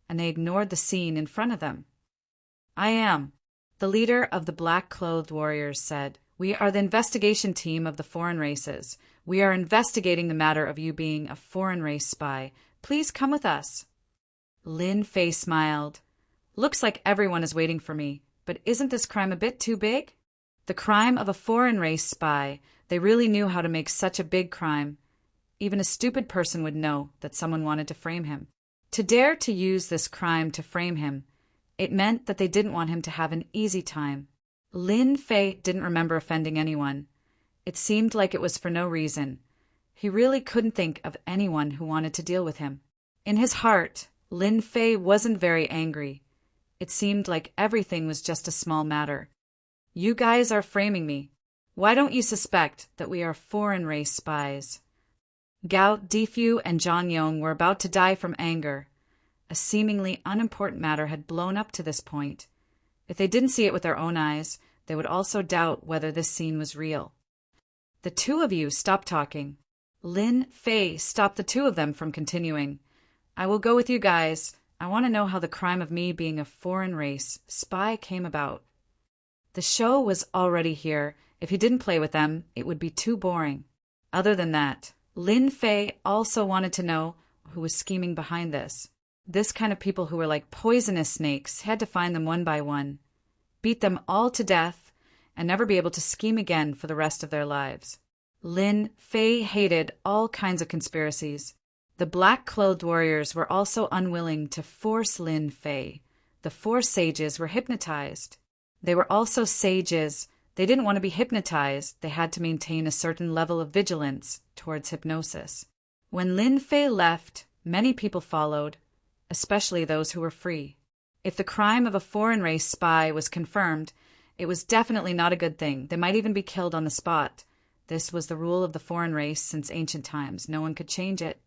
[SPEAKER 1] and they ignored the scene in front of them. I am. The leader of the black-clothed warriors said, We are the investigation team of the foreign races. We are investigating the matter of you being a foreign race spy. Please come with us. Lin Fei smiled. Looks like everyone is waiting for me, but isn't this crime a bit too big? The crime of a foreign race spy. They really knew how to make such a big crime. Even a stupid person would know that someone wanted to frame him. To dare to use this crime to frame him, it meant that they didn't want him to have an easy time. Lin Fei didn't remember offending anyone. It seemed like it was for no reason. He really couldn't think of anyone who wanted to deal with him. In his heart, Lin Fei wasn't very angry. It seemed like everything was just a small matter. You guys are framing me. Why don't you suspect that we are foreign race spies? Gao Difu and Zhang Yong were about to die from anger. A seemingly unimportant matter had blown up to this point. If they didn't see it with their own eyes, they would also doubt whether this scene was real. "The two of you stop talking." Lin Fei stopped the two of them from continuing. "I will go with you guys. I want to know how the crime of me being a foreign race spy came about." The show was already here. If he didn't play with them, it would be too boring. Other than that, Lin Fei also wanted to know who was scheming behind this. This kind of people who were like poisonous snakes had to find them one by one, beat them all to death, and never be able to scheme again for the rest of their lives. Lin Fei hated all kinds of conspiracies. The black-clothed warriors were also unwilling to force Lin Fei. The four sages were hypnotized. They were also sages. They didn't want to be hypnotized. They had to maintain a certain level of vigilance towards hypnosis. When Lin Fei left, many people followed, especially those who were free. If the crime of a foreign race spy was confirmed, it was definitely not a good thing. They might even be killed on the spot. This was the rule of the foreign race since ancient times. No one could change it.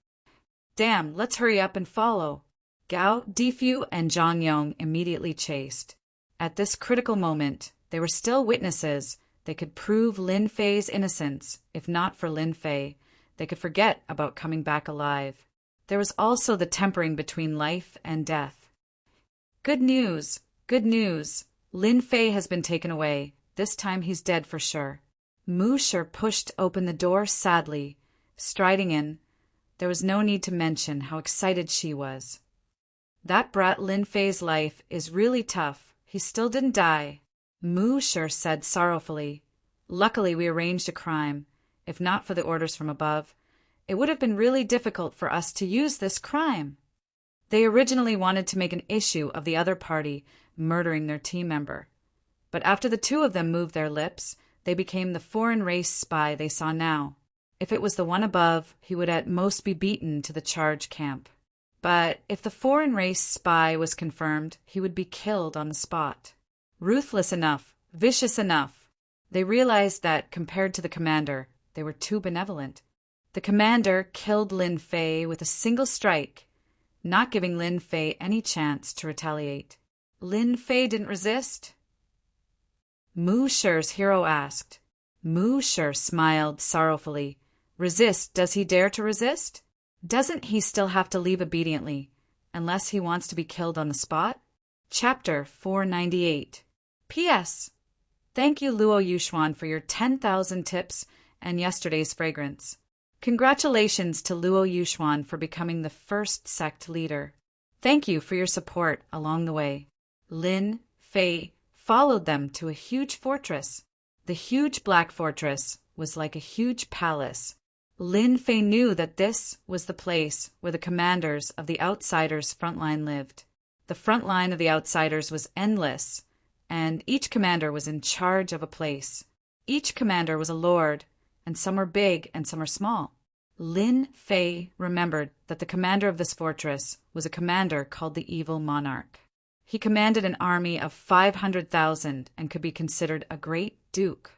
[SPEAKER 1] "Damn, let's hurry up and follow." Gao Difu and Zhang Yong immediately chased. At this critical moment, they were still witnesses. They could prove Lin Fei's innocence. If not for Lin Fei, they could forget about coming back alive. There was also the tempering between life and death. "Good news! Good news! Lin Fei has been taken away. This time he's dead for sure." Mu Shi pushed open the door sadly, striding in. There was no need to mention how excited she was. "That brat Lin Fei's life is really tough. He still didn't die," Mu Shi said sorrowfully. "Luckily we arranged a crime. If not for the orders from above, it would have been really difficult for us to use this crime." They originally wanted to make an issue of the other party murdering their team member. But after the two of them moved their lips, they became the foreign race spy they saw now. If it was the one above, he would at most be beaten to the charge camp. But if the foreign race spy was confirmed, he would be killed on the spot. Ruthless enough, vicious enough. They realized that, compared to the commander, they were too benevolent. The commander killed Lin Fei with a single strike, not giving Lin Fei any chance to retaliate. Lin Fei didn't resist? Mu Shi's hero asked. Mu Shi smiled sorrowfully. Resist? Does he dare to resist? Doesn't he still have to leave obediently, unless he wants to be killed on the spot? Chapter 498. P.S. Thank you, Luo Yuxuan, for your 10,000 tips and yesterday's fragrance. Congratulations to Luo Yuxuan for becoming the first sect leader. Thank you for your support along the way. Lin Fei followed them to a huge fortress. The huge black fortress was like a huge palace. Lin Fei knew that this was the place where the commanders of the Outsiders' front line lived. The front line of the Outsiders was endless, and each commander was in charge of a place. Each commander was a lord, and some were big and some were small. Lin Fei remembered that the commander of this fortress was a commander called the Evil Monarch. He commanded an army of 500,000 and could be considered a great duke.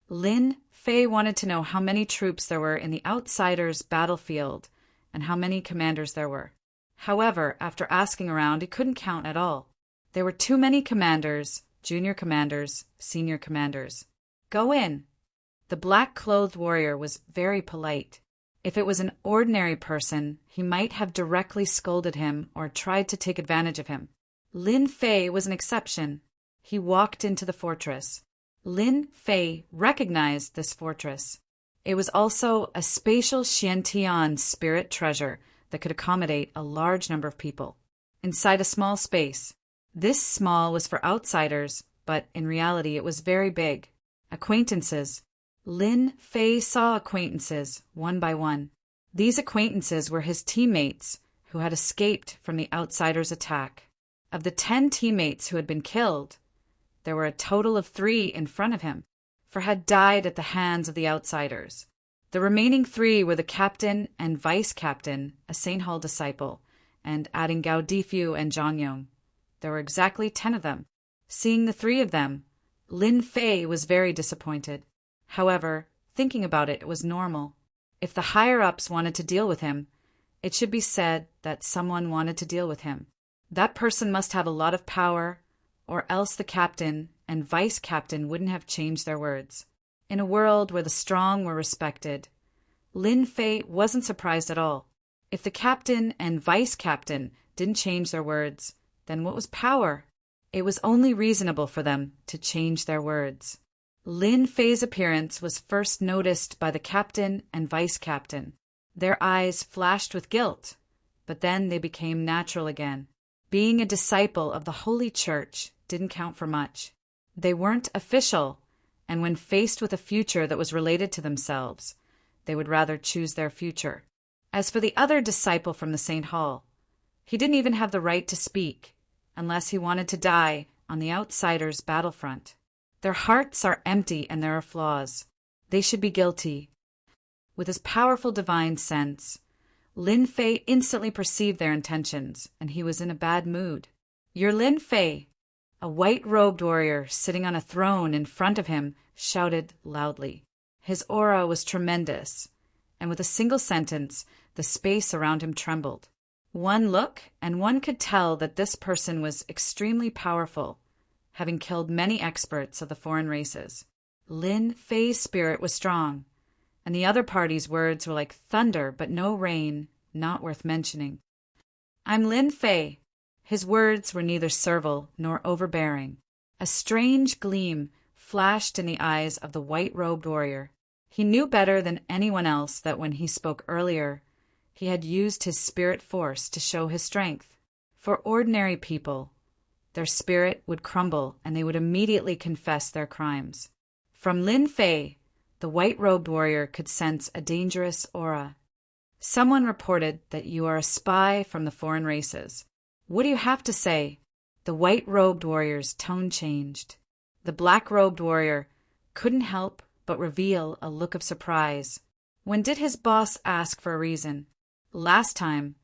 [SPEAKER 1] Lin Fei wanted to know how many troops there were in the Outsiders' battlefield and how many commanders there were. However, after asking around, he couldn't count at all. There were too many commanders, junior commanders, senior commanders. Go in. The black-clothed warrior was very polite. If it was an ordinary person, he might have directly scolded him or tried to take advantage of him. Lin Fei was an exception. He walked into the fortress. Lin Fei recognized this fortress. It was also a spatial Xiantian spirit treasure that could accommodate a large number of people inside a small space. This small was for outsiders, but in reality it was very big. Acquaintances. Lin Fei saw acquaintances one by one. These acquaintances were his teammates who had escaped from the outsiders' attack. Of the 10 teammates who had been killed, there were a total of 3 in front of him, for had died at the hands of the outsiders. The remaining 3 were the captain and vice-captain, a St. Hall disciple, and adding Gao Difu and Zhang Yong. There were exactly 10 of them. Seeing the 3 of them, Lin Fei was very disappointed. However, thinking about it, it was normal. If the higher-ups wanted to deal with him, it should be said that someone wanted to deal with him. That person must have a lot of power, or else the captain and vice captain wouldn't have changed their words. In a world where the strong were respected, Lin Fei wasn't surprised at all. If the captain and vice captain didn't change their words, then what was power? It was only reasonable for them to change their words. Lin Fei's appearance was first noticed by the captain and vice captain. Their eyes flashed with guilt, but then they became natural again. Being a disciple of the Holy Church didn't count for much. They weren't official, and when faced with a future that was related to themselves, they would rather choose their future. As for the other disciple from the St. Hall, he didn't even have the right to speak, unless he wanted to die on the outsider's battlefront. Their hearts are empty and there are flaws. They should be guilty. With his powerful divine sense, Lin Fei instantly perceived their intentions, and he was in a bad mood. "You're Lin Fei!" A white-robed warrior sitting on a throne in front of him shouted loudly. His aura was tremendous, and with a single sentence, the space around him trembled. One look, and one could tell that this person was extremely powerful, having killed many experts of the foreign races. Lin Fei's spirit was strong, and the other party's words were like thunder but no rain, not worth mentioning. "I'm Lin Fei." His words were neither servile nor overbearing. A strange gleam flashed in the eyes of the white-robed warrior. He knew better than anyone else that when he spoke earlier, he had used his spirit force to show his strength. For ordinary people, their spirit would crumble and they would immediately confess their crimes. From Lin Fei, the white-robed warrior could sense a dangerous aura. "Someone reported that you are a spy from the foreign races. What do you have to say?" The white-robed warrior's tone changed. The black-robed warrior couldn't help but reveal a look of surprise. When did his boss ask for a reason? Last time,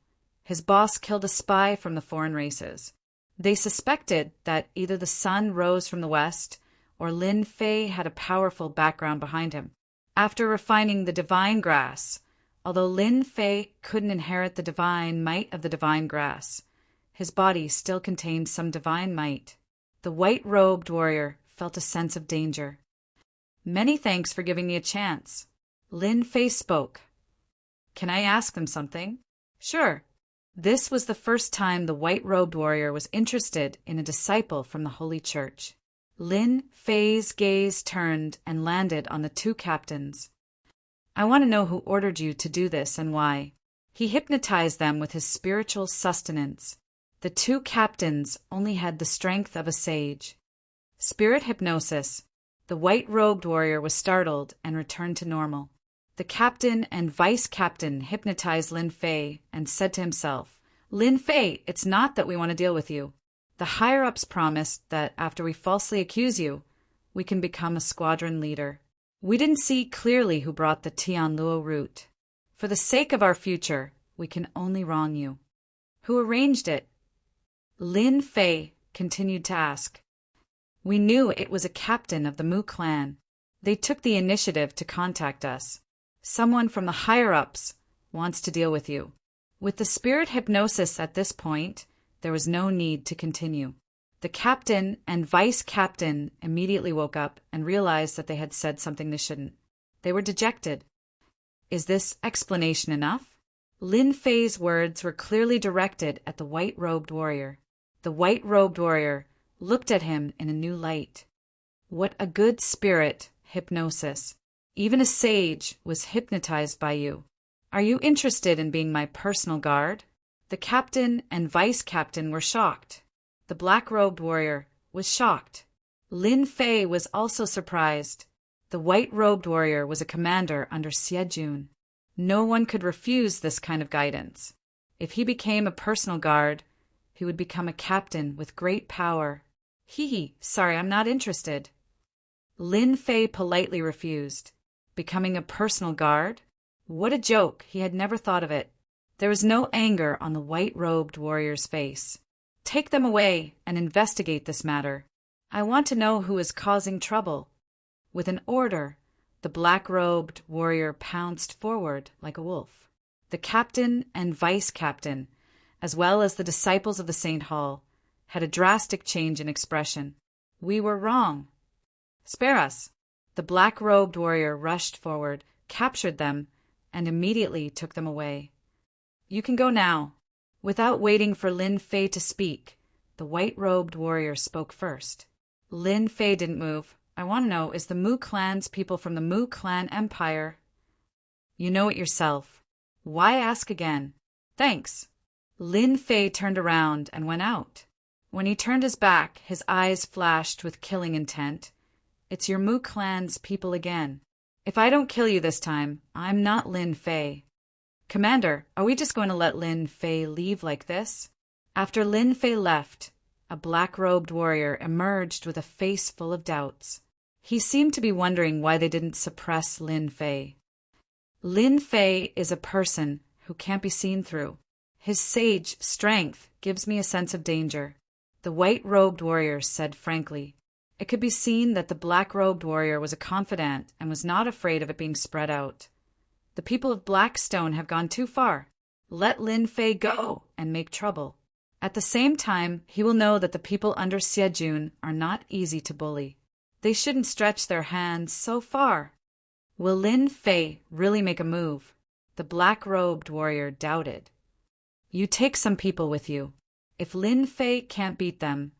[SPEAKER 1] his boss killed a spy from the foreign races. They suspected that either the sun rose from the west or Lin Fei had a powerful background behind him. After refining the divine grass, although Lin Fei couldn't inherit the divine might of the divine grass, his body still contained some divine might. The white-robed warrior felt a sense of danger. "Many thanks for giving me a chance." Lin Fei spoke. "Can I ask them something?" "Sure." This was the first time the white-robed warrior was interested in a disciple from the Holy Church. Lin Fei's gaze turned and landed on the two captains. "I want to know who ordered you to do this and why." He hypnotized them with his spiritual sustenance. The two captains only had the strength of a sage. Spirit hypnosis. The white-robed warrior was startled and returned to normal. The captain and vice captain hypnotized Lin Fei and said to himself, "Lin Fei, it's not that we want to deal with you. The higher-ups promised that after we falsely accuse you, we can become a squadron leader. We didn't see clearly who brought the Tianluo route. For the sake of our future, we can only wrong you." "Who arranged it?" Lin Fei continued to ask. "We knew it was a captain of the Mu clan. They took the initiative to contact us. Someone from the higher-ups wants to deal with you." With the spirit hypnosis at this point, there was no need to continue. The captain and vice captain immediately woke up and realized that they had said something they shouldn't. They were dejected. "Is this explanation enough?" Lin Fei's words were clearly directed at the white-robed warrior. The white-robed warrior looked at him in a new light. What a good spirit hypnosis. Even a sage was hypnotized by you. "Are you interested in being my personal guard?" The captain and vice captain were shocked. The black-robed warrior was shocked. Lin Fei was also surprised. The white-robed warrior was a commander under Jun. No one could refuse this kind of guidance. If he became a personal guard, he would become a captain with great power. Sorry, I'm not interested." Lin Fei politely refused. Becoming a personal guard? What a joke, he had never thought of it. There was no anger on the white-robed warrior's face. "Take them away and investigate this matter. I want to know who is causing trouble." With an order, the black-robed warrior pounced forward like a wolf. The captain and vice-captain, as well as the disciples of the St. Hall, had a drastic change in expression. We were wrong. Spare us. The black-robed warrior rushed forward, captured them, and immediately took them away. You can go now. Without waiting for Lin Fei to speak, the white-robed warrior spoke first. Lin Fei didn't move. I want to know, is the Mu clan's people from the Mu clan empire? You know it yourself. Why ask again? Thanks. Lin Fei turned around and went out. When he turned his back, his eyes flashed with killing intent. It's your Mu clan's people again. If I don't kill you this time, I'm not Lin Fei. Commander, are we just going to let Lin Fei leave like this? After Lin Fei left, a black-robed warrior emerged with a face full of doubts. He seemed to be wondering why they didn't suppress Lin Fei. Lin Fei is a person who can't be seen through. His sage strength gives me a sense of danger, the white-robed warrior said frankly. It could be seen that the black-robed warrior was a confidant and was not afraid of it being spread out. The people of Blackstone have gone too far. Let Lin Fei go and make trouble. At the same time, he will know that the people under Xiejun are not easy to bully. They shouldn't stretch their hands so far. Will Lin Fei really make a move? The black-robed warrior doubted. You take some people with you. If Lin Fei can't beat them,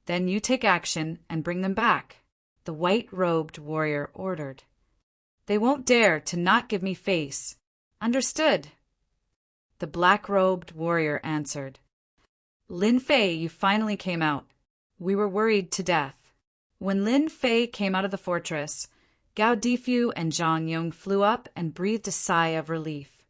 [SPEAKER 1] then you take action and bring them back, the white-robed warrior ordered. They won't dare to not give me face. Understood? The black-robed warrior answered. Lin Fei, you finally came out. We were worried to death. When Lin Fei came out of the fortress, Gao Difu and Zhang Yong flew up and breathed a sigh of relief.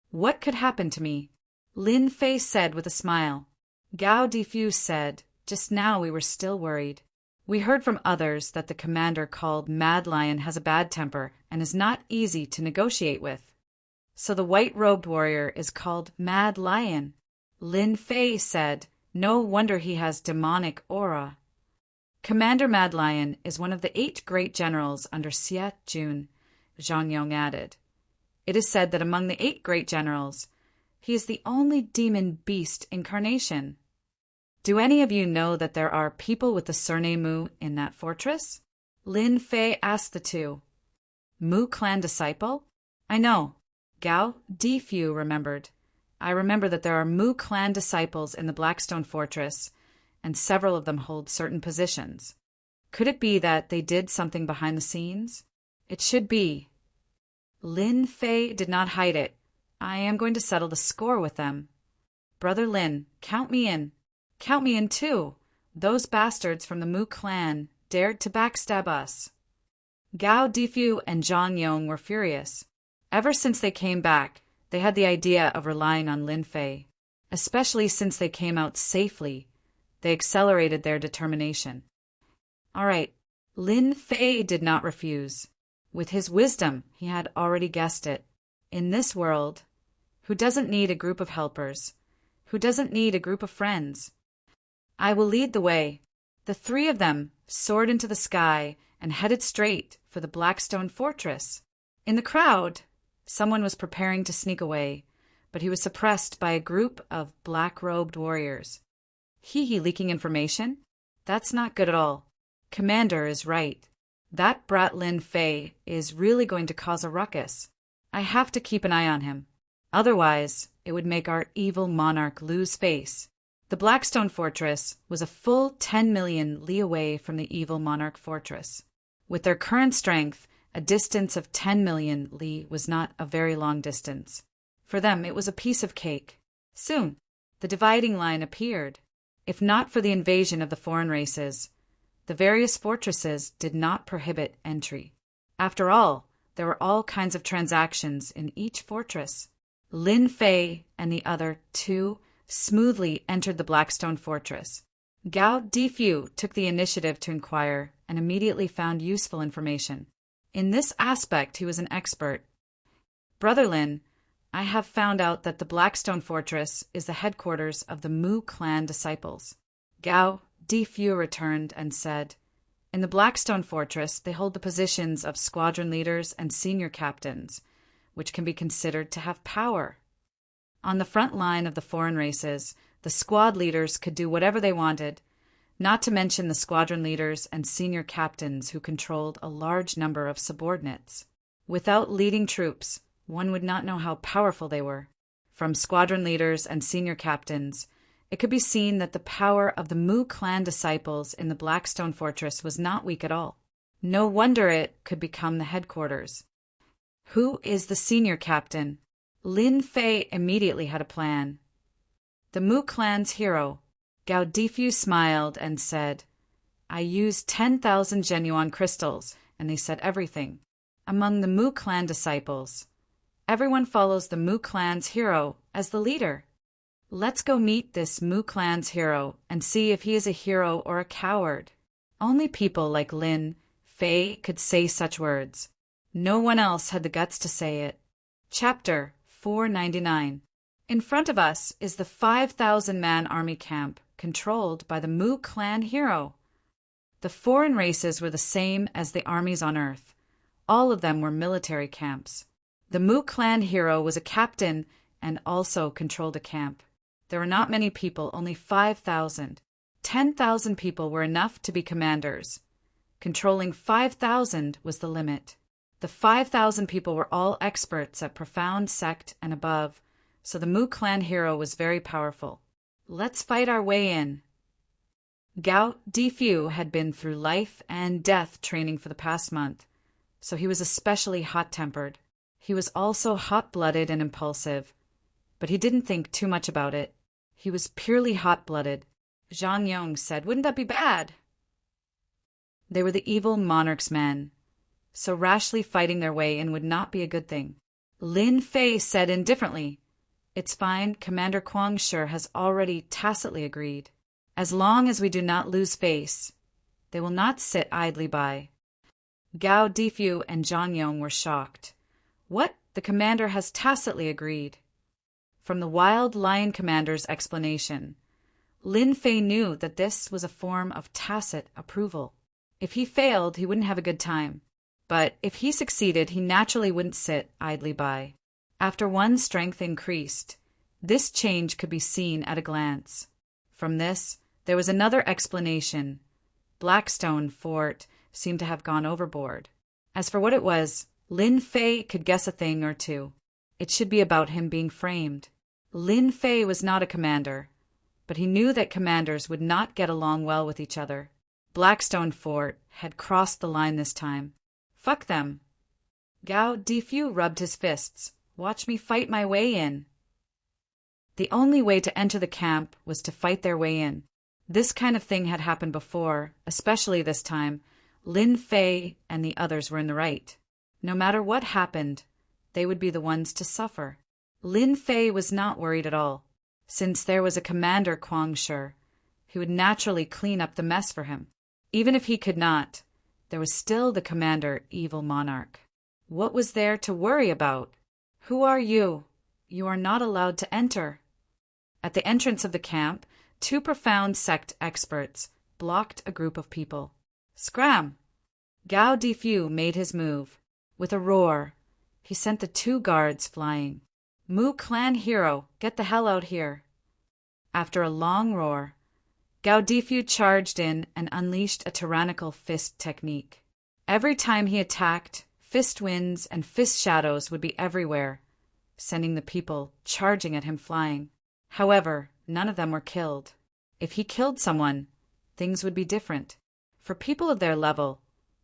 [SPEAKER 1] What could happen to me? Lin Fei said with a smile. Gao Difu said, just now we were still worried. We heard from others that the commander called Mad Lion has a bad temper and is not easy to negotiate with. So the white-robed warrior is called Mad Lion. Lin Fei said, no wonder he has demonic aura. Commander Mad Lion is one of the 8 great generals under Xie Jun, Zhang Yong added. It is said that among the 8 great generals, he is the only demon beast incarnation. Do any of you know that there are people with the surname Mu in that fortress? Lin Fei asked the 2. Mu clan disciple? I know. Gao Difu remembered. I remember that there are Mu clan disciples in the Blackstone Fortress, and several of them hold certain positions. Could it be that they did something behind the scenes? It should be. Lin Fei did not hide it. I am going to settle the score with them. Brother Lin, count me in. Count me in too. Those bastards from the Mu clan dared to backstab us. Gao Difu and Zhang Yong were furious. Ever since they came back, they had the idea of relying on Lin Fei. Especially since they came out safely, they accelerated their determination. All right, Lin Fei did not refuse. With his wisdom, he had already guessed it. In this world, who doesn't need a group of helpers? Who doesn't need a group of friends? I will lead the way. The 3 of them soared into the sky and headed straight for the Blackstone Fortress. In the crowd, someone was preparing to sneak away, but he was suppressed by a group of black-robed warriors. Hee leaking information? That's not good at all. Commander is right. That brat Lin Fei is really going to cause a ruckus. I have to keep an eye on him. Otherwise, it would make our evil monarch lose face. The Blackstone Fortress was a full 10 million li away from the evil monarch fortress. With their current strength, a distance of 10 million li was not a very long distance. For them, it was a piece of cake. Soon, the dividing line appeared. If not for the invasion of the foreign races, the various fortresses did not prohibit entry. After all, there were all kinds of transactions in each fortress. Lin Fei and the other 2 smoothly entered the Blackstone Fortress. Gao Difu took the initiative to inquire and immediately found useful information. In this aspect, he was an expert. Brother Lin, I have found out that the Blackstone Fortress is the headquarters of the Mu clan disciples. Gao Difu returned and said, in the Blackstone Fortress, they hold the positions of squadron leaders and senior captains, which can be considered to have power. On the front line of the foreign races, the squad leaders could do whatever they wanted. not to mention the squadron leaders and senior captains who controlled a large number of subordinates. Without leading troops, one would not know how powerful they were. From squadron leaders and senior captains, it could be seen that the power of the Mu clan disciples in the Blackstone Fortress was not weak at all. No wonder it could become the headquarters. Who is the senior captain? Lin Fei immediately had a plan. The Mu clan's hero, Gao Difu, smiled and said, "I used 10,000 genuine crystals, and they said everything. Among the Mu clan disciples, everyone follows the Mu clan's hero as the leader. Let's go meet this Mu clan's hero and see if he is a hero or a coward." Only people like Lin Fei could say such words. No one else had the guts to say it. Chapter 499. In front of us is the 5,000-man army camp controlled by the Mu clan hero. The foreign races were the same as the armies on Earth. All of them were military camps. The Mu clan hero was a captain and also controlled a camp. There were not many people, only 5,000. 10,000 people were enough to be commanders. Controlling 5,000 was the limit. The 5,000 people were all experts at profound sect and above, so the Mu clan hero was very powerful. Let's fight our way in. Gao Difu had been through life and death training for the past month, so he was especially hot-tempered. He was also hot-blooded and impulsive, but he didn't think too much about it. He was purely hot-blooded. Zhang Yong said, "Wouldn't that be bad?" They were the evil monarch's men, so rashly fighting their way in would not be a good thing. Lin Fei said indifferently, "It's fine, Commander Kuang Shi has already tacitly agreed. As long as we do not lose face, they will not sit idly by." Gao Difu and Zhang Yong were shocked. What? The commander has tacitly agreed. From the Wild Lion commander's explanation, Lin Fei knew that this was a form of tacit approval. If he failed, he wouldn't have a good time. But if he succeeded, he naturally wouldn't sit idly by. After one's strength increased, this change could be seen at a glance. From this, there was another explanation. Blackstone Fort seemed to have gone overboard. As for what it was, Lin Fei could guess a thing or two. It should be about him being framed. Lin Fei was not a commander, but he knew that commanders would not get along well with each other. Blackstone Fort had crossed the line this time. Fuck them. Gao Difu rubbed his fists. Watch me fight my way in. The only way to enter the camp was to fight their way in. This kind of thing had happened before, especially this time. Lin Fei and the others were in the right. No matter what happened, they would be the ones to suffer. Lin Fei was not worried at all. Since there was a Commander Kuang Shi, he would naturally clean up the mess for him. Even if he could not, there was still the Commander Evil Monarch. What was there to worry about? Who are you? You are not allowed to enter. At the entrance of the camp, 2 profound sect experts blocked a group of people. Scram! Gao Difu made his move. With a roar, he sent the 2 guards flying. Mu clan hero, get the hell out here. After a long roar, Gao Difu charged in and unleashed a tyrannical fist technique. Every time he attacked, fist winds and fist shadows would be everywhere, sending the people charging at him flying. However, none of them were killed. If he killed someone, things would be different. For people of their level,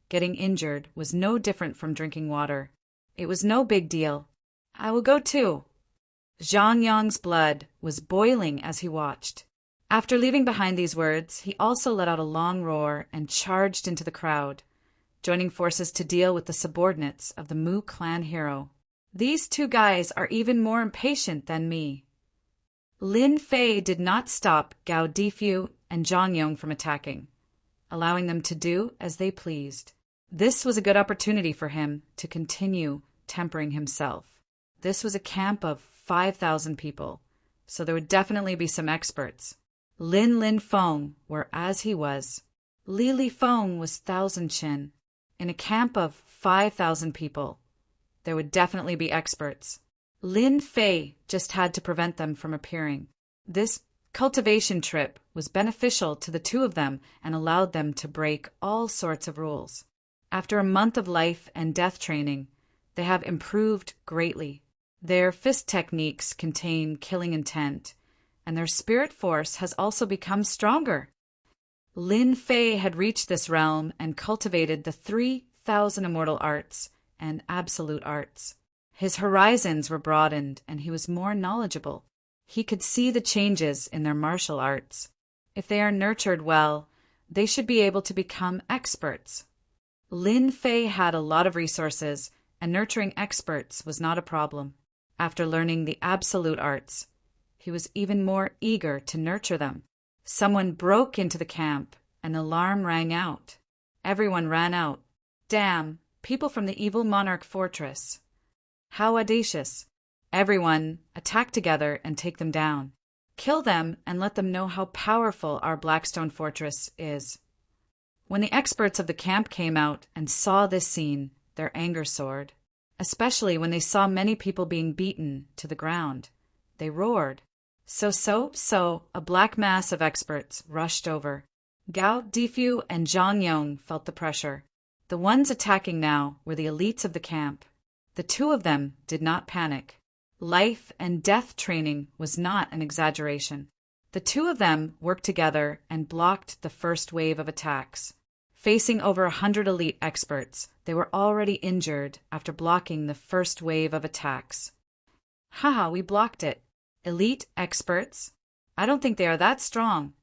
[SPEAKER 1] getting injured was no different from drinking water. It was no big deal. I will go too. Zhang Yong's blood was boiling as he watched. After leaving behind these words, he also let out a long roar and charged into the crowd, joining forces to deal with the subordinates of the Mu clan hero. These 2 guys are even more impatient than me. Lin Fei did not stop Gao Difu and Zhang Yong from attacking, allowing them to do as they pleased. This was a good opportunity for him to continue tempering himself. This was a camp of 5,000 people, so there would definitely be some experts. Lin Feng were as he was. Li Feng was 1,000 Qin. In a camp of 5,000 people, there would definitely be experts. Lin Fei just had to prevent them from appearing. This cultivation trip was beneficial to the two of them and allowed them to break all sorts of rules. After a month of life and death training, they have improved greatly. Their fist techniques contain killing intent, and their spirit force has also become stronger. Lin Fei had reached this realm and cultivated the 3,000 immortal arts and absolute arts. His horizons were broadened, and he was more knowledgeable. He could see the changes in their martial arts. If they are nurtured well, they should be able to become experts. Lin Fei had a lot of resources, and nurturing experts was not a problem. After learning the absolute arts, he was even more eager to nurture them. Someone broke into the camp. An alarm rang out. Everyone ran out. Damn, people from the evil monarch fortress. How audacious. Everyone, attack together and take them down. Kill them and let them know how powerful our Blackstone fortress is. When the experts of the camp came out and saw this scene, their anger soared. Especially when they saw many people being beaten to the ground. They roared. So, a black mass of experts rushed over. Gao Difu and Zhang Yong felt the pressure. The ones attacking now were the elites of the camp. The two of them did not panic. Life and death training was not an exaggeration. The two of them worked together and blocked the first wave of attacks. Facing over 100 elite experts, they were already injured after blocking the first wave of attacks. Haha, we blocked it. Elite experts? I don't think they are that strong.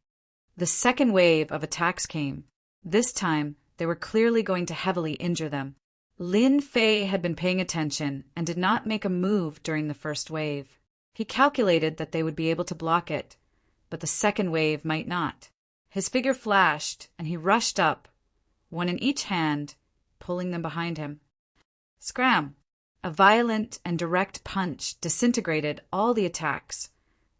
[SPEAKER 1] The second wave of attacks came. This time, they were clearly going to heavily injure them. Lin Fei had been paying attention and did not make a move during the first wave. He calculated that they would be able to block it, but the second wave might not. His figure flashed, and he rushed up, one in each hand, pulling them behind him. Scram! A violent and direct punch disintegrated all the attacks,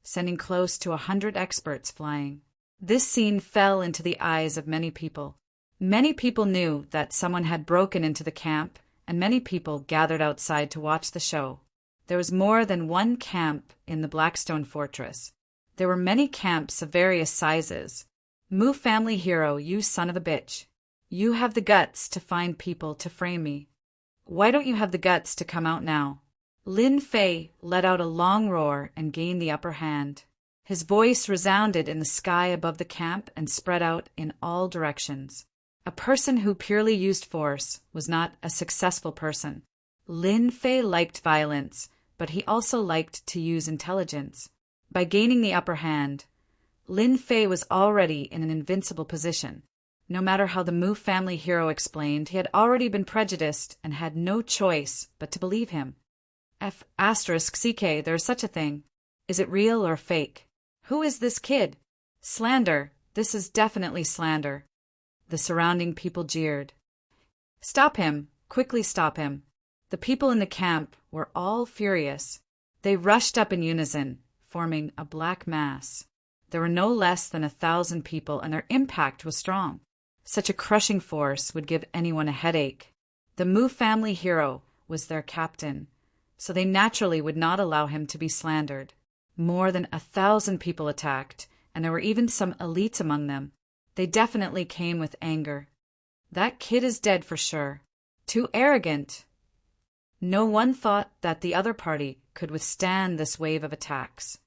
[SPEAKER 1] sending close to 100 experts flying. This scene fell into the eyes of many people. Many people knew that someone had broken into the camp, and many people gathered outside to watch the show. There was more than one camp in the Blackstone Fortress. There were many camps of various sizes. Mu family hero, you son of a bitch. You have the guts to find people to frame me. Why don't you have the guts to come out now? Lin Fei let out a long roar and gained the upper hand. His voice resounded in the sky above the camp and spread out in all directions. A person who purely used force was not a successful person. Lin Fei liked violence, but he also liked to use intelligence. By gaining the upper hand, Lin Fei was already in an invincible position. No matter how the Mu family hero explained, he had already been prejudiced and had no choice but to believe him. *CK, there is such a thing. Is it real or fake? Who is this kid? Slander. This is definitely slander. The surrounding people jeered. Stop him. Quickly stop him. The people in the camp were all furious. They rushed up in unison, forming a black mass. There were no less than 1,000 people, and their impact was strong. Such a crushing force would give anyone a headache. The Mu family hero was their captain, so they naturally would not allow him to be slandered. More than 1,000 people attacked, and there were even some elites among them. They definitely came with anger. That kid is dead for sure. Too arrogant. No one thought that the other party could withstand this wave of attacks.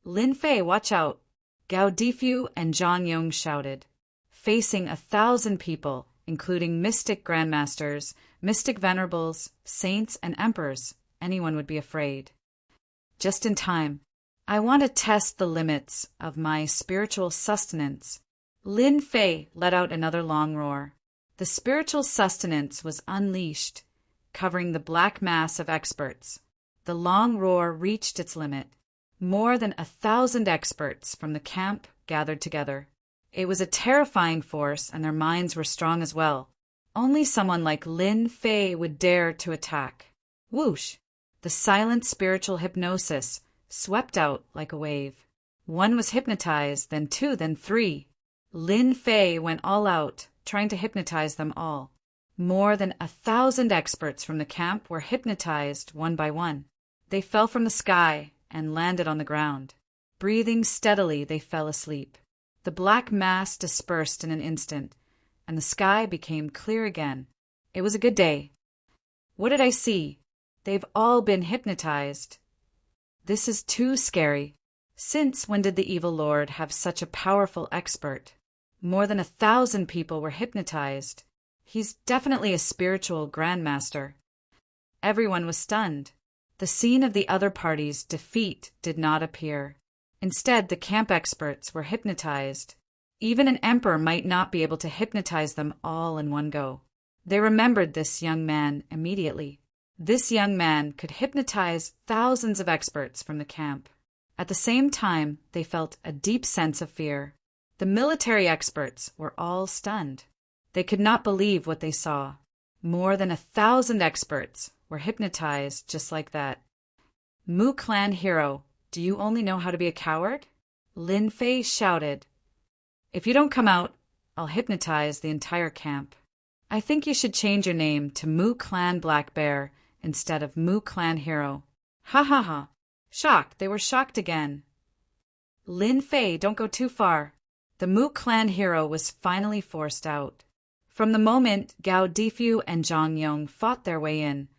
[SPEAKER 1] Lin Fei, watch out! Gao Difu and Zhang Yong shouted. Facing 1,000 people, including mystic grandmasters, mystic venerables, saints, and emperors, anyone would be afraid. Just in time. I want to test the limits of my spiritual sustenance. Lin Fei let out another long roar. The spiritual sustenance was unleashed, covering the black mass of experts. The long roar reached its limit. More than 1,000 experts from the camp gathered together. It was a terrifying force, and their minds were strong as well. Only someone like Lin Fei would dare to attack. Whoosh! The silent spiritual hypnosis swept out like a wave. One was hypnotized, then two, then three. Lin Fei went all out, trying to hypnotize them all. More than 1,000 experts from the camp were hypnotized one by one. They fell from the sky and landed on the ground. Breathing steadily, they fell asleep. The black mass dispersed in an instant, and the sky became clear again. It was a good day. What did I see? They've all been hypnotized. This is too scary. Since when did the evil lord have such a powerful expert? More than 1,000 people were hypnotized. He's definitely a spiritual grandmaster. Everyone was stunned. The scene of the other party's defeat did not appear. Instead, the camp experts were hypnotized. Even an emperor might not be able to hypnotize them all in one go. They remembered this young man immediately. This young man could hypnotize thousands of experts from the camp. At the same time, they felt a deep sense of fear. The military experts were all stunned. They could not believe what they saw. More than 1,000 experts were hypnotized just like that. Mu Clan hero, do you only know how to be a coward? Lin Fei shouted. If you don't come out, I'll hypnotize the entire camp. I think you should change your name to Mu Clan Black Bear instead of Mu Clan Hero. Ha ha ha. Shocked, they were shocked again. Lin Fei, don't go too far. The Mu Clan Hero was finally forced out. From the moment Gao Difu and Zhang Yong fought their way in,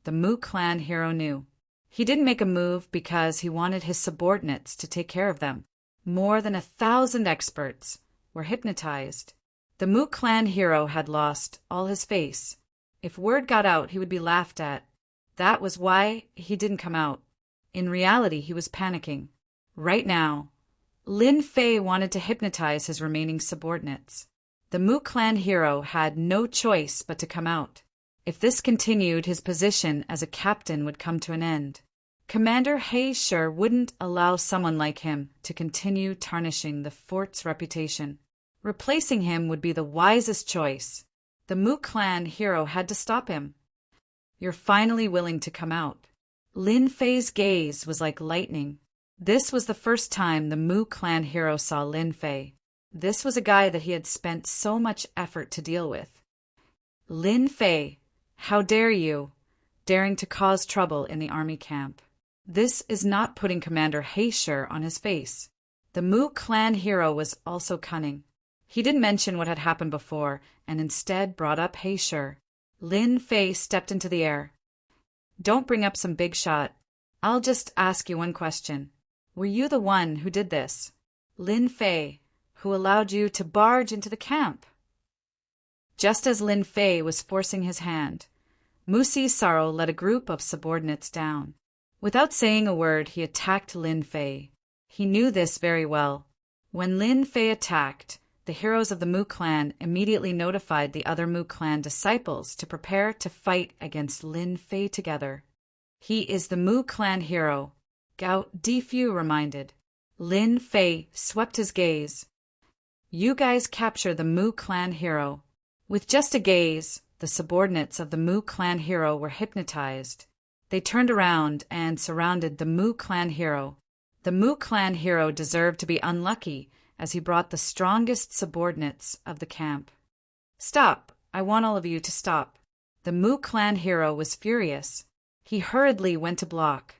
[SPEAKER 1] the Mu Clan Hero knew. He didn't make a move because he wanted his subordinates to take care of them. More than 1,000 experts were hypnotized. The Mu Clan Hero had lost all his face. If word got out, he would be laughed at. That was why he didn't come out. In reality, he was panicking. Right now, Lin Fei wanted to hypnotize his remaining subordinates. The Mu Clan Hero had no choice but to come out. If this continued, his position as a captain would come to an end. Commander He Shi wouldn't allow someone like him to continue tarnishing the fort's reputation. Replacing him would be the wisest choice. The Mu Clan Hero had to stop him. You're finally willing to come out. Lin Fei's gaze was like lightning. This was the first time the Mu Clan Hero saw Lin Fei. This was a guy that he had spent so much effort to deal with. Lin Fei, how dare you, daring to cause trouble in the army camp. This is not putting Commander He Shi on his face. The Mu Clan Hero was also cunning. He didn't mention what had happened before and instead brought up He Shi. Lin Fei stepped into the air. Don't bring up some big shot. I'll just ask you one question. Were you the one who did this? Lin Fei, who allowed you to barge into the camp? Just as Lin Fei was forcing his hand, Mu Saro led a group of subordinates down. Without saying a word, he attacked Lin Fei. He knew this very well. When Lin Fei attacked, the heroes of the Mu Clan immediately notified the other Mu Clan disciples to prepare to fight against Lin Fei together. He is the Mu Clan hero, Gao Difu reminded. Lin Fei swept his gaze. You guys capture the Mu Clan hero. With just a gaze, the subordinates of the Mu Clan hero were hypnotized. They turned around and surrounded the Mu Clan hero. The Mu Clan hero deserved to be unlucky as he brought the strongest subordinates of the camp. Stop! I want all of you to stop. The Mu Clan hero was furious. He hurriedly went to block.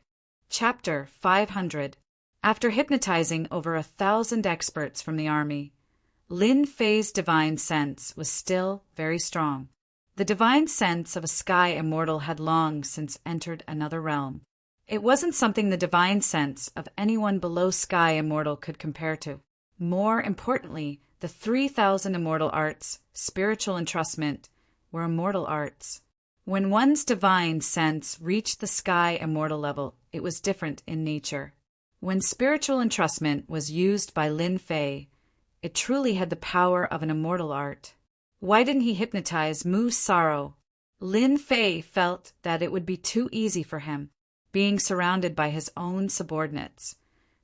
[SPEAKER 1] Chapter 500. After hypnotizing over 1,000 experts from the army, Lin Fei's divine sense was still very strong. The divine sense of a sky immortal had long since entered another realm. It wasn't something the divine sense of anyone below sky immortal could compare to. More importantly, the 3,000 immortal arts, spiritual entrustment, were immortal arts. When one's divine sense reached the sky immortal level, it was different in nature. When spiritual entrustment was used by Lin Fei, it truly had the power of an immortal art. Why didn't he hypnotize Mu Saro? Lin Fei felt that it would be too easy for him, being surrounded by his own subordinates,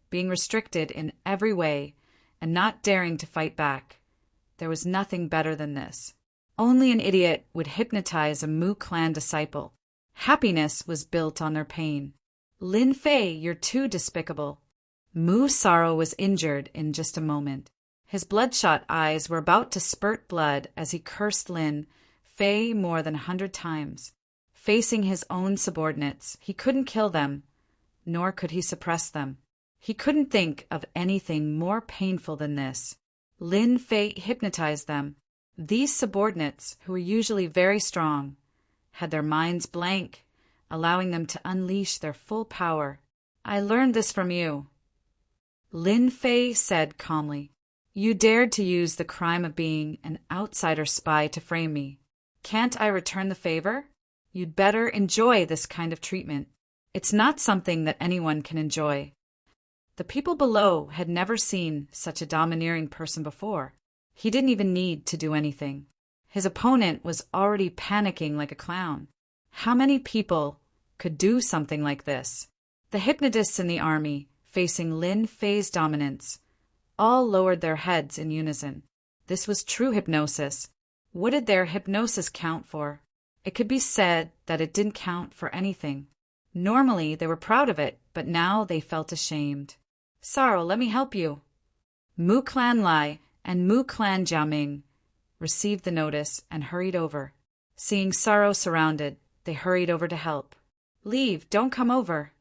[SPEAKER 1] being restricted in every way, and not daring to fight back. There was nothing better than this. Only an idiot would hypnotize a Mu Clan disciple. Happiness was built on their pain. Lin Fei, you're too despicable. Mu Saro was injured in just a moment. His bloodshot eyes were about to spurt blood as he cursed Lin Fei more than 100 times. Facing his own subordinates, he couldn't kill them, nor could he suppress them. He couldn't think of anything more painful than this. Lin Fei hypnotized them. These subordinates, who were usually very strong, had their minds blank, allowing them to unleash their full power. "I learned this from you," Lin Fei said calmly. "You dared to use the crime of being an outsider spy to frame me. Can't I return the favor? You'd better enjoy this kind of treatment. It's not something that anyone can enjoy." The people below had never seen such a domineering person before. He didn't even need to do anything. His opponent was already panicking like a clown. How many people could do something like this? The hypnotists in the army, facing Lin Fei's dominance, all lowered their heads in unison. This was true hypnosis. What did their hypnosis count for? It could be said that it didn't count for anything. Normally, they were proud of it, but now they felt ashamed. "Sorrow, let me help you." Mu Clan Lai and Mu Clan Jiaming received the notice and hurried over. Seeing Sorrow surrounded, they hurried over to help. "Leave, don't come over,"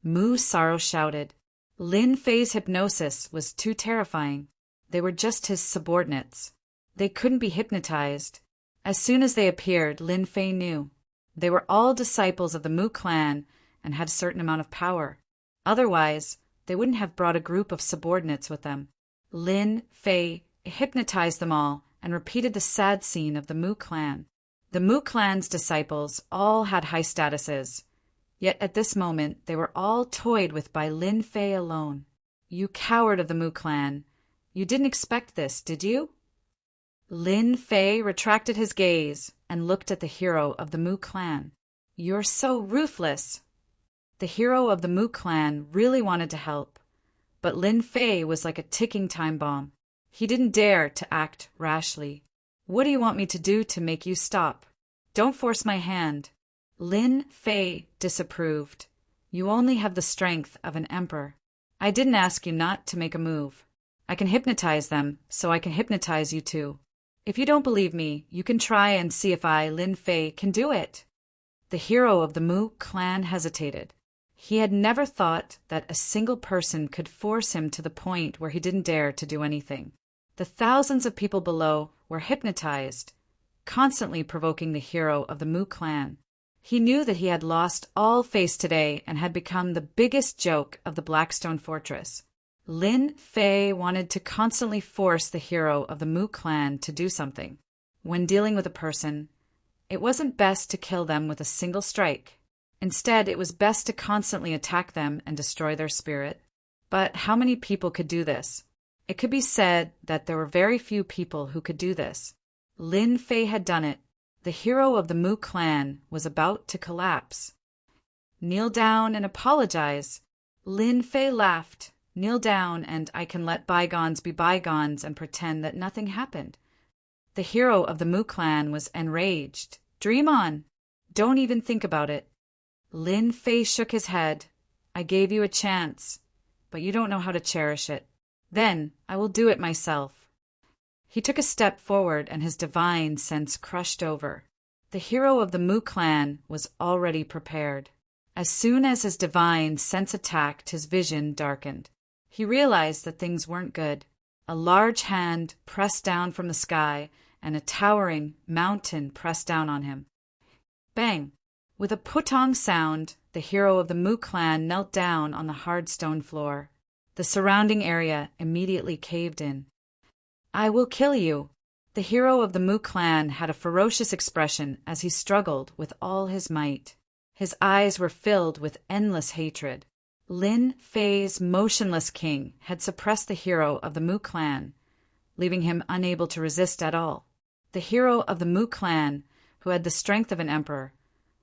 [SPEAKER 1] Mu Sorrow shouted. Lin Fei's hypnosis was too terrifying. They were just his subordinates. They couldn't be hypnotized. As soon as they appeared, Lin Fei knew. They were all disciples of the Mu clan and had a certain amount of power. Otherwise, they wouldn't have brought a group of subordinates with them. Lin Fei hypnotized them all and repeated the sad scene of the Mu clan. The Mu clan's disciples all had high statuses, yet at this moment they were all toyed with by Lin Fei alone. "You coward of the Mu clan! You didn't expect this, did you?" Lin Fei retracted his gaze and looked at the hero of the Mu clan. "You're so ruthless!" The hero of the Mu clan really wanted to help, but Lin Fei was like a ticking time bomb. He didn't dare to act rashly. "What do you want me to do to make you stop? Don't force my hand." Lin Fei disapproved. "You only have the strength of an emperor. I didn't ask you not to make a move. I can hypnotize them, so I can hypnotize you too. If you don't believe me, you can try and see if I, Lin Fei, can do it." The hero of the Mu clan hesitated. He had never thought that a single person could force him to the point where he didn't dare to do anything. The thousands of people below were hypnotized, constantly provoking the hero of the Mu clan. He knew that he had lost all face today and had become the biggest joke of the Blackstone Fortress. Lin Fei wanted to constantly force the hero of the Mu clan to do something. When dealing with a person, it wasn't best to kill them with a single strike. Instead, it was best to constantly attack them and destroy their spirit. But how many people could do this? It could be said that there were very few people who could do this. Lin Fei had done it. The hero of the Mu clan was about to collapse. "Kneel down and apologize." Lin Fei laughed. "Kneel down and I can let bygones be bygones and pretend that nothing happened." The hero of the Mu clan was enraged. "Dream on. Don't even think about it." Lin Fei shook his head. "I gave you a chance, but you don't know how to cherish it. Then I will do it myself." He took a step forward and his divine sense crushed over. The hero of the Mu clan was already prepared. As soon as his divine sense attacked, his vision darkened. He realized that things weren't good. A large hand pressed down from the sky and a towering mountain pressed down on him. Bang! With a putong sound, the hero of the Mu clan knelt down on the hard stone floor. The surrounding area immediately caved in. "I will kill you." The hero of the Mu clan had a ferocious expression as he struggled with all his might. His eyes were filled with endless hatred. Lin Fei's motionless king had suppressed the hero of the Mu clan, leaving him unable to resist at all. The hero of the Mu clan, who had the strength of an emperor,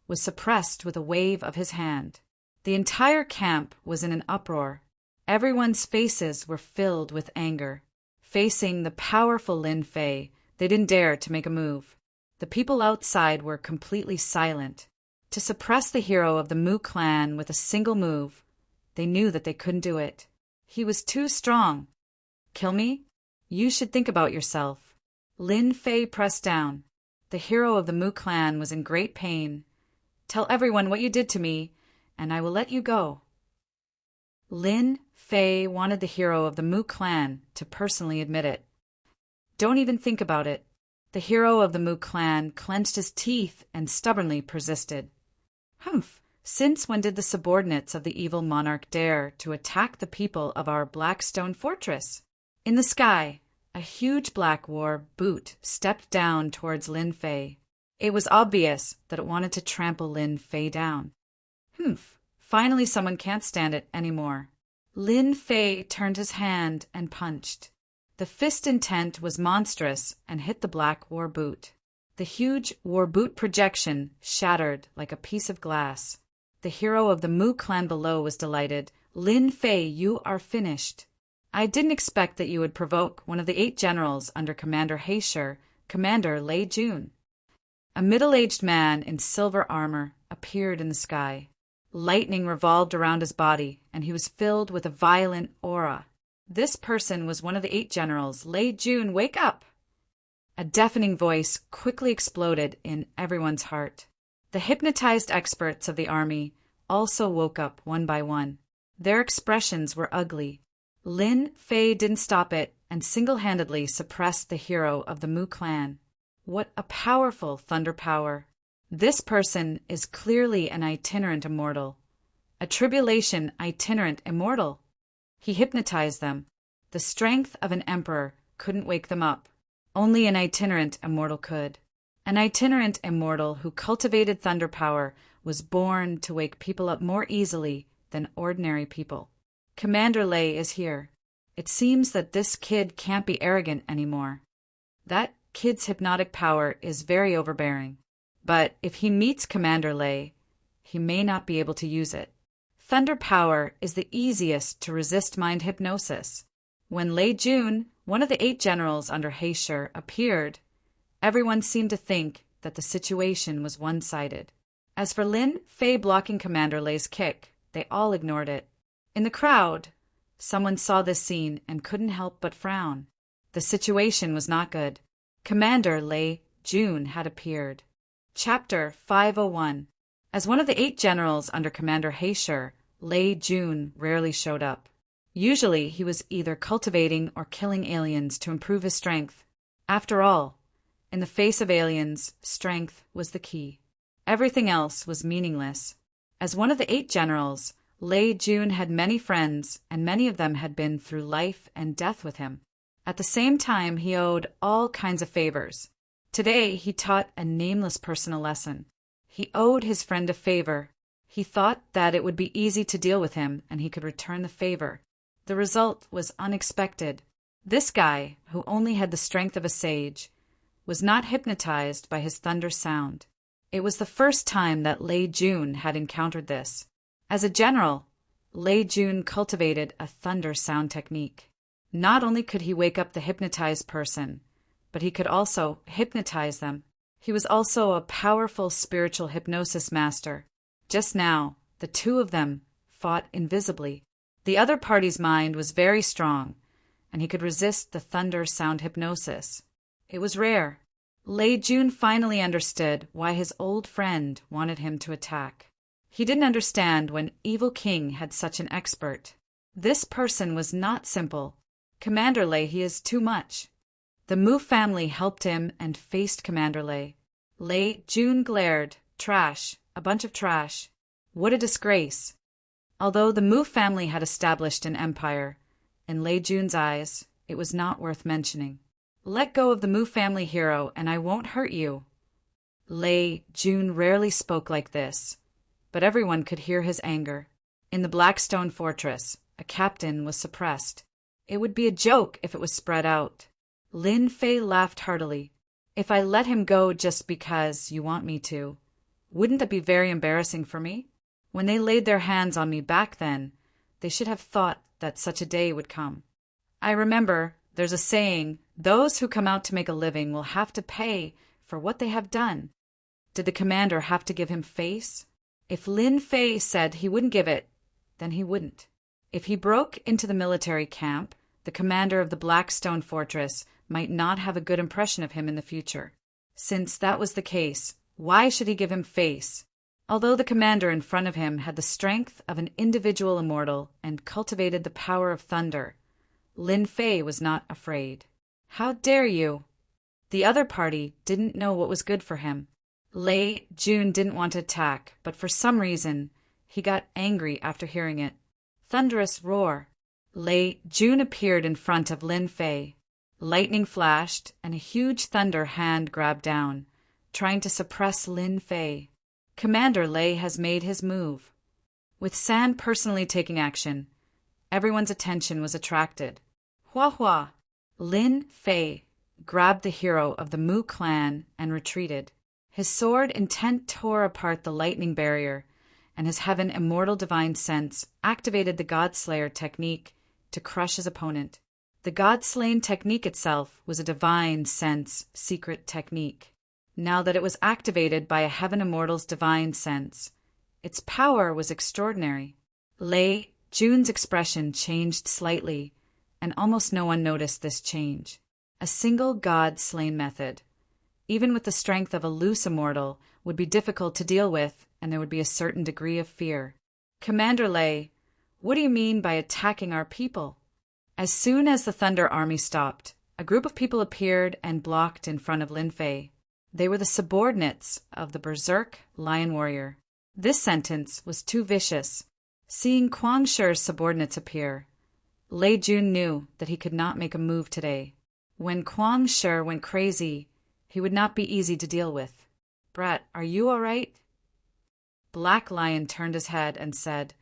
[SPEAKER 1] was suppressed with a wave of his hand. The entire camp was in an uproar. Everyone's faces were filled with anger. Facing the powerful Lin Fei, they didn't dare to make a move. The people outside were completely silent. To suppress the hero of the Mu clan with a single move, they knew that they couldn't do it. He was too strong. "Kill me? You should think about yourself." Lin Fei pressed down. The hero of the Mu clan was in great pain. "Tell everyone what you did to me, and I will let you go." Lin Fei wanted the hero of the Mu clan to personally admit it. Don't even think about it. The hero of the Mu clan clenched his teeth and stubbornly persisted. Humph! Since when did the subordinates of the evil monarch dare to attack the people of our black stone fortress? In the sky, a huge black war boot stepped down towards Lin Fei. It was obvious that it wanted to trample Lin Fei down. Humph! Finally someone can't stand it anymore. Lin Fei turned his hand and punched. The fist intent was monstrous and hit the black war boot. The huge war boot projection shattered like a piece of glass. The hero of the Mu clan below was delighted. Lin Fei, you are finished. I didn't expect that you would provoke one of the 8 generals under Commander Heisher, Commander Lei Jun. A middle-aged man in silver armor appeared in the sky. Lightning revolved around his body, and he was filled with a violent aura. This person was one of the 8 generals. Lei Jun, wake up! A deafening voice quickly exploded in everyone's heart. The hypnotized experts of the army also woke up one by one. Their expressions were ugly. Lin Fei didn't stop it and single-handedly suppressed the hero of the Mu clan. What a powerful thunder power! This person is clearly an itinerant immortal. A tribulation itinerant immortal. He hypnotized them. The strength of an emperor couldn't wake them up. Only an itinerant immortal could. An itinerant immortal who cultivated thunder power was born to wake people up more easily than ordinary people. Commander Lei is here. It seems that this kid can't be arrogant anymore. That kid's hypnotic power is very overbearing. But if he meets Commander Lei, he may not be able to use it. Thunder power is the easiest to resist mind hypnosis. When Lei Jun, one of the 8 generals under Heisher, appeared, everyone seemed to think that the situation was one-sided. As for Lin Fei blocking Commander Lei's kick, they all ignored it. In the crowd, someone saw this scene and couldn't help but frown. The situation was not good. Commander Lei Jun had appeared. Chapter 501. As one of the 8 generals under Commander Heisher, Lei Jun rarely showed up. Usually he was either cultivating or killing aliens to improve his strength. After all, in the face of aliens, strength was the key. Everything else was meaningless. As one of the 8 generals, Lei Jun had many friends, and many of them had been through life and death with him. At the same time, he owed all kinds of favors. Today, he taught a nameless person a lesson. He owed his friend a favor. He thought that it would be easy to deal with him and he could return the favor. The result was unexpected. This guy, who only had the strength of a sage, was not hypnotized by his thunder sound. It was the first time that Lei Jun had encountered this. As a general, Lei Jun cultivated a thunder sound technique. Not only could he wake up the hypnotized person, but he could also hypnotize them. He was also a powerful spiritual hypnosis master. Just now, the 2 of them fought invisibly. The other party's mind was very strong, and he could resist the thunder sound hypnosis. It was rare. Lei Jun finally understood why his old friend wanted him to attack. He didn't understand when Evil King had such an expert. This person was not simple. Commander Lei, he is too much. The Mu family helped him and faced Commander Lei. Lei Jun glared. Trash. A bunch of trash. What a disgrace. Although the Mu family had established an empire, in Lei Jun's eyes, it was not worth mentioning. Let go of the Mu family hero and I won't hurt you. Lei Jun rarely spoke like this, but everyone could hear his anger. In the Blackstone Fortress, a captain was suppressed. It would be a joke if it was spread out. Lin Fei laughed heartily. If I let him go just because you want me to, wouldn't that be very embarrassing for me? When they laid their hands on me back then, they should have thought that such a day would come. I remember there's a saying, those who come out to make a living will have to pay for what they have done. Did the commander have to give him face? If Lin Fei said he wouldn't give it, then he wouldn't. If he broke into the military camp, the commander of the Blackstone Fortress might not have a good impression of him in the future. Since that was the case, why should he give him face? Although the commander in front of him had the strength of an individual immortal and cultivated the power of thunder, Lin Fei was not afraid. How dare you? The other party didn't know what was good for him. Lei Jun didn't want to attack, but for some reason, he got angry after hearing it. Thunderous roar. Lei Jun appeared in front of Lin Fei. Lightning flashed, and a huge thunder hand grabbed down, trying to suppress Lin Fei. Commander Lei has made his move. With San personally taking action, everyone's attention was attracted. Hua Hua! Lin Fei grabbed the hero of the Mu clan and retreated. His sword intent tore apart the lightning barrier, and his heaven immortal divine sense activated the God-Slayer technique to crush his opponent. The God-Slain technique itself was a divine sense secret technique. Now that it was activated by a heaven immortal's divine sense, its power was extraordinary. Lei Jun's expression changed slightly, and almost no one noticed this change. A single God-Slain method, even with the strength of a loose immortal, would be difficult to deal with, and there would be a certain degree of fear. Commander Lei, what do you mean by attacking our people? As soon as the Thunder Army stopped, a group of people appeared and blocked in front of Lin Fei. They were the subordinates of the Berserk Lion Warrior. This sentence was too vicious. Seeing Kuang Shi's subordinates appear, Lei Jun knew that he could not make a move today. When Kuang Shi went crazy, he would not be easy to deal with. Brat, are you all right? Black Lion turned his head and said,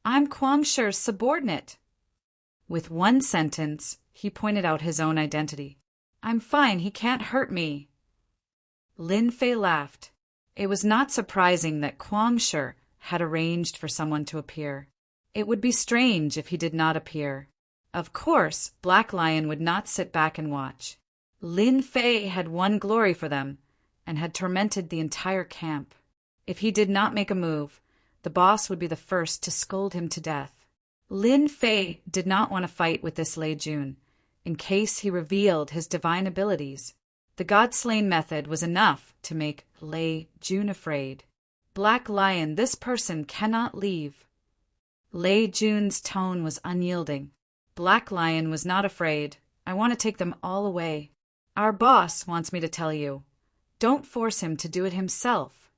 [SPEAKER 1] I'm Kuang Shi's subordinate. With one sentence, he pointed out his own identity. I'm fine, he can't hurt me. Lin Fei laughed. It was not surprising that Kuang Shi had arranged for someone to appear. It would be strange if he did not appear. Of course, Black Lion would not sit back and watch. Lin Fei had won glory for them and had tormented the entire camp. If he did not make a move, the boss would be the first to scold him to death. Lin Fei did not want to fight with this Lei Jun, in case he revealed his divine abilities. The God-Slain method was enough to make Lei Jun afraid. Black Lion, this person cannot leave. Lei Jun's tone was unyielding. Black Lion was not afraid. I want to take them all away. Our boss wants me to tell you. Don't force him to do it himself.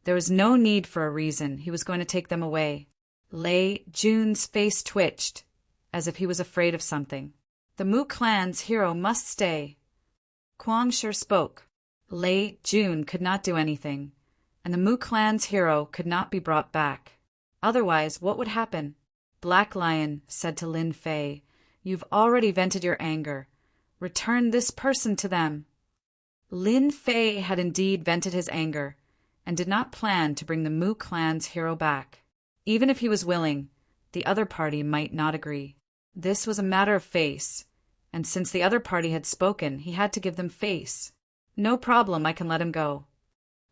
[SPEAKER 1] There was no need for a reason. He was going to take them away. Lei Jun's face twitched, as if he was afraid of something. The Mu clan's hero must stay. Kuang Shi spoke. Lei Jun could not do anything, and the Mu clan's hero could not be brought back. Otherwise, what would happen? Black Lion said to Lin Fei, You've already vented your anger. Return this person to them. Lin Fei had indeed vented his anger, and did not plan to bring the Mu clan's hero back. Even if he was willing, the other party might not agree. This was a matter of face, and since the other party had spoken, he had to give them face. No problem, I can let him go.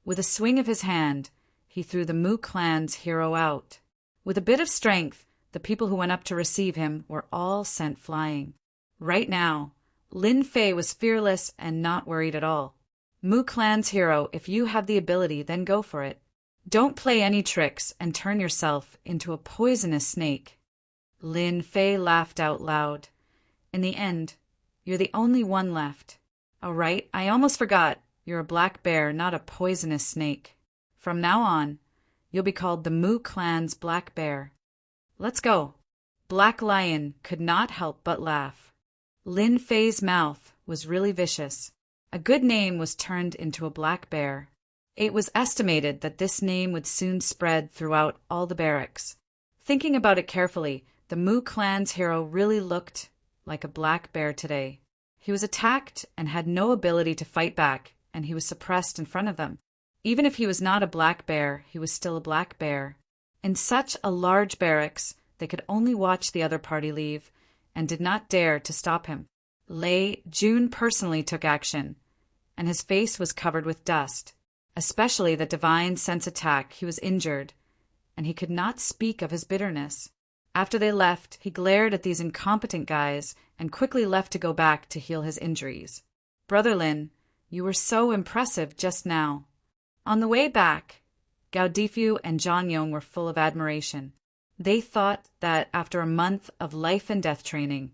[SPEAKER 1] With a swing of his hand, he threw the Mu clan's hero out. With a bit of strength, the people who went up to receive him were all sent flying. Right now, Lin Fei was fearless and not worried at all. Mu clan's hero, if you have the ability, then go for it. Don't play any tricks and turn yourself into a poisonous snake. Lin Fei laughed out loud. In the end, you're the only one left. All right, I almost forgot. You're a black bear, not a poisonous snake. From now on, you'll be called the Mu clan's black bear. Let's go. Black Lion could not help but laugh. Lin Fei's mouth was really vicious. A good name was turned into a black bear. It was estimated that this name would soon spread throughout all the barracks. Thinking about it carefully, the Mu clan's hero really looked like a black bear today. He was attacked and had no ability to fight back, and he was suppressed in front of them. Even if he was not a black bear, he was still a black bear. In such a large barracks, they could only watch the other party leave, and did not dare to stop him. Lei Jun personally took action, and his face was covered with dust. Especially the divine sense attack, he was injured, and he could not speak of his bitterness. After they left, he glared at these incompetent guys and quickly left to go back to heal his injuries. Brother Lin, you were so impressive just now. On the way back, Gao Difu and Zhang Yong were full of admiration. They thought that after a month of life and death training,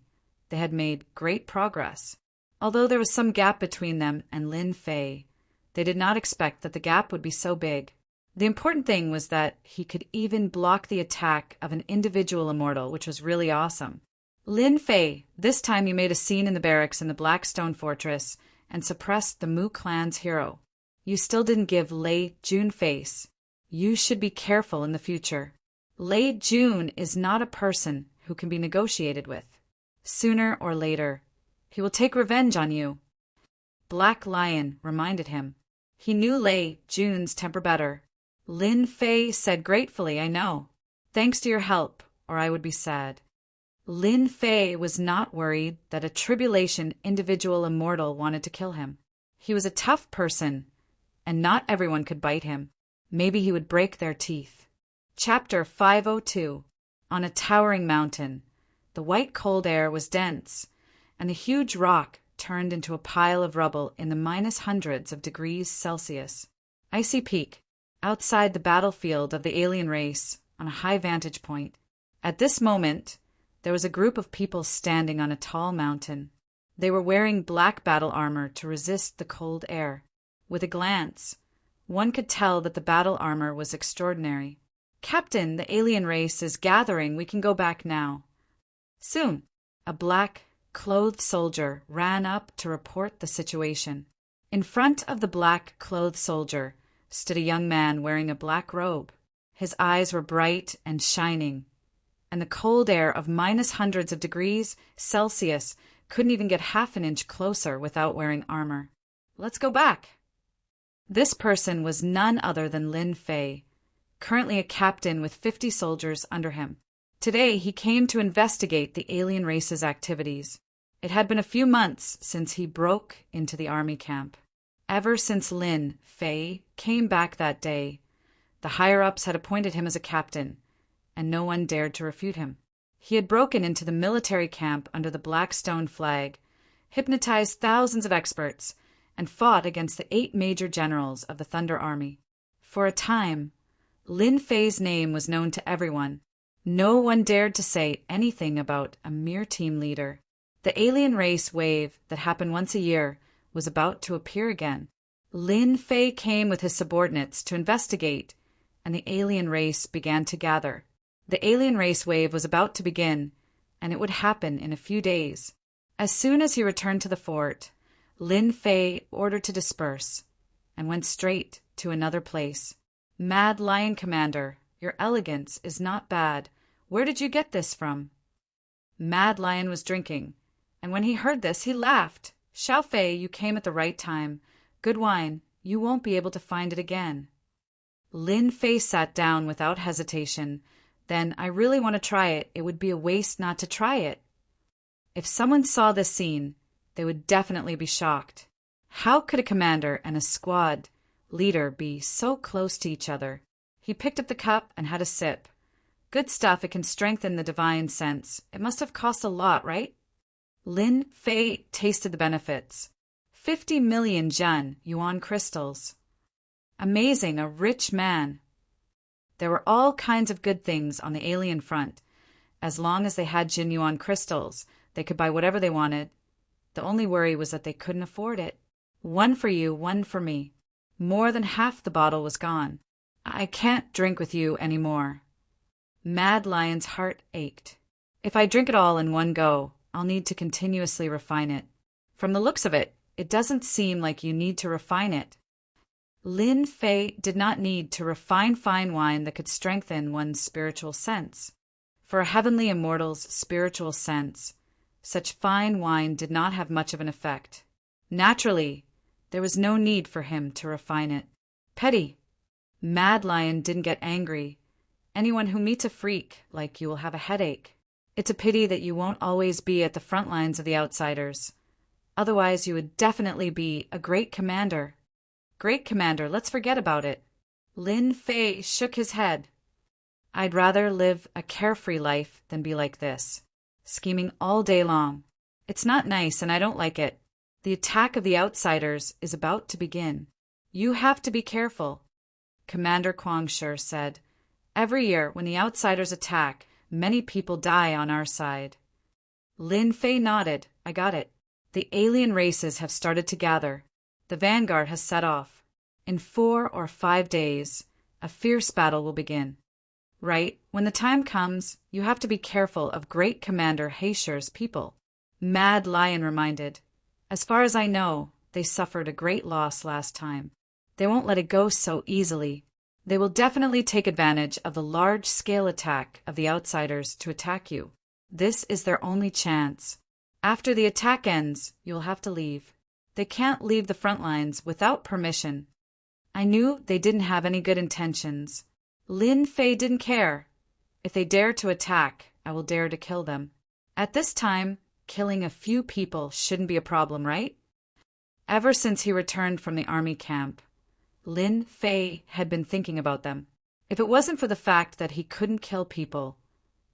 [SPEAKER 1] they had made great progress. Although there was some gap between them and Lin Fei, they did not expect that the gap would be so big. The important thing was that he could even block the attack of an individual immortal, which was really awesome. Lin Fei, this time you made a scene in the barracks in the Black Stone Fortress and suppressed the Mu clan's hero. You still didn't give Lei Jun face. You should be careful in the future. Lei Jun is not a person who can be negotiated with. Sooner or later, he will take revenge on you. Black Lion reminded him. He knew Lei Jun's temper better. Lin Fei said gratefully, I know. Thanks to your help, or I would be sad. Lin Fei was not worried that a tribulation individual immortal wanted to kill him. He was a tough person, and not everyone could bite him. Maybe he would break their teeth. Chapter 502. On a towering mountain. The white cold air was dense, and the huge rock turned into a pile of rubble in the -hundreds of degrees Celsius. Icy Peak, outside the battlefield of the alien race, on a high vantage point. At this moment, there was a group of people standing on a tall mountain. They were wearing black battle armor to resist the cold air. With a glance, one could tell that the battle armor was extraordinary. Captain, the alien race is gathering. We can go back now. Soon, a black-clothed soldier ran up to report the situation. In front of the black-clothed soldier stood a young man wearing a black robe. His eyes were bright and shining, and the cold air of -hundreds of degrees Celsius couldn't even get half an inch closer without wearing armor. Let's go back. This person was none other than Lin Fei, currently a captain with 50 soldiers under him. Today he came to investigate the alien race's activities. It had been a few months since he broke into the army camp. Ever since Lin Fei came back that day, the higher-ups had appointed him as a captain, and no one dared to refute him. He had broken into the military camp under the Black Stone flag, hypnotized thousands of experts, and fought against the 8 major generals of the Thunder Army. For a time, Lin Fei's name was known to everyone. No one dared to say anything about a mere team leader. The alien race wave that happened once a year was about to appear again. Lin Fei came with his subordinates to investigate, and the alien race began to gather. The alien race wave was about to begin, and it would happen in a few days. As soon as he returned to the fort, Lin Fei ordered to disperse, and went straight to another place. Mad Lion Commander, your elegance is not bad. Where did you get this from? Mad Lion was drinking, and when he heard this, he laughed. Xiao Fei, you came at the right time. Good wine, you won't be able to find it again. Lin Fei sat down without hesitation. Then, I really want to try it. It would be a waste not to try it. If someone saw this scene, they would definitely be shocked. How could a commander and a squad leader be so close to each other? He picked up the cup and had a sip. Good stuff, it can strengthen the divine sense. It must have cost a lot, right? Lin Fei tasted the benefits. 50 million yuan crystals. Amazing, a rich man. There were all kinds of good things on the alien front. As long as they had yuan crystals, they could buy whatever they wanted. The only worry was that they couldn't afford it. One for you, one for me. More than half the bottle was gone. I can't drink with you anymore. Mad Lion's heart ached. If I drink it all in one go, I'll need to continuously refine it. From the looks of it, it doesn't seem like you need to refine it. Lin Fei did not need to refine fine wine that could strengthen one's spiritual sense. For a heavenly immortal's spiritual sense, such fine wine did not have much of an effect. Naturally, there was no need for him to refine it. Petty. Mad Lion didn't get angry. Anyone who meets a freak like you will have a headache. It's a pity that you won't always be at the front lines of the outsiders. Otherwise, you would definitely be a great commander. Great commander, let's forget about it. Lin Fei shook his head. I'd rather live a carefree life than be like this, scheming all day long. It's not nice and I don't like it. The attack of the outsiders is about to begin. You have to be careful. Commander Kwangsher said, "Every year, when the outsiders attack, many people die on our side." Lin Fei nodded. "I got it. The alien races have started to gather. The vanguard has set off. In 4 or 5 days, a fierce battle will begin. Right, when the time comes, you have to be careful of Great Commander Heisher's people." Mad Lion reminded, "As far as I know, they suffered a great loss last time. They won't let it go so easily. They will definitely take advantage of the large-scale attack of the outsiders to attack you. This is their only chance. After the attack ends, you'll have to leave. They can't leave the front lines without permission." I knew they didn't have any good intentions. Lin Fei didn't care. If they dare to attack, I will dare to kill them. At this time, killing a few people shouldn't be a problem, right? Ever since he returned from the army camp, Lin Fei had been thinking about them. If it wasn't for the fact that he couldn't kill people,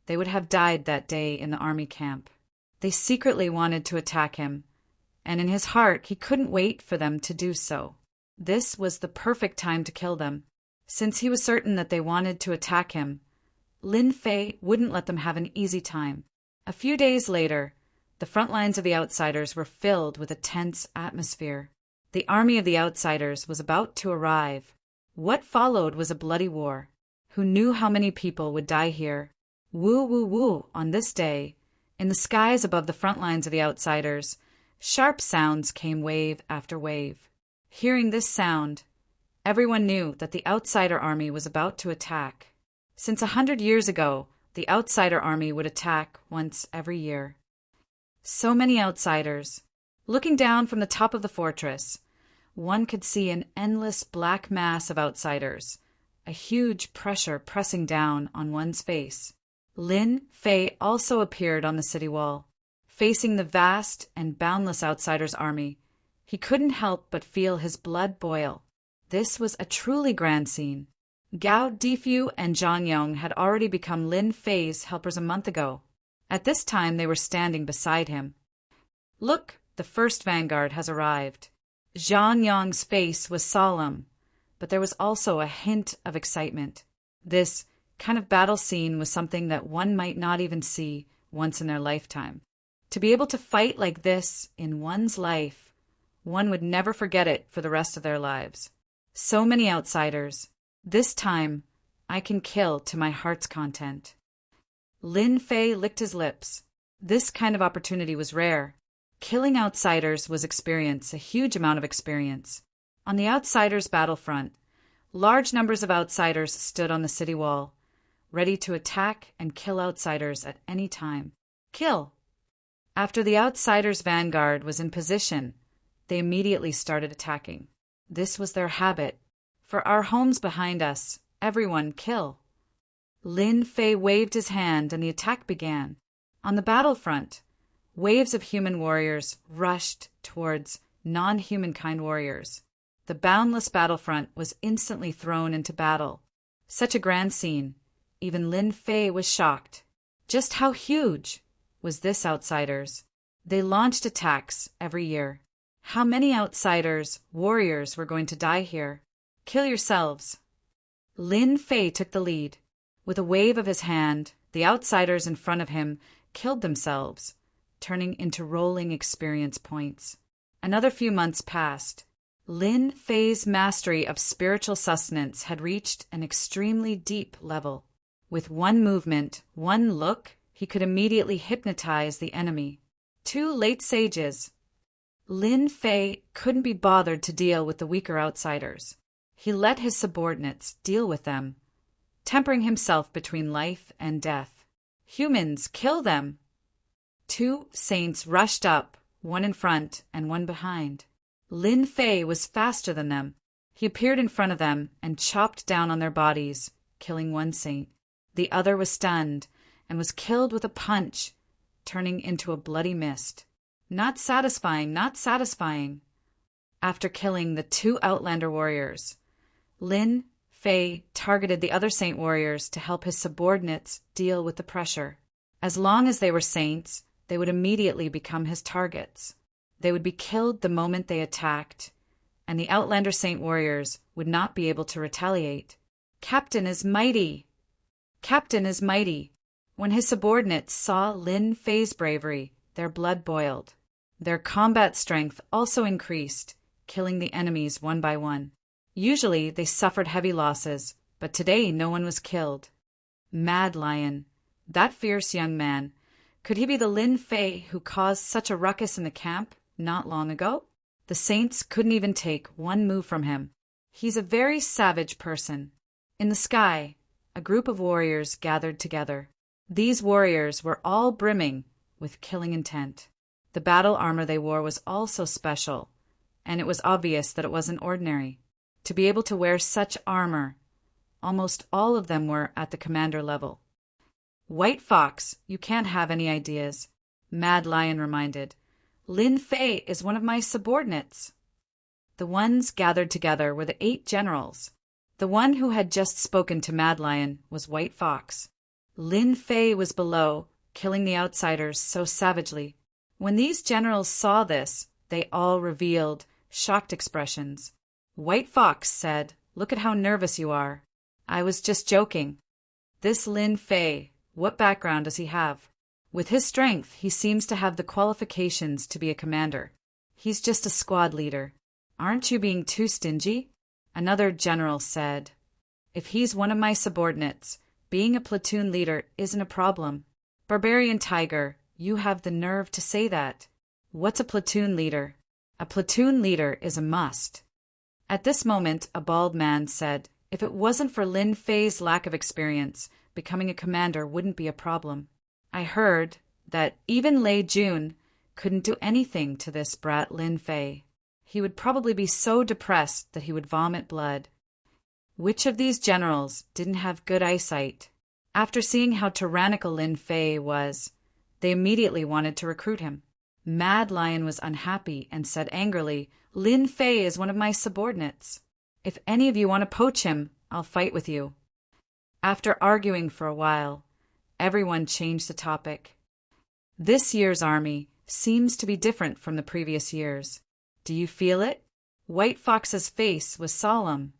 [SPEAKER 1] they would have died that day in the army camp. They secretly wanted to attack him, and in his heart he couldn't wait for them to do so. This was the perfect time to kill them. Since he was certain that they wanted to attack him, Lin Fei wouldn't let them have an easy time. A few days later, the front lines of the outsiders were filled with a tense atmosphere. The army of the outsiders was about to arrive. What followed was a bloody war. Who knew how many people would die here? Woo woo woo on this day. In the skies above the front lines of the outsiders, sharp sounds came wave after wave. Hearing this sound, everyone knew that the outsider army was about to attack. Since 100 years ago, the outsider army would attack once every year. So many outsiders. Looking down from the top of the fortress, one could see an endless black mass of outsiders, a huge pressure pressing down on one's face. Lin Fei also appeared on the city wall. Facing the vast and boundless outsiders' army, he couldn't help but feel his blood boil. This was a truly grand scene. Gao Difu and Zhang Yong had already become Lin Fei's helpers a month ago. At this time they were standing beside him. "Look, the first vanguard has arrived." Zhang Yong's face was solemn, but there was also a hint of excitement. This kind of battle scene was something that one might not even see once in their lifetime. To be able to fight like this in one's life, one would never forget it for the rest of their lives. So many outsiders. This time, I can kill to my heart's content. Lin Fei licked his lips. This kind of opportunity was rare. Killing outsiders was experience, a huge amount of experience. On the outsiders' battlefront, large numbers of outsiders stood on the city wall, ready to attack and kill outsiders at any time. Kill! After the outsiders' vanguard was in position, they immediately started attacking. This was their habit. For our homes behind us, everyone kill. Lin Fei waved his hand and the attack began. On the battlefront, waves of human warriors rushed towards non-humankind warriors. The boundless battlefront was instantly thrown into battle. Such a grand scene. Even Lin Fei was shocked. Just how huge was this outsiders? They launched attacks every year. How many outsiders, warriors, were going to die here? Kill yourselves. Lin Fei took the lead. With a wave of his hand, the outsiders in front of him killed themselves, turning into rolling experience points. Another few months passed. Lin Fei's mastery of spiritual sustenance had reached an extremely deep level. With one movement, one look, he could immediately hypnotize the enemy. 2 late sages. Lin Fei couldn't be bothered to deal with the weaker outsiders. He let his subordinates deal with them, tempering himself between life and death. Humans, kill them! 2 saints rushed up, one in front and one behind. Lin Fei was faster than them. He appeared in front of them and chopped down on their bodies, killing one saint. The other was stunned and was killed with a punch, turning into a bloody mist. Not satisfying, not satisfying. After killing the 2 Outlander warriors, Lin Fei targeted the other saint warriors to help his subordinates deal with the pressure. As long as they were saints, they would immediately become his targets. They would be killed the moment they attacked, and the Outlander Saint warriors would not be able to retaliate. Captain is mighty! Captain is mighty! When his subordinates saw Lin Fei's bravery, their blood boiled. Their combat strength also increased, killing the enemies one by one. Usually they suffered heavy losses, but today no one was killed. Mad Lion, that fierce young man, could he be the Lin Fei who caused such a ruckus in the camp not long ago? The saints couldn't even take one move from him. He's a very savage person. In the sky, a group of warriors gathered together. These warriors were all brimming with killing intent. The battle armor they wore was also special, and it was obvious that it wasn't ordinary. To be able to wear such armor, almost all of them were at the commander level. White Fox, you can't have any ideas, Mad Lion reminded. Lin Fei is one of my subordinates. The ones gathered together were the 8 generals. The one who had just spoken to Mad Lion was White Fox. Lin Fei was below, killing the outsiders so savagely. When these generals saw this, they all revealed shocked expressions. White Fox said, "Look at how nervous you are. I was just joking. This Lin Fei, what background does he have? With his strength, he seems to have the qualifications to be a commander. He's just a squad leader. Aren't you being too stingy?" Another general said, "If he's one of my subordinates, being a platoon leader isn't a problem." Barbarian Tiger, you have the nerve to say that. What's a platoon leader? A platoon leader is a must. At this moment, a bald man said, "If it wasn't for Lin Fei's lack of experience, becoming a commander wouldn't be a problem. I heard that even Lei Jun couldn't do anything to this brat Lin Fei. He would probably be so depressed that he would vomit blood." Which of these generals didn't have good eyesight? After seeing how tyrannical Lin Fei was, they immediately wanted to recruit him. Mad Lion was unhappy and said angrily, "Lin Fei is one of my subordinates. If any of you want to poach him, I'll fight with you." After arguing for a while, everyone changed the topic. This year's army seems to be different from the previous years. Do you feel it? White Fox's face was solemn.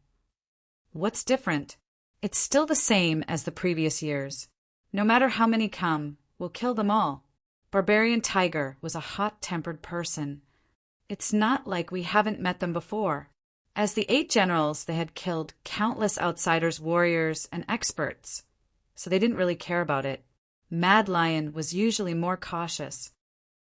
[SPEAKER 1] What's different? It's still the same as the previous years. No matter how many come, we'll kill them all. Barbarian Tiger was a hot-tempered person. It's not like we haven't met them before. As the 8 generals, they had killed countless outsiders, warriors, and experts, so they didn't really care about it. Mad Lion was usually more cautious.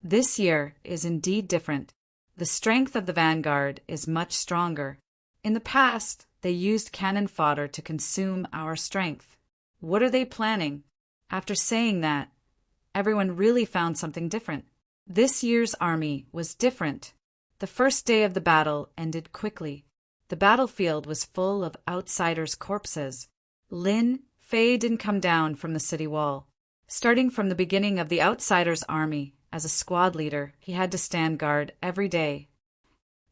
[SPEAKER 1] This year is indeed different. The strength of the vanguard is much stronger. In the past, they used cannon fodder to consume our strength. What are they planning? After saying that, everyone really found something different. This year's army was different. The first day of the battle ended quickly. The battlefield was full of outsiders' corpses. Lin Fei didn't come down from the city wall. Starting from the beginning of the outsiders' army, as a squad leader, he had to stand guard every day.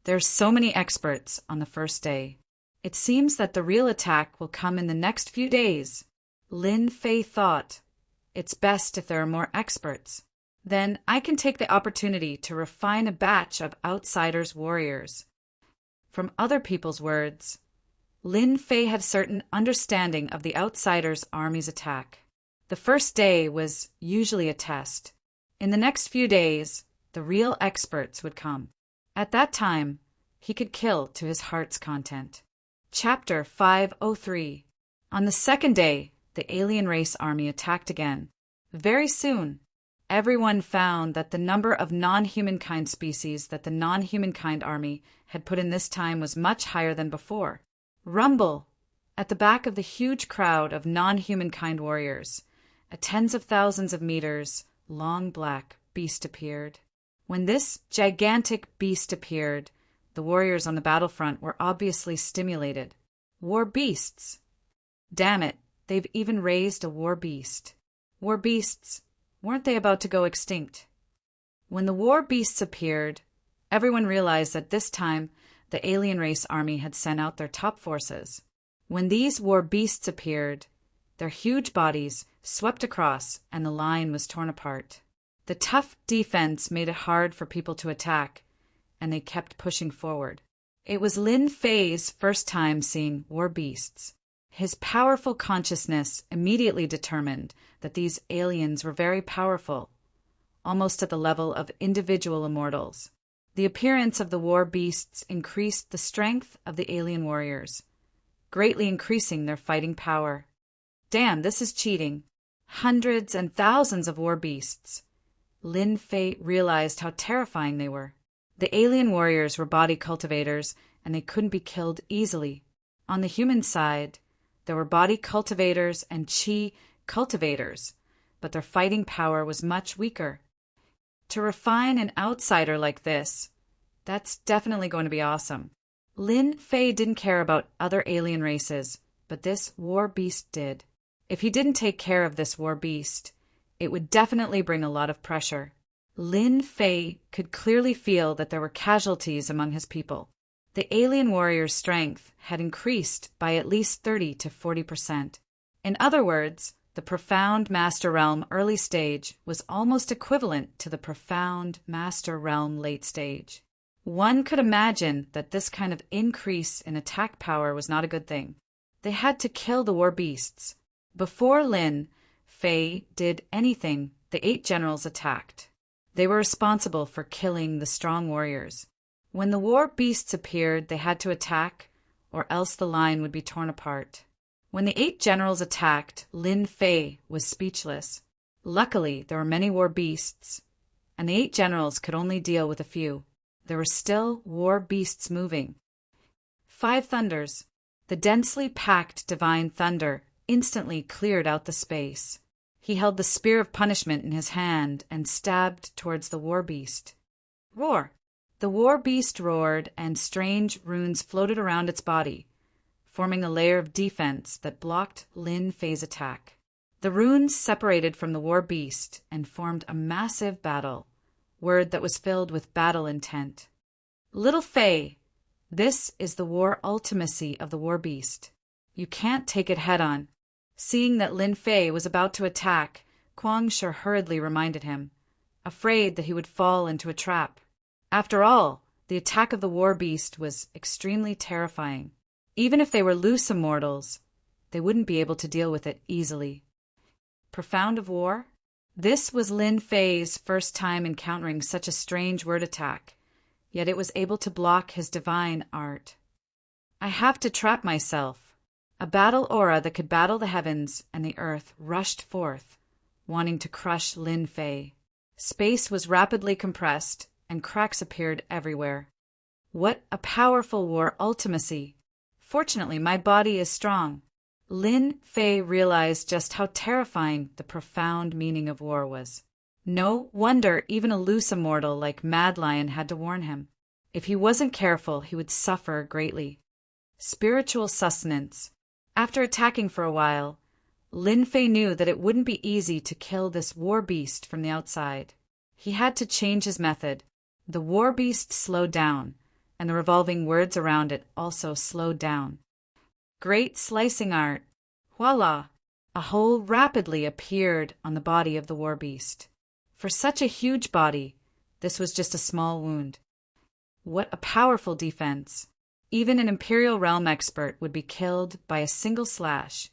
[SPEAKER 1] There's so many experts on the first day. It seems that the real attack will come in the next few days. Lin Fei thought, it's best if there are more experts. Then I can take the opportunity to refine a batch of outsiders' warriors. From other people's words, Lin Fei had certain understanding of the outsiders' army's attack. The first day was usually a test. In the next few days, the real experts would come. At that time, he could kill to his heart's content. Chapter 503. On the second day, the alien race army attacked again. Very soon, everyone found that the number of non-humankind species that the non-humankind army had put in this time was much higher than before. Rumble! At the back of the huge crowd of non-humankind warriors, a tens of thousands of meters long black beast appeared. When this gigantic beast appeared, the warriors on the battlefront were obviously stimulated. War beasts! Damn it, they've even raised a war beast. War beasts, weren't they about to go extinct? When the war beasts appeared, everyone realized that this time the alien race army had sent out their top forces. When these war beasts appeared, their huge bodies swept across and the line was torn apart. The tough defense made it hard for people to attack, and they kept pushing forward. It was Lin Fei's first time seeing war beasts. His powerful consciousness immediately determined that these aliens were very powerful, almost at the level of individual immortals. The appearance of the war beasts increased the strength of the alien warriors, greatly increasing their fighting power. Damn, this is cheating. Hundreds and thousands of war beasts. Lin Fei realized how terrifying they were. The alien warriors were body cultivators, and they couldn't be killed easily. On the human side, there were body cultivators and qi cultivators, but their fighting power was much weaker. To refine an outsider like this, that's definitely going to be awesome. Lin Fei didn't care about other alien races, but this war beast did. If he didn't take care of this war beast, it would definitely bring a lot of pressure. Lin Fei could clearly feel that there were casualties among his people. The alien warrior's strength had increased by at least 30 to 40%. In other words, the profound Master Realm early stage was almost equivalent to the profound Master Realm late stage. One could imagine that this kind of increase in attack power was not a good thing. They had to kill the war beasts. Before Lin Fei did anything, the 8 generals attacked. They were responsible for killing the strong warriors. When the war beasts appeared, they had to attack, or else the line would be torn apart. When the 8 generals attacked, Lin Fei was speechless. Luckily, there were many war beasts, and the 8 generals could only deal with a few. There were still war beasts moving. 5 thunders. The densely packed divine thunder instantly cleared out the space. He held the spear of punishment in his hand and stabbed towards the war beast. Roar! The war beast roared, and strange runes floated around its body, forming a layer of defense that blocked Lin Fei's attack. The runes separated from the war beast and formed a massive battle, word that was filled with battle intent. Little Fei, this is the war ultimacy of the war beast. You can't take it head on. Seeing that Lin Fei was about to attack, Kuang Shi hurriedly reminded him, afraid that he would fall into a trap. After all, the attack of the war beast was extremely terrifying. Even if they were loose immortals, they wouldn't be able to deal with it easily. Profound of war? This was Lin Fei's first time encountering such a strange word attack, yet it was able to block his divine art. I have to trap myself. A battle aura that could battle the heavens and the earth rushed forth, wanting to crush Lin Fei. Space was rapidly compressed, and cracks appeared everywhere. What a powerful war ultimacy! Fortunately, my body is strong. Lin Fei realized just how terrifying the profound meaning of war was. No wonder even a loose immortal like Mad Lion had to warn him. If he wasn't careful, he would suffer greatly. Spiritual sustenance. After attacking for a while, Lin Fei knew that it wouldn't be easy to kill this war beast from the outside. He had to change his method. The war beast slowed down, and the revolving words around it also slowed down. Great slicing art. Voila! A hole rapidly appeared on the body of the war beast. For such a huge body, this was just a small wound. What a powerful defense! Even an Imperial Realm expert would be killed by a single slash,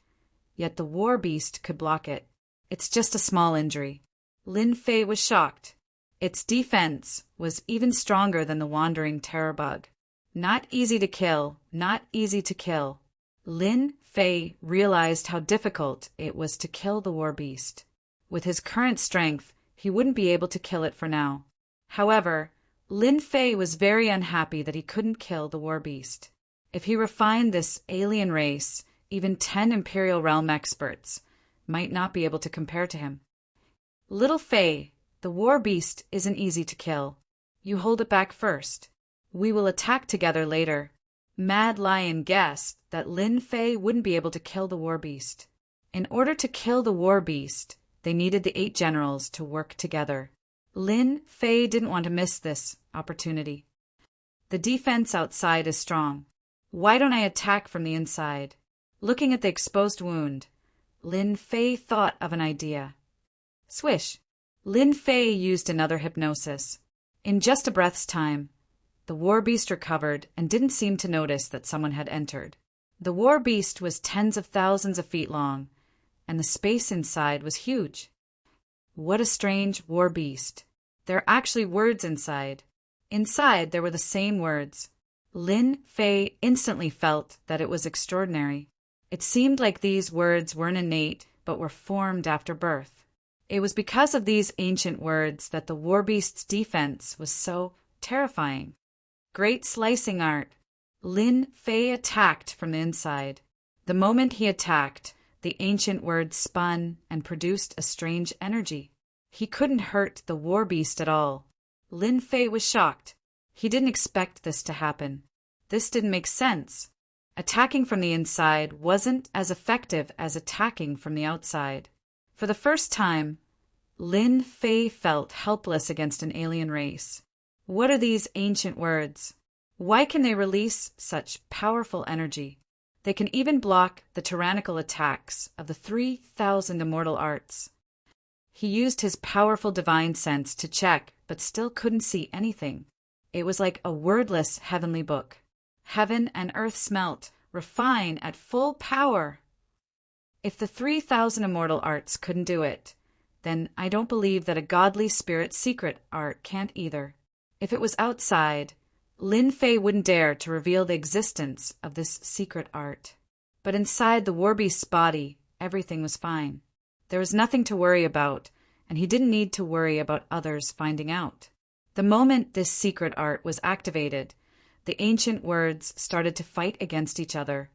[SPEAKER 1] yet the war beast could block it. It's just a small injury. Lin Fei was shocked. Its defense was even stronger than the wandering terror bug. Not easy to kill, not easy to kill. Lin Fei realized how difficult it was to kill the war beast. With his current strength, he wouldn't be able to kill it for now. However, Lin Fei was very unhappy that he couldn't kill the war beast. If he refined this alien race, even 10 Imperial Realm experts might not be able to compare to him. Little Fei, the war beast isn't easy to kill. You hold it back first. We will attack together later. Mad Lion guessed that Lin Fei wouldn't be able to kill the war beast. In order to kill the war beast, they needed the 8 generals to work together. Lin Fei didn't want to miss this opportunity. The defense outside is strong. Why don't I attack from the inside? Looking at the exposed wound, Lin Fei thought of an idea. Swish! Lin Fei used another hypnosis. In just a breath's time, The war beast recovered and didn't seem to notice that someone had entered. The war beast was tens of thousands of feet long, and the space inside was huge. What a strange war beast. There are actually words inside. Inside there were the same words. Lin Fei instantly felt that it was extraordinary. It seemed like these words weren't innate, but were formed after birth. It was because of these ancient words that the war beast's defense was so terrifying. Great slicing art. Lin Fei attacked from the inside. The moment he attacked, the ancient words spun and produced a strange energy. He couldn't hurt the war beast at all. Lin Fei was shocked. He didn't expect this to happen. This didn't make sense. Attacking from the inside wasn't as effective as attacking from the outside. For the first time, Lin Fei felt helpless against an alien race. What are these ancient words? Why can they release such powerful energy? They can even block the tyrannical attacks of the 3,000 immortal arts. He used his powerful divine sense to check, but still couldn't see anything. It was like a wordless heavenly book. Heaven and earth smelt, refine at full power. If the 3,000 immortal arts couldn't do it, then I don't believe that a godly spirit secret art can't either. If it was outside, Lin Fei wouldn't dare to reveal the existence of this secret art. But inside the war beast's body, everything was fine. There was nothing to worry about, and he didn't need to worry about others finding out. The moment this secret art was activated, the ancient words started to fight against each other,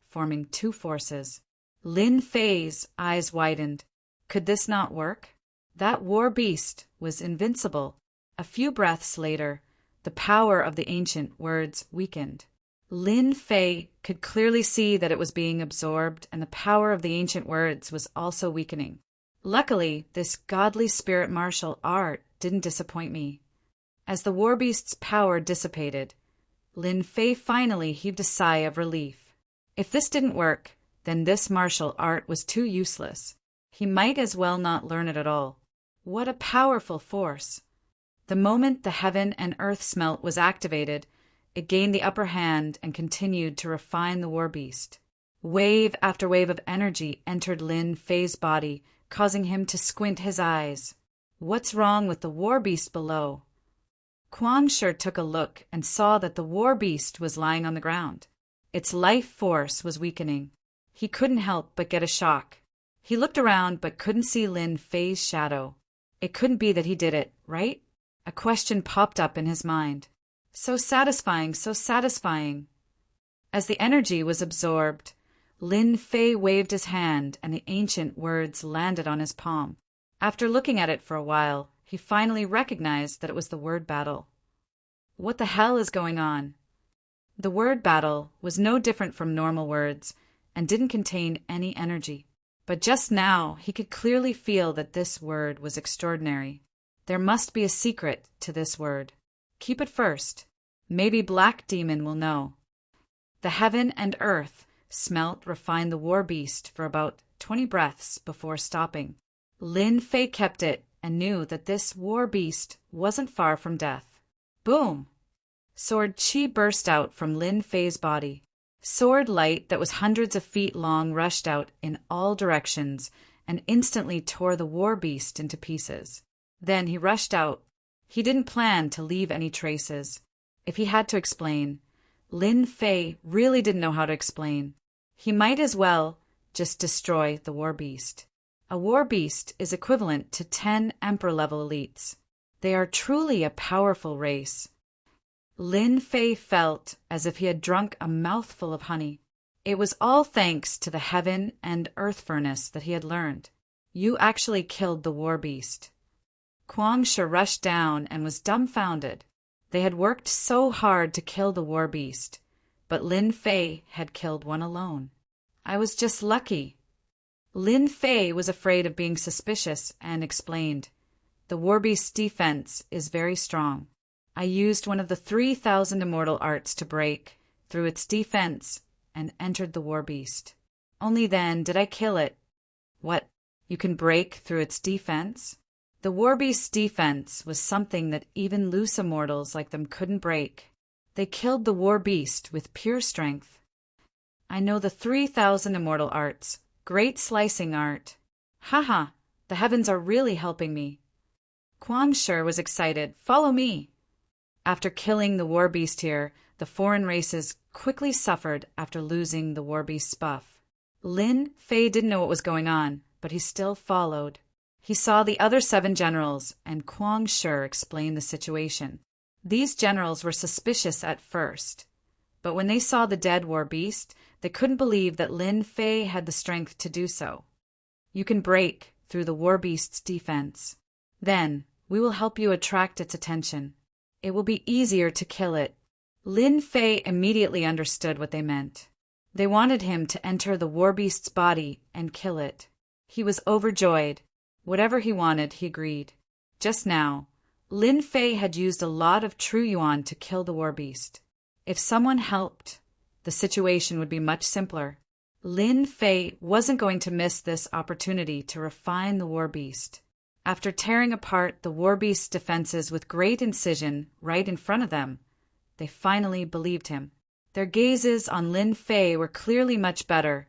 [SPEAKER 1] forming two forces. Lin Fei's eyes widened. Could this not work? That war beast was invincible. A few breaths later, the power of the ancient words weakened. Lin Fei could clearly see that it was being absorbed, and the power of the ancient words was also weakening. Luckily, this godly spirit martial art didn't disappoint me. As the war beast's power dissipated, Lin Fei finally heaved a sigh of relief. If this didn't work, then this martial art was too useless. He might as well not learn it at all. What a powerful force! The moment the heaven and earth smelt was activated, it gained the upper hand and continued to refine the war beast. Wave after wave of energy entered Lin Fei's body, causing him to squint his eyes. What's wrong with the war beast below? Kuang Shi took a look and saw that the war beast was lying on the ground. Its life force was weakening. He couldn't help but get a shock. He looked around but couldn't see Lin Fei's shadow. It couldn't be that he did it, right? A question popped up in his mind. So satisfying, so satisfying. As the energy was absorbed, Lin Fei waved his hand and the ancient words landed on his palm. After looking at it for a while, he finally recognized that it was the word battle. What the hell is going on? The word battle was no different from normal words and didn't contain any energy. But just now he could clearly feel that this word was extraordinary. There must be a secret to this word. Keep it first. Maybe Black Demon will know. The heaven and earth smelt refined the war beast for about 20 breaths before stopping. Lin Fei kept it and knew that this war beast wasn't far from death. Boom! Sword chi burst out from Lin Fei's body. Sword light that was hundreds of feet long rushed out in all directions and instantly tore the war beast into pieces. Then he rushed out. He didn't plan to leave any traces. If he had to explain, Lin Fei really didn't know how to explain. He might as well just destroy the war beast. A war beast is equivalent to 10 emperor-level elites. They are truly a powerful race. Lin Fei felt as if he had drunk a mouthful of honey. It was all thanks to the heaven and earth furnace that he had learned. You actually killed the war beast. Kuang Shi rushed down and was dumbfounded. They had worked so hard to kill the war beast, but Lin Fei had killed one alone. I was just lucky. Lin Fei was afraid of being suspicious and explained, "The war beast's defense is very strong. I used one of the 3,000 immortal arts to break through its defense and entered the war beast. Only then did I kill it." What? You can break through its defense? The war beast's defense was something that even loose immortals like them couldn't break. They killed the war beast with pure strength. I know the 3,000 immortal arts. Great slicing art. Haha, the heavens are really helping me. Kwang Shi was excited. Follow me. After killing the war beast here, the foreign races quickly suffered after losing the war beast's buff. Lin Fei didn't know what was going on, but he still followed. He saw the other 7 generals, and Kwang Shi explained the situation. These generals were suspicious at first, but when they saw the dead war beast, they couldn't believe that Lin Fei had the strength to do so. You can break through the war beast's defense. Then, we will help you attract its attention. It will be easier to kill it. Lin Fei immediately understood what they meant. They wanted him to enter the war beast's body and kill it. He was overjoyed. Whatever he wanted, he agreed. Just now, Lin Fei had used a lot of true yuan to kill the war beast. If someone helped, the situation would be much simpler. Lin Fei wasn't going to miss this opportunity to refine the war beast. After tearing apart the war beast's defenses with great incision right in front of them, they finally believed him. Their gazes on Lin Fei were clearly much better,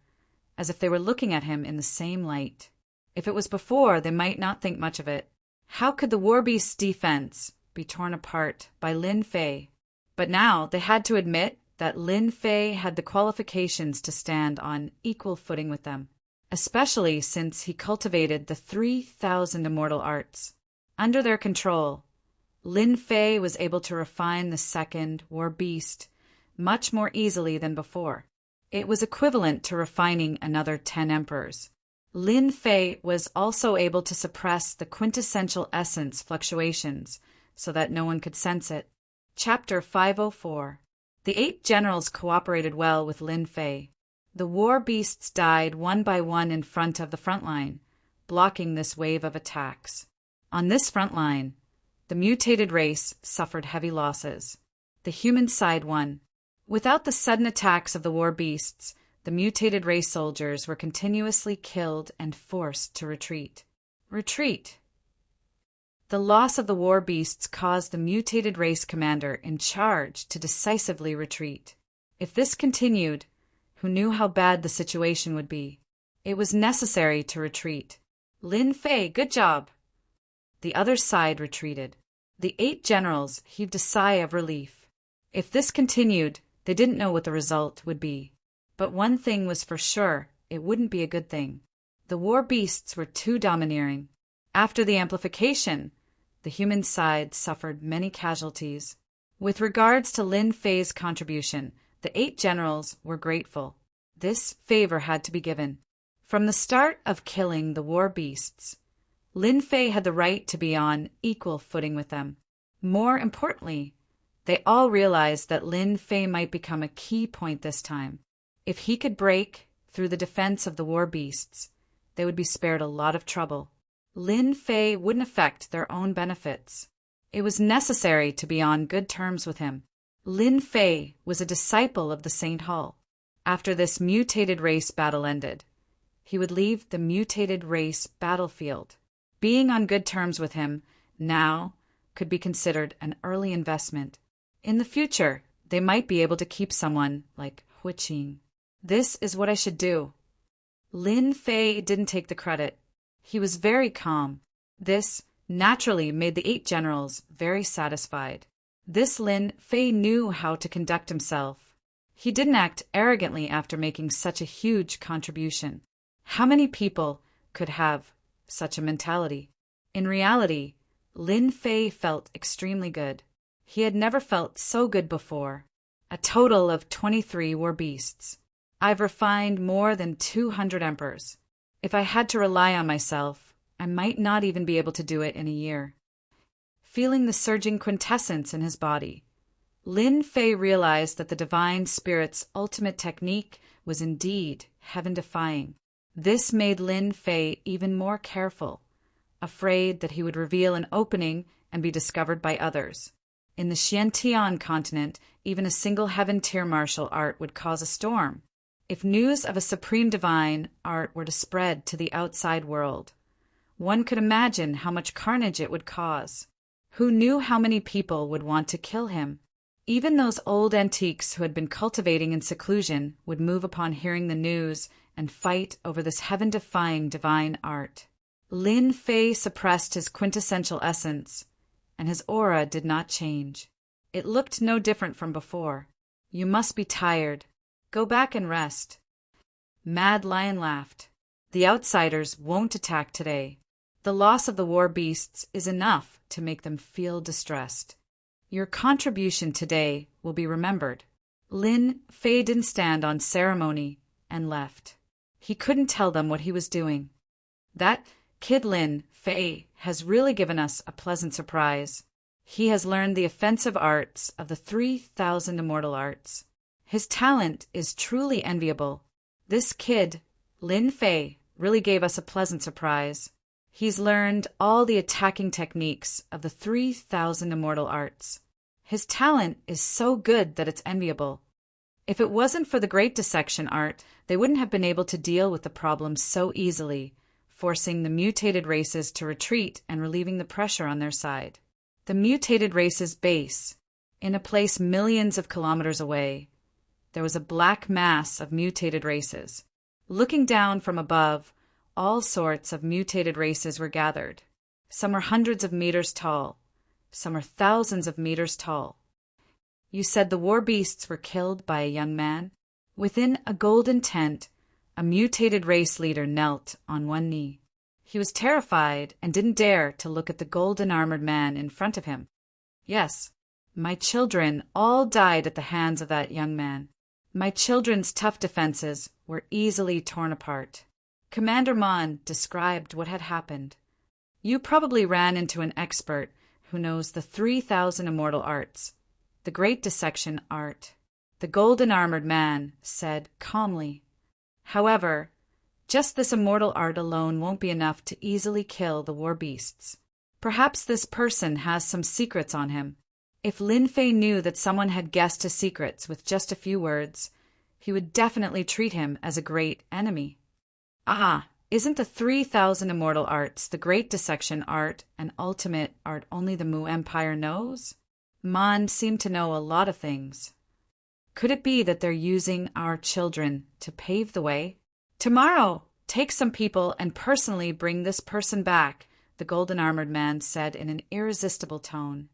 [SPEAKER 1] as if they were looking at him in the same light. If it was before, they might not think much of it. How could the war beast's defense be torn apart by Lin Fei? But now they had to admit that Lin Fei had the qualifications to stand on equal footing with them, especially since he cultivated the 3,000 immortal arts. Under their control, Lin Fei was able to refine the second war beast much more easily than before. It was equivalent to refining another 10 emperors. Lin Fei was also able to suppress the quintessential essence fluctuations so that no one could sense it. Chapter 504. The 8 generals cooperated well with Lin Fei. The war beasts died one by one in front of the front line, blocking this wave of attacks. On this front line, the mutated race suffered heavy losses. The human side won. Without the sudden attacks of the war beasts, the mutated race soldiers were continuously killed and forced to retreat. Retreat! The loss of the war beasts caused the mutated race commander in charge to decisively retreat. If this continued, who knew how bad the situation would be? It was necessary to retreat. Lin Fei, good job! The other side retreated. The 8 generals heaved a sigh of relief. If this continued, they didn't know what the result would be. But one thing was for sure, it wouldn't be a good thing. The war beasts were too domineering. After the amplification, the human side suffered many casualties. With regards to Lin Fei's contribution, the 8 generals were grateful. This favor had to be given. From the start of killing the war beasts, Lin Fei had the right to be on equal footing with them. More importantly, they all realized that Lin Fei might become a key point this time. If he could break through the defense of the war beasts, they would be spared a lot of trouble. Lin Fei wouldn't affect their own benefits. It was necessary to be on good terms with him. Lin Fei was a disciple of the Saint Hall. After this mutated race battle ended, he would leave the mutated race battlefield. Being on good terms with him now could be considered an early investment. In the future, they might be able to keep someone like Hu Qing. This is what I should do. Lin Fei didn't take the credit. He was very calm. This naturally made the 8 generals very satisfied. This Lin Fei knew how to conduct himself. He didn't act arrogantly after making such a huge contribution. How many people could have such a mentality? In reality, Lin Fei felt extremely good. He had never felt so good before. A total of 23 war beasts. I've refined more than 200 emperors. If I had to rely on myself, I might not even be able to do it in a year. Feeling the surging quintessence in his body, Lin Fei realized that the Divine Spirit's ultimate technique was indeed heaven-defying. This made Lin Fei even more careful, afraid that he would reveal an opening and be discovered by others. In the Xiantian continent, even a single heaven-tier martial art would cause a storm. If news of a supreme divine art were to spread to the outside world, one could imagine how much carnage it would cause. Who knew how many people would want to kill him? Even those old antiques who had been cultivating in seclusion would move upon hearing the news and fight over this heaven-defying divine art. Lin Fei suppressed his quintessential essence, and his aura did not change. It looked no different from before. "You must be tired. Go back and rest." Mad Lion laughed. "The outsiders won't attack today. The loss of the war beasts is enough to make them feel distressed. Your contribution today will be remembered." Lin Fei didn't stand on ceremony and left. He couldn't tell them what he was doing. "That kid Lin Fei has really given us a pleasant surprise. He has learned the offensive arts of the 3,000 immortal arts. His talent is truly enviable. This kid, Lin Fei, really gave us a pleasant surprise. He's learned all the attacking techniques of the 3,000 immortal arts. His talent is so good that it's enviable. If it wasn't for the Great Dissection art, they wouldn't have been able to deal with the problem so easily, forcing the mutated races to retreat and relieving the pressure on their side. The mutated race's base, in a place millions of kilometers away, there was a black mass of mutated races. Looking down from above, all sorts of mutated races were gathered. Some were hundreds of meters tall. Some were thousands of meters tall. "You said the war beasts were killed by a young man?" Within a golden tent, a mutated race leader knelt on one knee. He was terrified and didn't dare to look at the golden-armored man in front of him. "Yes, my children all died at the hands of that young man. My children's tough defenses were easily torn apart." Commander Mon described what had happened. "You probably ran into an expert who knows the 3,000 immortal arts, the Great Dissection art," the golden-armored man said calmly. "However, just this immortal art alone won't be enough to easily kill the war beasts. Perhaps this person has some secrets on him. If Lin Fei knew that someone had guessed his secrets with just a few words, he would definitely treat him as a great enemy." "Ah, isn't the 3,000 immortal arts, the Great Dissection art, and ultimate art only the Mu Empire knows?" Mon seemed to know a lot of things. "Could it be that they're using our children to pave the way?" "Tomorrow, take some people and personally bring this person back," the golden-armored man said in an irresistible tone.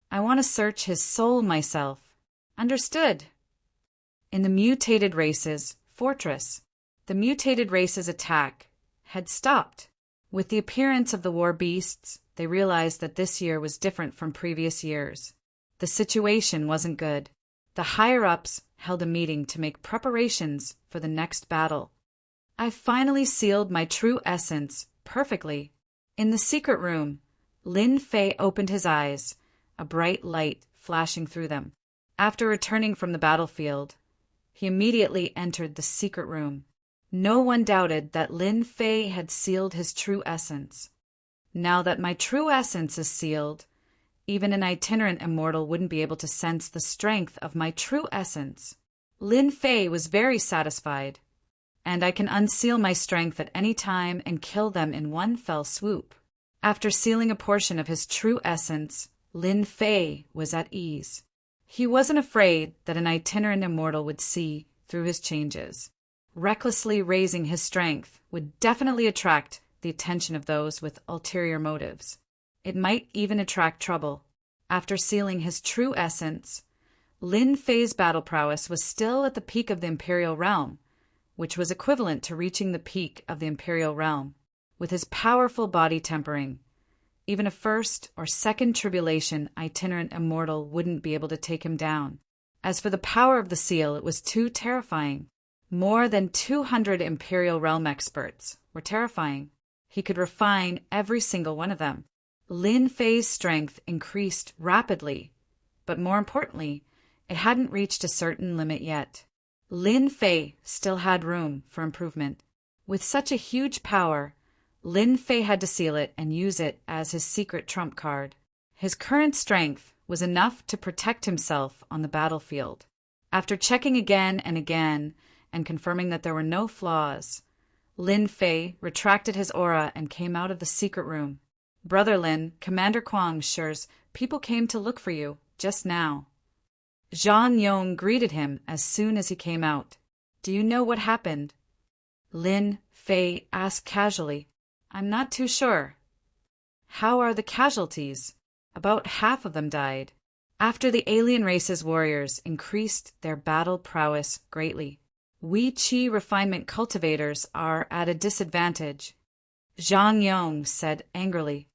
[SPEAKER 1] "I want to search his soul myself." "Understood." In the mutated race's fortress, the mutated race's attack had stopped. With the appearance of the war beasts, they realized that this year was different from previous years. The situation wasn't good. The higher-ups held a meeting to make preparations for the next battle. "I've finally sealed my true essence perfectly." In the secret room, Lin Fei opened his eyes, a bright light flashing through them. After returning from the battlefield, he immediately entered the secret room. No one doubted that Lin Fei had sealed his true essence. "Now that my true essence is sealed, even an itinerant immortal wouldn't be able to sense the strength of my true essence." Lin Fei was very satisfied. "And I can unseal my strength at any time and kill them in one fell swoop." After sealing a portion of his true essence, Lin Fei was at ease. He wasn't afraid that an itinerant immortal would see through his changes. Recklessly raising his strength would definitely attract the attention of those with ulterior motives. It might even attract trouble. After sealing his true essence, Lin Fei's battle prowess was still at the peak of the Imperial Realm, which was equivalent to reaching the peak of the Imperial Realm. With his powerful body tempering, even a first or second tribulation itinerant immortal wouldn't be able to take him down. As for the power of the seal, it was too terrifying. More than 200 Imperial Realm experts were terrifying. He could refine every single one of them. Lin Fei's strength increased rapidly, but more importantly, it hadn't reached a certain limit yet. Lin Fei still had room for improvement. With such a huge power, Lin Fei had to seal it and use it as his secret trump card. His current strength was enough to protect himself on the battlefield. After checking again and again and confirming that there were no flaws, Lin Fei retracted his aura and came out of the secret room. "Brother Lin, Commander Kwang assures people came to look for you just now." Zhang Yong greeted him as soon as he came out. "Do you know what happened?" Lin Fei asked casually. "I'm not too sure." "How are the casualties?" "About half of them died." After the alien race's warriors increased their battle prowess greatly, we Qi refinement cultivators are at a disadvantage, Zhang Yong said angrily.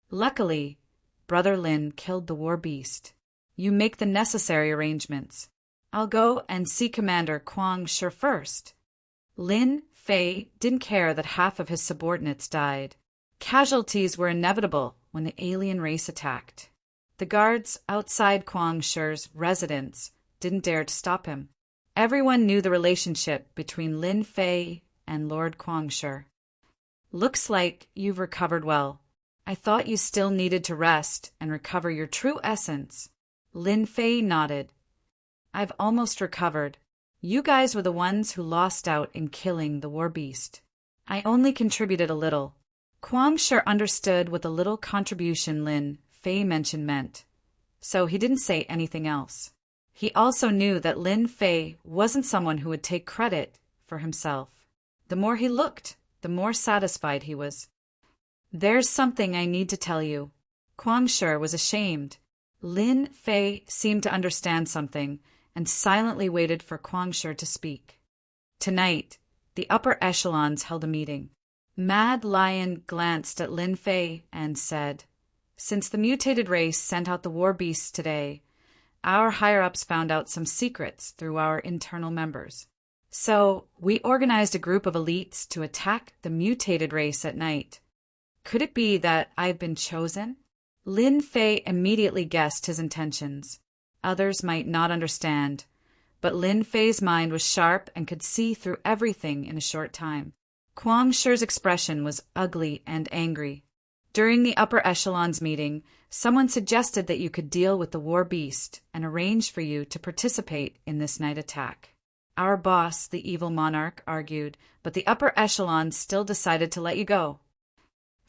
[SPEAKER 1] "Luckily, Brother Lin killed the war beast. You make the necessary arrangements. I'll go and see Commander Quang Shi first." Lin Fei didn't care that half of his subordinates died. Casualties were inevitable when the alien race attacked. The guards outside Quang Shi's residence didn't dare to stop him. Everyone knew the relationship between Lin Fei and Lord Quang Shi. "Looks like you've recovered well. I thought you still needed to rest and recover your true essence." Lin Fei nodded. "I've almost recovered. You guys were the ones who lost out in killing the war beast. I only contributed a little." Quang Shi understood what the little contribution Lin Fei mentioned meant, so he didn't say anything else. He also knew that Lin Fei wasn't someone who would take credit for himself. The more he looked, the more satisfied he was. "There's something I need to tell you." Quang Shi was ashamed. Lin Fei seemed to understand something and silently waited for Quang Shi to speak. Tonight, the upper echelons held a meeting. Mad Lion glanced at Lin Fei and said, "Since the mutated race sent out the war beasts today, our higher-ups found out some secrets through our internal members. So we organized a group of elites to attack the mutated race at night. Could it be that I've been chosen?" Lin Fei immediately guessed his intentions. Others might not understand, but Lin Fei's mind was sharp and could see through everything in a short time. Quang Shi's expression was ugly and angry. During the upper echelons meeting, someone suggested that you could deal with the war beast and arrange for you to participate in this night attack. Our boss, the evil monarch, argued, but the upper echelons still decided to let you go.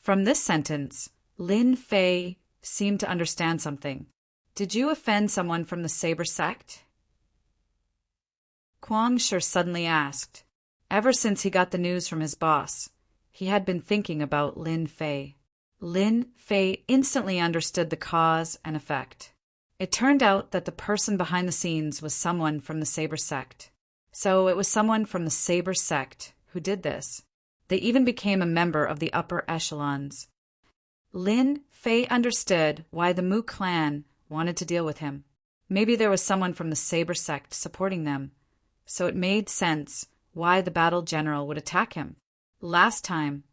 [SPEAKER 1] From this sentence, Lin Fei seemed to understand something. "Did you offend someone from the Saber sect?" Quang Shi suddenly asked. Ever since he got the news from his boss, he had been thinking about Lin Fei. Lin Fei instantly understood the cause and effect. It turned out that the person behind the scenes was someone from the Saber sect. So it was someone from the Saber sect who did this. They even became a member of the upper echelons. Lin Fei understood why the Mu clan wanted to deal with him. Maybe there was someone from the Saber sect supporting them, so it made sense why the battle general would attack him. Last time,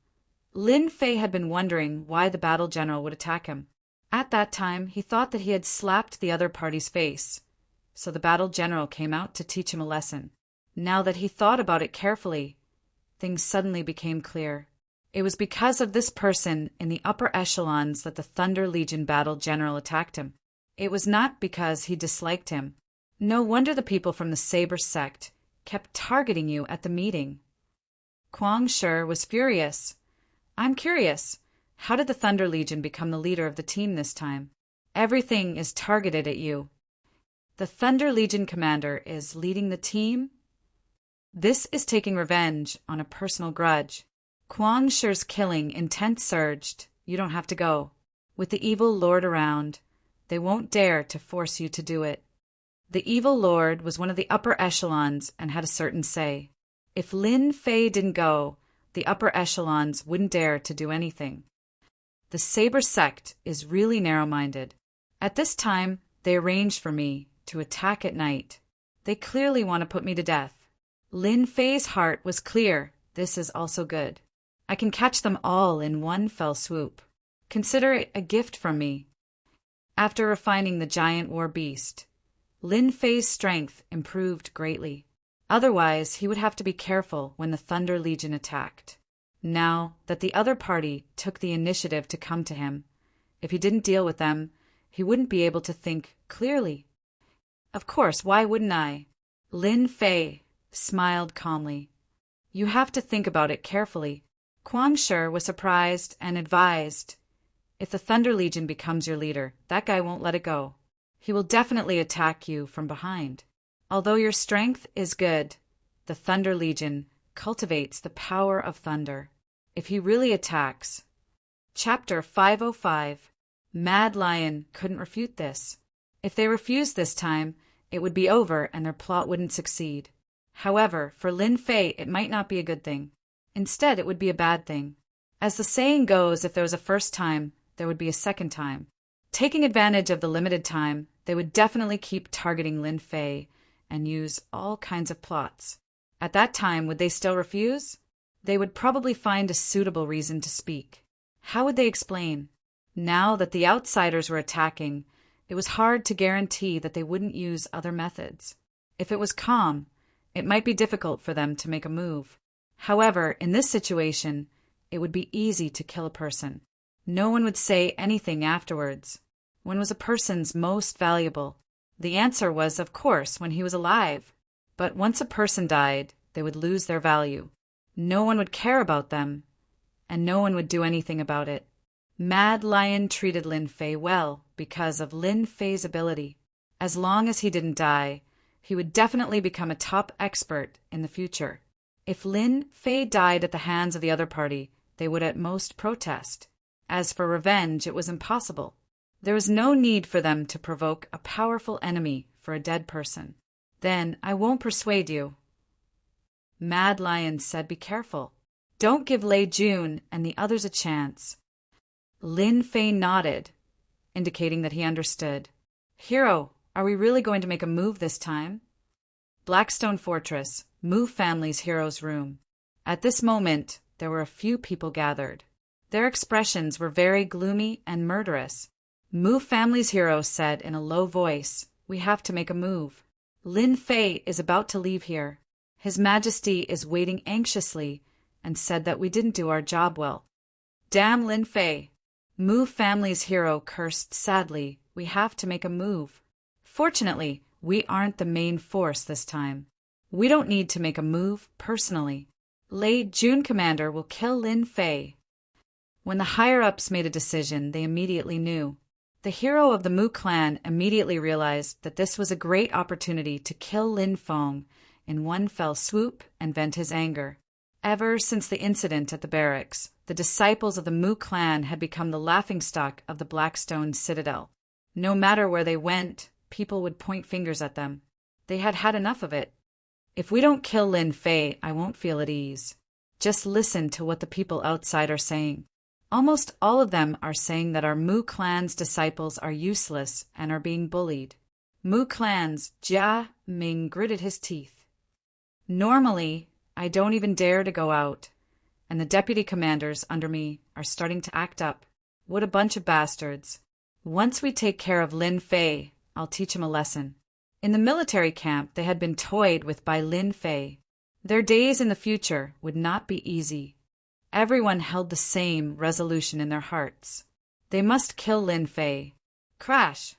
[SPEAKER 1] Lin Fei had been wondering why the battle general would attack him. At that time, he thought that he had slapped the other party's face, so the battle general came out to teach him a lesson. Now that he thought about it carefully, things suddenly became clear. It was because of this person in the upper echelons that the Thunder Legion battle general attacked him. It was not because he disliked him. No wonder the people from the Saber sect kept targeting you at the meeting. Quang Shi was furious. "I'm curious. How did the Thunder Legion become the leader of the team this time? Everything is targeted at you." "The Thunder Legion commander is leading the team?" "This is taking revenge on a personal grudge. Quang Shi's killing intent surged. You don't have to go. With the evil lord around, they won't dare to force you to do it." The evil lord was one of the upper echelons and had a certain say. If Lin Fei didn't go, the upper echelons wouldn't dare to do anything. The Saber sect is really narrow-minded. At this time, they arranged for me to attack at night. They clearly want to put me to death. Lin Fei's heart was clear. This is also good. I can catch them all in one fell swoop. Consider it a gift from me. After refining the giant war beast, Lin Fei's strength improved greatly. Otherwise, he would have to be careful when the Thunder Legion attacked. Now that the other party took the initiative to come to him, if he didn't deal with them, he wouldn't be able to think clearly. Of course, why wouldn't I? Lin Fei smiled calmly. You have to think about it carefully. Quang Shi was surprised and advised, if the Thunder Legion becomes your leader, that guy won't let it go. He will definitely attack you from behind. Although your strength is good, the Thunder Legion cultivates the power of thunder. If he really attacks. Chapter 505. Mad Lion couldn't refute this. If they refused this time, it would be over and their plot wouldn't succeed. However, for Lin Fei it might not be a good thing. Instead, it would be a bad thing. As the saying goes, if there was a first time, there would be a second time. Taking advantage of the limited time, they would definitely keep targeting Lin Fei and use all kinds of plots. At that time, would they still refuse? They would probably find a suitable reason to speak. How would they explain? Now that the outsiders were attacking, it was hard to guarantee that they wouldn't use other methods. If it was calm, it might be difficult for them to make a move. However, in this situation, it would be easy to kill a person. No one would say anything afterwards. When was a person's most valuable? The answer was, of course, when he was alive. But once a person died, they would lose their value. No one would care about them, and no one would do anything about it. Mad Lion treated Lin Fei well because of Lin Fei's ability. As long as he didn't die, he would definitely become a top expert in the future. If Lin Fei died at the hands of the other party, they would at most protest. As for revenge, it was impossible. There was no need for them to provoke a powerful enemy for a dead person. Then I won't persuade you. Mad Lion said, be careful. Don't give Lei Jun and the others a chance. Lin Fei nodded, indicating that he understood. Hero, are we really going to make a move this time? Blackstone Fortress, Mu family's hero's room. At this moment, there were a few people gathered. Their expressions were very gloomy and murderous. Mu family's hero said in a low voice, we have to make a move. Lin Fei is about to leave here. His Majesty is waiting anxiously and said that we didn't do our job well. Damn Lin Fei. Mu family's hero cursed sadly, we have to make a move. Fortunately, we aren't the main force this time. We don't need to make a move personally. Lei Jun Commander will kill Lin Fei. When the higher-ups made a decision, they immediately knew. The hero of the Mu clan immediately realized that this was a great opportunity to kill Lin Feng in one fell swoop and vent his anger. Ever since the incident at the barracks, the disciples of the Mu clan had become the laughingstock of the Blackstone Citadel. No matter where they went, people would point fingers at them. They had had enough of it. If we don't kill Lin Fei, I won't feel at ease. Just listen to what the people outside are saying. Almost all of them are saying that our Mu clan's disciples are useless and are being bullied. Mu clan's Jia Ming gritted his teeth. Normally, I don't even dare to go out, and the deputy commanders under me are starting to act up. What a bunch of bastards. Once we take care of Lin Fei, I'll teach him a lesson. In the military camp, they had been toyed with by Lin Fei. Their days in the future would not be easy. Everyone held the same resolution in their hearts. They must kill Lin Fei. Crash!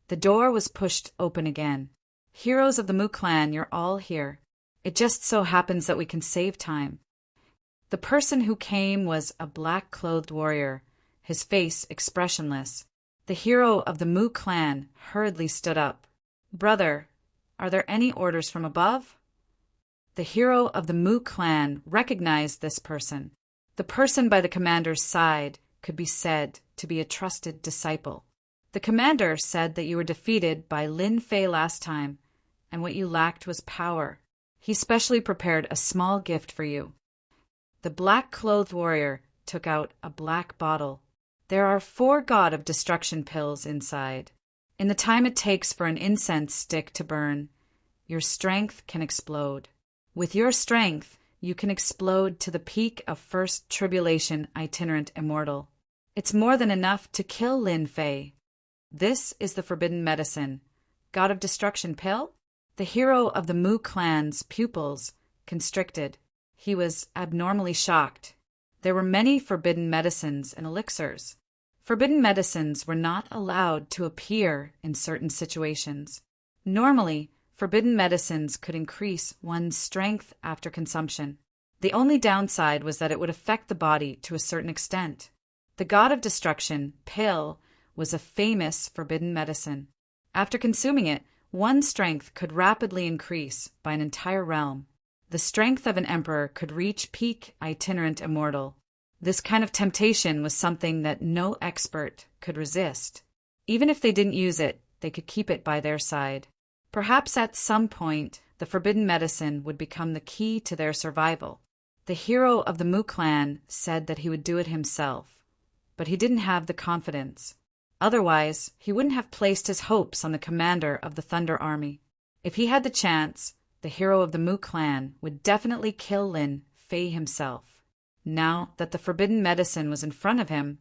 [SPEAKER 1] The door was pushed open again. Heroes of the Mu clan, you're all here. It just so happens that we can save time. The person who came was a black-clothed warrior, his face expressionless. The hero of the Mu clan hurriedly stood up. Brother, are there any orders from above? The hero of the Mu clan recognized this person. The person by the commander's side could be said to be a trusted disciple. The commander said that you were defeated by Lin Fei last time, and what you lacked was power. He specially prepared a small gift for you. The black-clothed warrior took out a black bottle. There are 4 God of Destruction pills inside. In the time it takes for an incense stick to burn, your strength can explode. With your strength, you can explode to the peak of First Tribulation Itinerant Immortal. It's more than enough to kill Lin Fei. This is the forbidden medicine. God of Destruction pill? The hero of the Mu clan's pupils constricted. He was abnormally shocked. There were many forbidden medicines and elixirs. Forbidden medicines were not allowed to appear in certain situations. Normally, forbidden medicines could increase one's strength after consumption. The only downside was that it would affect the body to a certain extent. The God of Destruction pill was a famous forbidden medicine. After consuming it, one's strength could rapidly increase by an entire realm. The strength of an emperor could reach peak itinerant immortal. This kind of temptation was something that no expert could resist. Even if they didn't use it, they could keep it by their side. Perhaps at some point, the forbidden medicine would become the key to their survival. The hero of the Mu clan said that he would do it himself, but he didn't have the confidence. Otherwise, he wouldn't have placed his hopes on the commander of the Thunder Army. If he had the chance, the hero of the Mu clan would definitely kill Lin Fei himself. Now that the forbidden medicine was in front of him,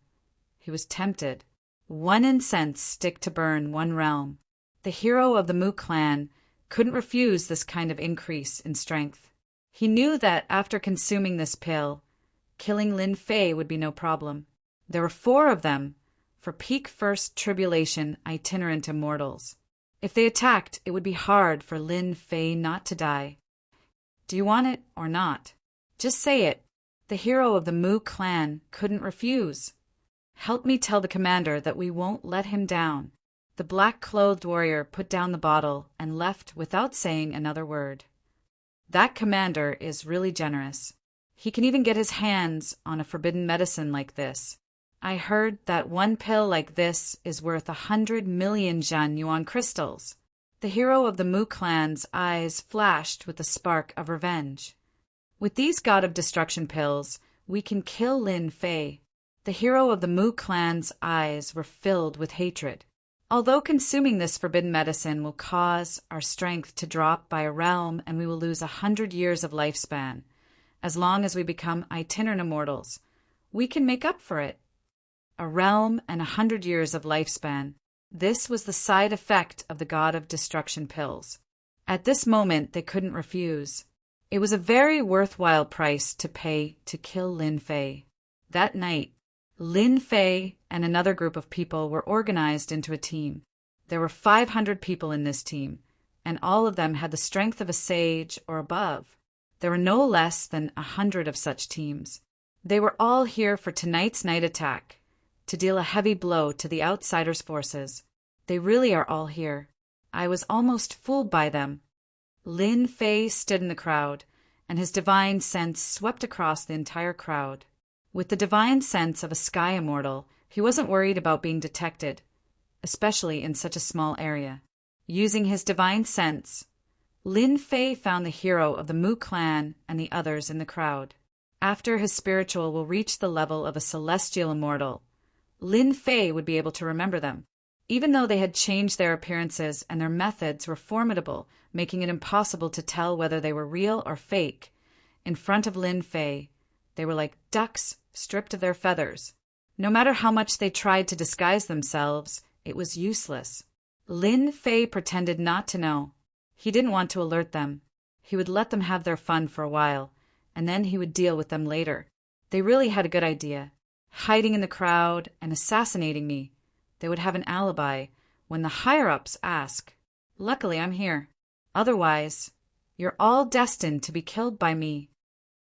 [SPEAKER 1] he was tempted. One incense stick to burn one realm. The hero of the Mu clan couldn't refuse this kind of increase in strength. He knew that after consuming this pill, killing Lin Fei would be no problem. There were 4 of them for peak first tribulation itinerant immortals. If they attacked, it would be hard for Lin Fei not to die. Do you want it or not? Just say it. The hero of the Mu clan couldn't refuse. Help me tell the commander that we won't let him down. The black-clothed warrior put down the bottle and left without saying another word. That commander is really generous. He can even get his hands on a forbidden medicine like this. I heard that one pill like this is worth 100 million Zhan Yuan crystals. The hero of the Mu clan's eyes flashed with a spark of revenge. With these God of Destruction pills, we can kill Lin Fei. The hero of the Mu clan's eyes were filled with hatred. Although consuming this forbidden medicine will cause our strength to drop by a realm and we will lose 100 years of lifespan, as long as we become itinerant immortals, we can make up for it. A realm and 100 years of lifespan. This was the side effect of the God of Destruction pills. At this moment, they couldn't refuse. It was a very worthwhile price to pay to kill Lin Fei. That night, Lin Fei and another group of people were organized into a team. There were 500 people in this team, and all of them had the strength of a sage or above. There were no less than 100 of such teams. They were all here for tonight's night attack, to deal a heavy blow to the outsiders' forces. They really are all here. I was almost fooled by them. Lin Fei stood in the crowd, and his divine sense swept across the entire crowd. With the divine sense of a sky immortal, he wasn't worried about being detected, especially in such a small area. Using his divine sense, Lin Fei found the hero of the Mu clan and the others in the crowd. After his spiritual will reach the level of a celestial immortal, Lin Fei would be able to remember them. Even though they had changed their appearances and their methods were formidable, making it impossible to tell whether they were real or fake, in front of Lin Fei, they were like ducks stripped of their feathers. No matter how much they tried to disguise themselves, it was useless. Lin Fei pretended not to know. He didn't want to alert them. He would let them have their fun for a while, and then he would deal with them later. They really had a good idea. Hiding in the crowd and assassinating me. They would have an alibi when the higher-ups ask. Luckily, I'm here. Otherwise, you're all destined to be killed by me.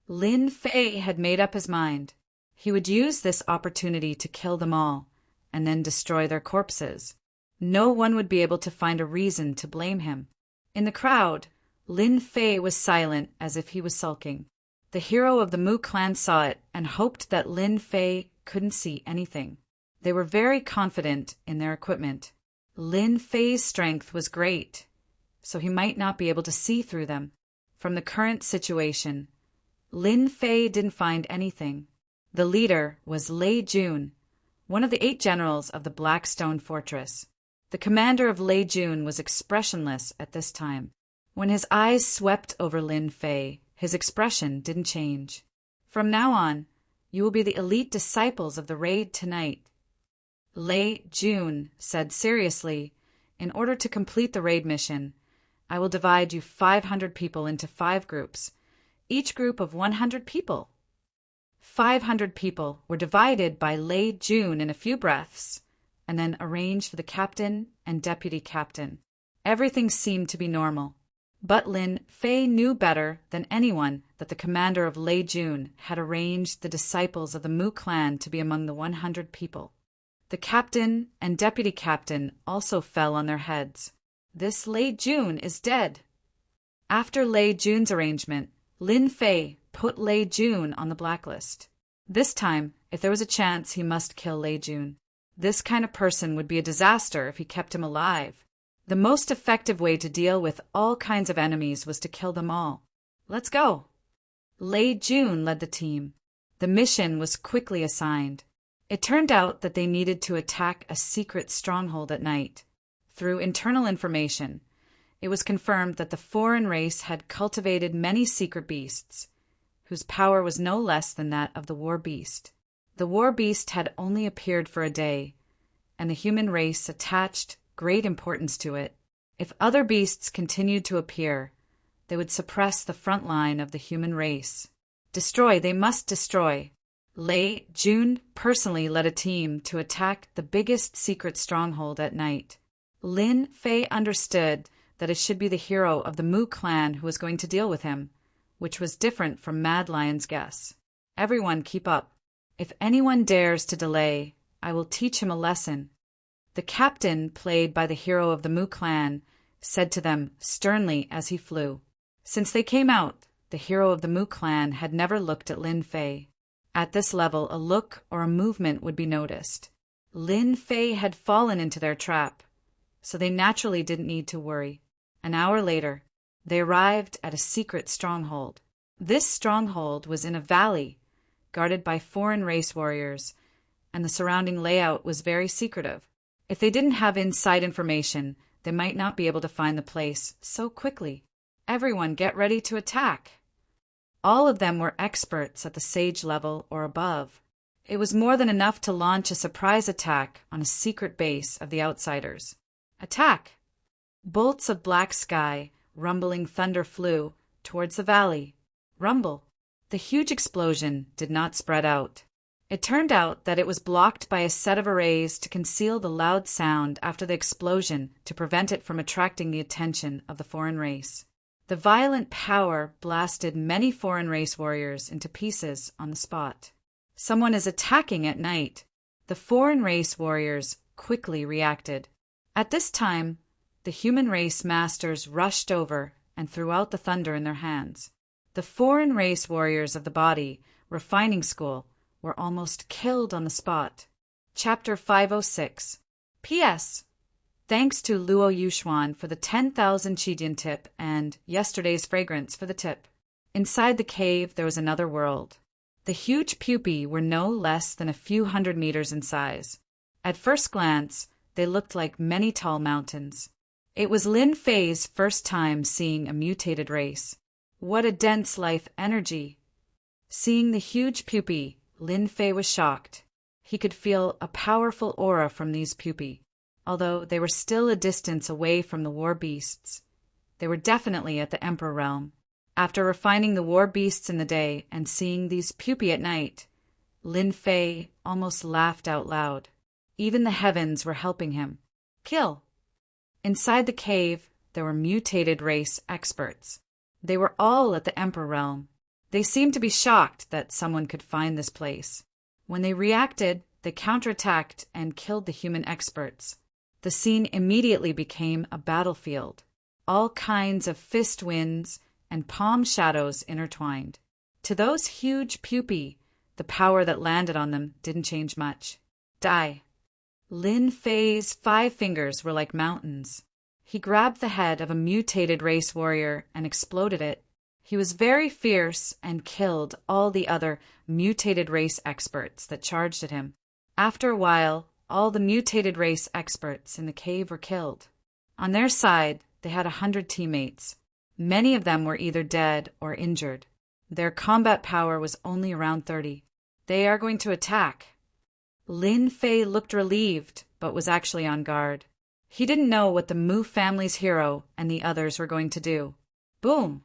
[SPEAKER 1] Lin Fei had made up his mind. He would use this opportunity to kill them all, and then destroy their corpses. No one would be able to find a reason to blame him. In the crowd, Lin Fei was silent as if he was sulking. The hero of the Mu clan saw it and hoped that Lin Fei couldn't see anything. They were very confident in their equipment. Lin Fei's strength was great, so he might not be able to see through them. From the current situation, Lin Fei didn't find anything. The leader was Lei Jun, one of the 8 generals of the Blackstone Fortress. The commander of Lei Jun was expressionless at this time. When his eyes swept over Lin Fei, his expression didn't change. From now on, you will be the elite disciples of the raid tonight. Lei Jun said seriously, in order to complete the raid mission, I will divide you 500 people into 5 groups, each group of 100 people. 500 people were divided by Lei Jun in a few breaths, and then arranged for the captain and deputy captain. Everything seemed to be normal. But Lin Fei knew better than anyone that the commander of Lei Jun had arranged the disciples of the Mu clan to be among the 100 people. The captain and deputy captain also fell on their heads. This Lei Jun is dead. After Lei Jun's arrangement, Lin Fei put Lei Jun on the blacklist. This time, if there was a chance, he must kill Lei Jun. This kind of person would be a disaster if he kept him alive. The most effective way to deal with all kinds of enemies was to kill them all. Let's go! Lei Jun led the team. The mission was quickly assigned. It turned out that they needed to attack a secret stronghold at night. Through internal information, it was confirmed that the foreign race had cultivated many secret beasts, whose power was no less than that of the war beast. The war beast had only appeared for a day, and the human race attached great importance to it. If other beasts continued to appear, they would suppress the front line of the human race. Destroy, they must destroy. Lei Jun personally led a team to attack the biggest secret stronghold at night. Lin Fei understood that it should be the hero of the Mu clan who was going to deal with him, which was different from Mad Lion's guess. Everyone keep up. If anyone dares to delay, I will teach him a lesson. The captain, played by the hero of the Mu clan, said to them sternly as he flew. Since they came out, the hero of the Mu clan had never looked at Lin Fei. At this level, a look or a movement would be noticed. Lin Fei had fallen into their trap, so they naturally didn't need to worry. An hour later, they arrived at a secret stronghold. This stronghold was in a valley, guarded by foreign race warriors, and the surrounding layout was very secretive. If they didn't have inside information, they might not be able to find the place so quickly. Everyone get ready to attack. All of them were experts at the sage level or above. It was more than enough to launch a surprise attack on a secret base of the outsiders. Attack! Bolts of black sky, rumbling thunder flew towards the valley. Rumble! The huge explosion did not spread out. It turned out that it was blocked by a set of arrays to conceal the loud sound after the explosion to prevent it from attracting the attention of the foreign race. The violent power blasted many foreign race warriors into pieces on the spot. Someone is attacking at night. The foreign race warriors quickly reacted. At this time, the human race masters rushed over and threw out the thunder in their hands. The foreign race warriors of the body refining school were almost killed on the spot. Chapter 506. P.S. Thanks to Luo Yuxuan for the 10,000 Qidian tip and yesterday's fragrance for the tip. Inside the cave there was another world. The huge pupae were no less than a few hundred meters in size. At first glance, they looked like many tall mountains. It was Lin Fei's first time seeing a mutated race. What a dense life energy! Seeing the huge pupae, Lin Fei was shocked. He could feel a powerful aura from these pupae. Although they were still a distance away from the war beasts, they were definitely at the Emperor realm. After refining the war beasts in the day and seeing these pupae at night, Lin Fei almost laughed out loud. Even the heavens were helping him. Kill! Inside the cave, there were mutated race experts. They were all at the Emperor realm. They seemed to be shocked that someone could find this place. When they reacted, they counterattacked and killed the human experts. The scene immediately became a battlefield. All kinds of fist winds and palm shadows intertwined. To those huge pupae, the power that landed on them didn't change much. Die! Lin Fei's 5 fingers were like mountains. He grabbed the head of a mutated race warrior and exploded it. He was very fierce and killed all the other mutated race experts that charged at him. After a while, all the mutated race experts in the cave were killed. On their side, they had 100 teammates. Many of them were either dead or injured. Their combat power was only around 30. They are going to attack. Lin Fei looked relieved, but was actually on guard. He didn't know what the Mu family's hero and the others were going to do. Boom!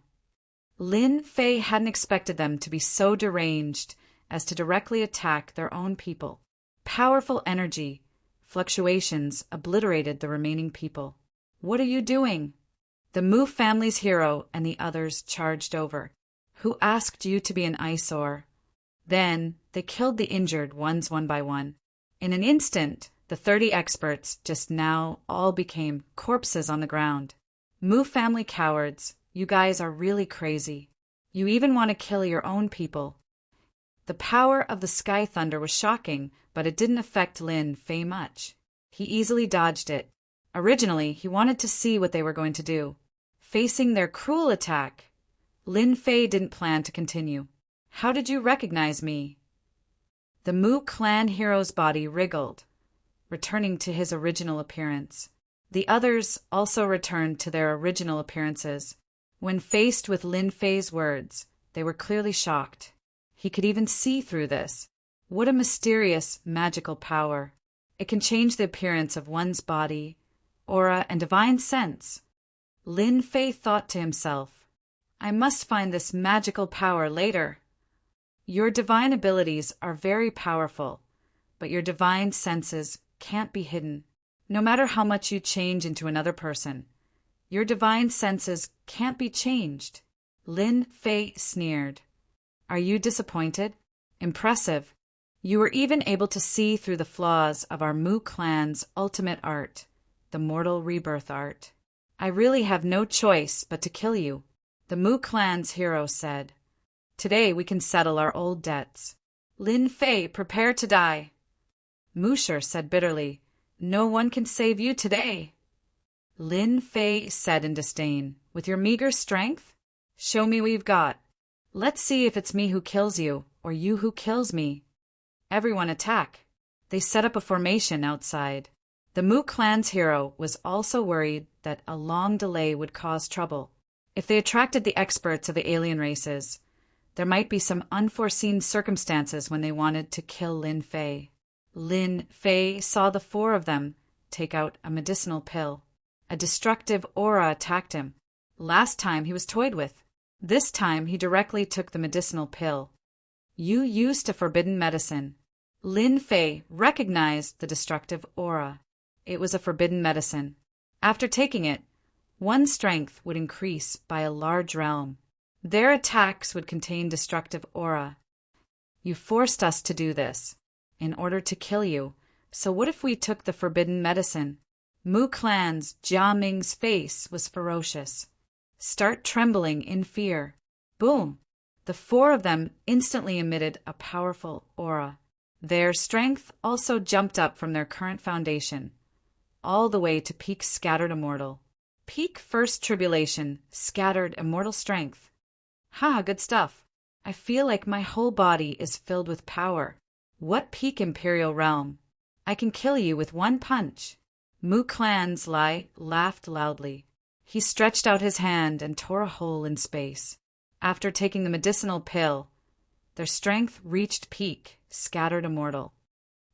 [SPEAKER 1] Lin Fei hadn't expected them to be so deranged as to directly attack their own people. Powerful energy fluctuations obliterated the remaining people. What are you doing? The Mu family's hero and the others charged over. Who asked you to be an eyesore? Then they killed the injured ones one by one. In an instant, The 30 experts just now all became corpses on the ground. Mu family cowards, you guys are really crazy. You even want to kill your own people. The power of the sky thunder was shocking, but it didn't affect Lin Fei much. He easily dodged it. Originally, he wanted to see what they were going to do. Facing their cruel attack, Lin Fei didn't plan to continue. How did you recognize me? The Mu clan hero's body wriggled, returning to his original appearance. The others also returned to their original appearances. When faced with Lin Fei's words, they were clearly shocked. He could even see through this. What a mysterious, magical power. It can change the appearance of one's body, aura, and divine sense. Lin Fei thought to himself, I must find this magical power later. Your divine abilities are very powerful, but your divine senses can't be hidden. No matter how much you change into another person, your divine senses can't be changed. Lin Fei sneered. Are you disappointed? Impressive. You were even able to see through the flaws of our Mu clan's ultimate art, the mortal rebirth art. I really have no choice but to kill you, the Mu clan's hero said. Today we can settle our old debts. Lin Fei, prepare to die. Musher said bitterly, No one can save you today. Lin Fei said in disdain, With your meager strength? Show me what you've got. Let's see if it's me who kills you, or you who kills me. Everyone attack. They set up a formation outside. The Mu clan's hero was also worried that a long delay would cause trouble. If they attracted the experts of the alien races, there might be some unforeseen circumstances when they wanted to kill Lin Fei. Lin Fei saw the 4 of them take out a medicinal pill. A destructive aura attacked him. Last time he was toyed with. This time he directly took the medicinal pill. You used a forbidden medicine. Lin Fei recognized the destructive aura. It was a forbidden medicine. After taking it, one's strength would increase by a large realm. Their attacks would contain destructive aura. You forced us to do this, in order to kill you, so what if we took the forbidden medicine? Mu clan's Jia Ming's face was ferocious. Start trembling in fear. Boom! The 4 of them instantly emitted a powerful aura. Their strength also jumped up from their current foundation, all the way to peak scattered immortal. Peak first tribulation, scattered immortal strength. Ha, good stuff. I feel like my whole body is filled with power. What peak imperial realm? I can kill you with one punch. Mu clan's Lai laughed loudly. He stretched out his hand and tore a hole in space. After taking the medicinal pill, their strength reached peak, scattered immortal.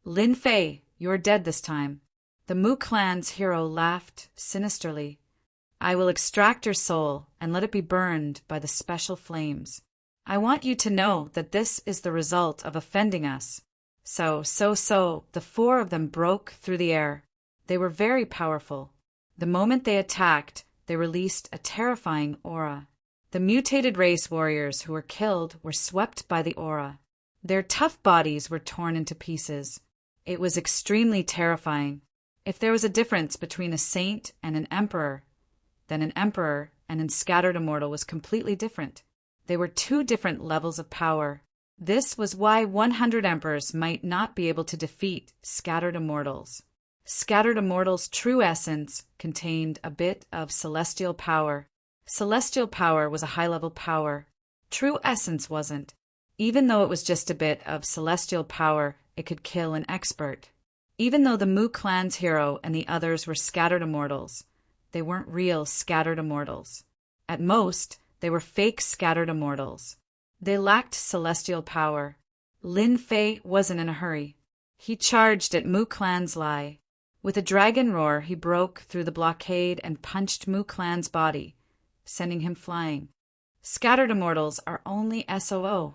[SPEAKER 1] Lin Fei, you're dead this time. The Mu clan's hero laughed sinisterly. I will extract your soul and let it be burned by the special flames. I want you to know that this is the result of offending us. So, the 4 of them broke through the air. They were very powerful. The moment they attacked, they released a terrifying aura. The mutated race warriors who were killed were swept by the aura. Their tough bodies were torn into pieces. It was extremely terrifying. If there was a difference between a saint and an emperor, then an emperor and an scattered immortal was completely different. They were 2 different levels of power. This was why 100 emperors might not be able to defeat scattered immortals. Scattered immortals' true essence contained a bit of celestial power. Celestial power was a high-level power. True essence wasn't. Even though it was just a bit of celestial power, it could kill an expert. Even though the Mu clan's hero and the others were scattered immortals, they weren't real scattered immortals. At most, they were fake scattered immortals. They lacked celestial power. Lin Fei wasn't in a hurry. He charged at Mu clan's Lai. With a dragon roar, he broke through the blockade and punched Mu clan's body, sending him flying. Scattered immortals are only SOO.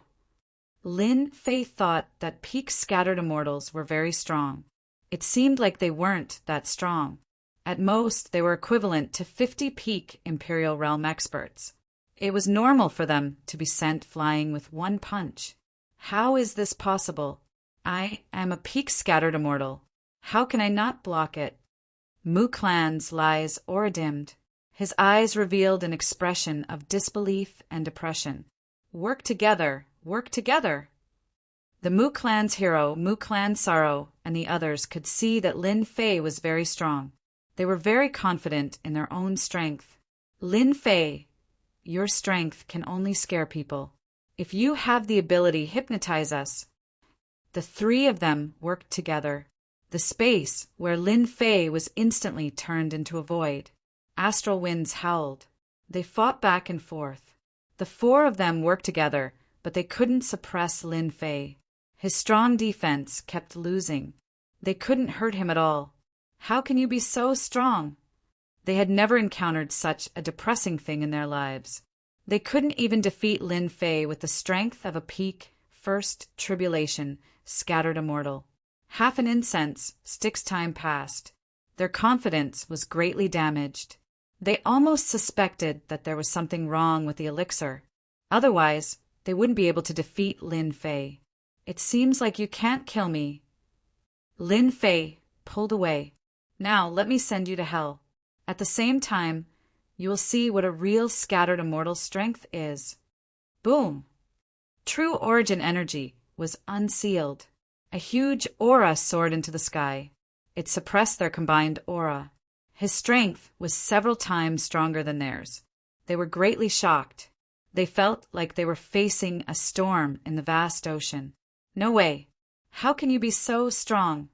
[SPEAKER 1] Lin Fei thought that peak scattered immortals were very strong. It seemed like they weren't that strong. At most, they were equivalent to 50 peak Imperial Realm experts. It was normal for them to be sent flying with one punch. How is this possible? I am a peak scattered immortal. How can I not block it? Mu Clan's lies aura-dimmed. His eyes revealed an expression of disbelief and depression. Work together, work together. The Mu Clan's hero, Mu Clan Sorrow, and the others could see that Lin Fei was very strong. They were very confident in their own strength. Lin Fei, your strength can only scare people. If you have the ability, hypnotize us. The three of them worked together. The space where Lin Fei was instantly turned into a void. Astral winds howled. They fought back and forth. The four of them worked together, but they couldn't suppress Lin Fei. His strong defense kept losing. They couldn't hurt him at all. How can you be so strong? They had never encountered such a depressing thing in their lives. They couldn't even defeat Lin Fei with the strength of a peak, first tribulation, scattered immortal. Half an incense, Styx time passed. Their confidence was greatly damaged. They almost suspected that there was something wrong with the elixir. Otherwise, they wouldn't be able to defeat Lin Fei. It seems like you can't kill me. Lin Fei pulled away. Now let me send you to hell. At the same time, you will see what a real scattered immortal strength is. Boom! True origin energy was unsealed. A huge aura soared into the sky. It suppressed their combined aura. His strength was several times stronger than theirs. They were greatly shocked. They felt like they were facing a storm in the vast ocean. No way! How can you be so strong?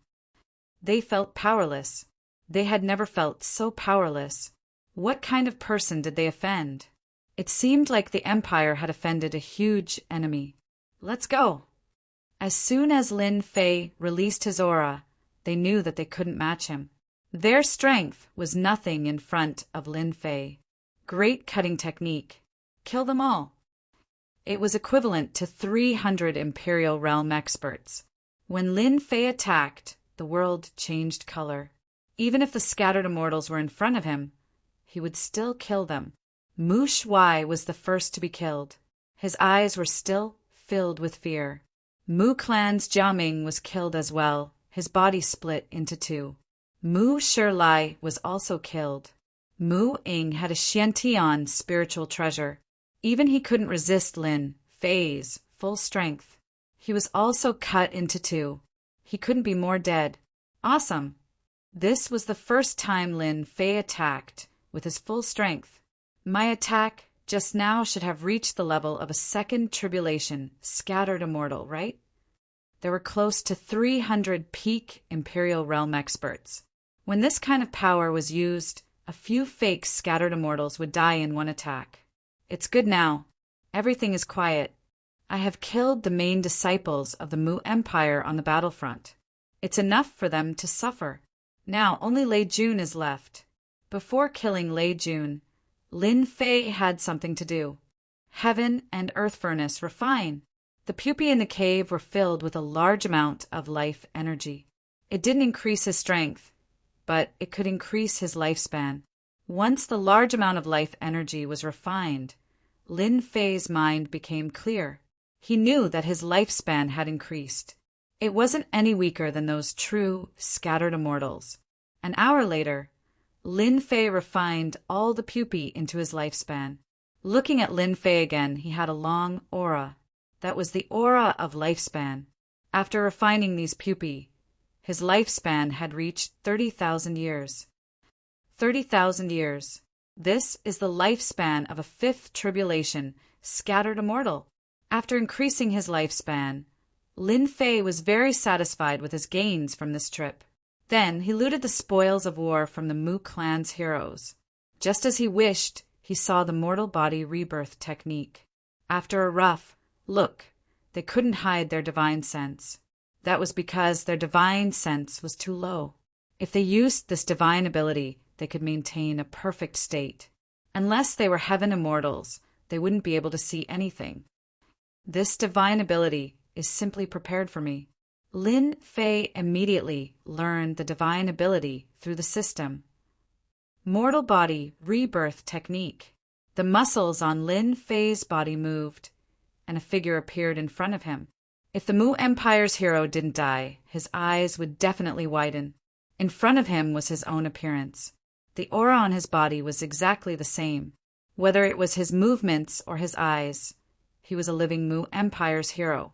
[SPEAKER 1] They felt powerless. They had never felt so powerless. What kind of person did they offend? It seemed like the Empire had offended a huge enemy. Let's go! As soon as Lin Fei released his aura, they knew that they couldn't match him. Their strength was nothing in front of Lin Fei. Great cutting technique. Kill them all. It was equivalent to 300 Imperial Realm experts. When Lin Fei attacked, the world changed color. Even if the scattered immortals were in front of him, he would still kill them. Mu Shuai was the first to be killed. His eyes were still filled with fear. Mu Clan's Jiaming was killed as well, his body split into two. Mu Shilai was also killed. Mu Ying had a Xiantian spiritual treasure. Even he couldn't resist Lin Fei's full strength. He was also cut into two. He couldn't be more dead. Awesome! This was the first time Lin Fei attacked with his full strength. My attack just now should have reached the level of a second tribulation, scattered immortal, right? There were close to 300 peak Imperial Realm experts. When this kind of power was used, a few fake scattered immortals would die in one attack. It's good now. Everything is quiet. I have killed the main disciples of the Mu Empire on the battlefront. It's enough for them to suffer. Now only Lei Jun is left. Before killing Lei Jun, Lin Fei had something to do. Heaven and Earth Furnace refine. The pupae in the cave were filled with a large amount of life energy. It didn't increase his strength, but it could increase his lifespan. Once the large amount of life energy was refined, Lin Fei's mind became clear. He knew that his lifespan had increased. It wasn't any weaker than those true, scattered immortals. An hour later, Lin Fei refined all the pupae into his lifespan. Looking at Lin Fei again, he had a long aura. That was the aura of lifespan. After refining these pupae, his lifespan had reached 30,000 years. 30,000 years. This is the lifespan of a fifth tribulation, scattered immortal. After increasing his lifespan, Lin Fei was very satisfied with his gains from this trip. Then he looted the spoils of war from the Mu Clan's heroes. Just as he wished, he saw the mortal body rebirth technique. After a rough look, they couldn't hide their divine sense. That was because their divine sense was too low. If they used this divine ability, they could maintain a perfect state. Unless they were heaven immortals, they wouldn't be able to see anything. This divine ability is simply prepared for me. Lin Fei immediately learned the divine ability through the system. Mortal body rebirth technique. The muscles on Lin Fei's body moved, and a figure appeared in front of him. If the Mu Empire's hero didn't die, his eyes would definitely widen. In front of him was his own appearance. The aura on his body was exactly the same. Whether it was his movements or his eyes, he was a living Mu Empire's hero.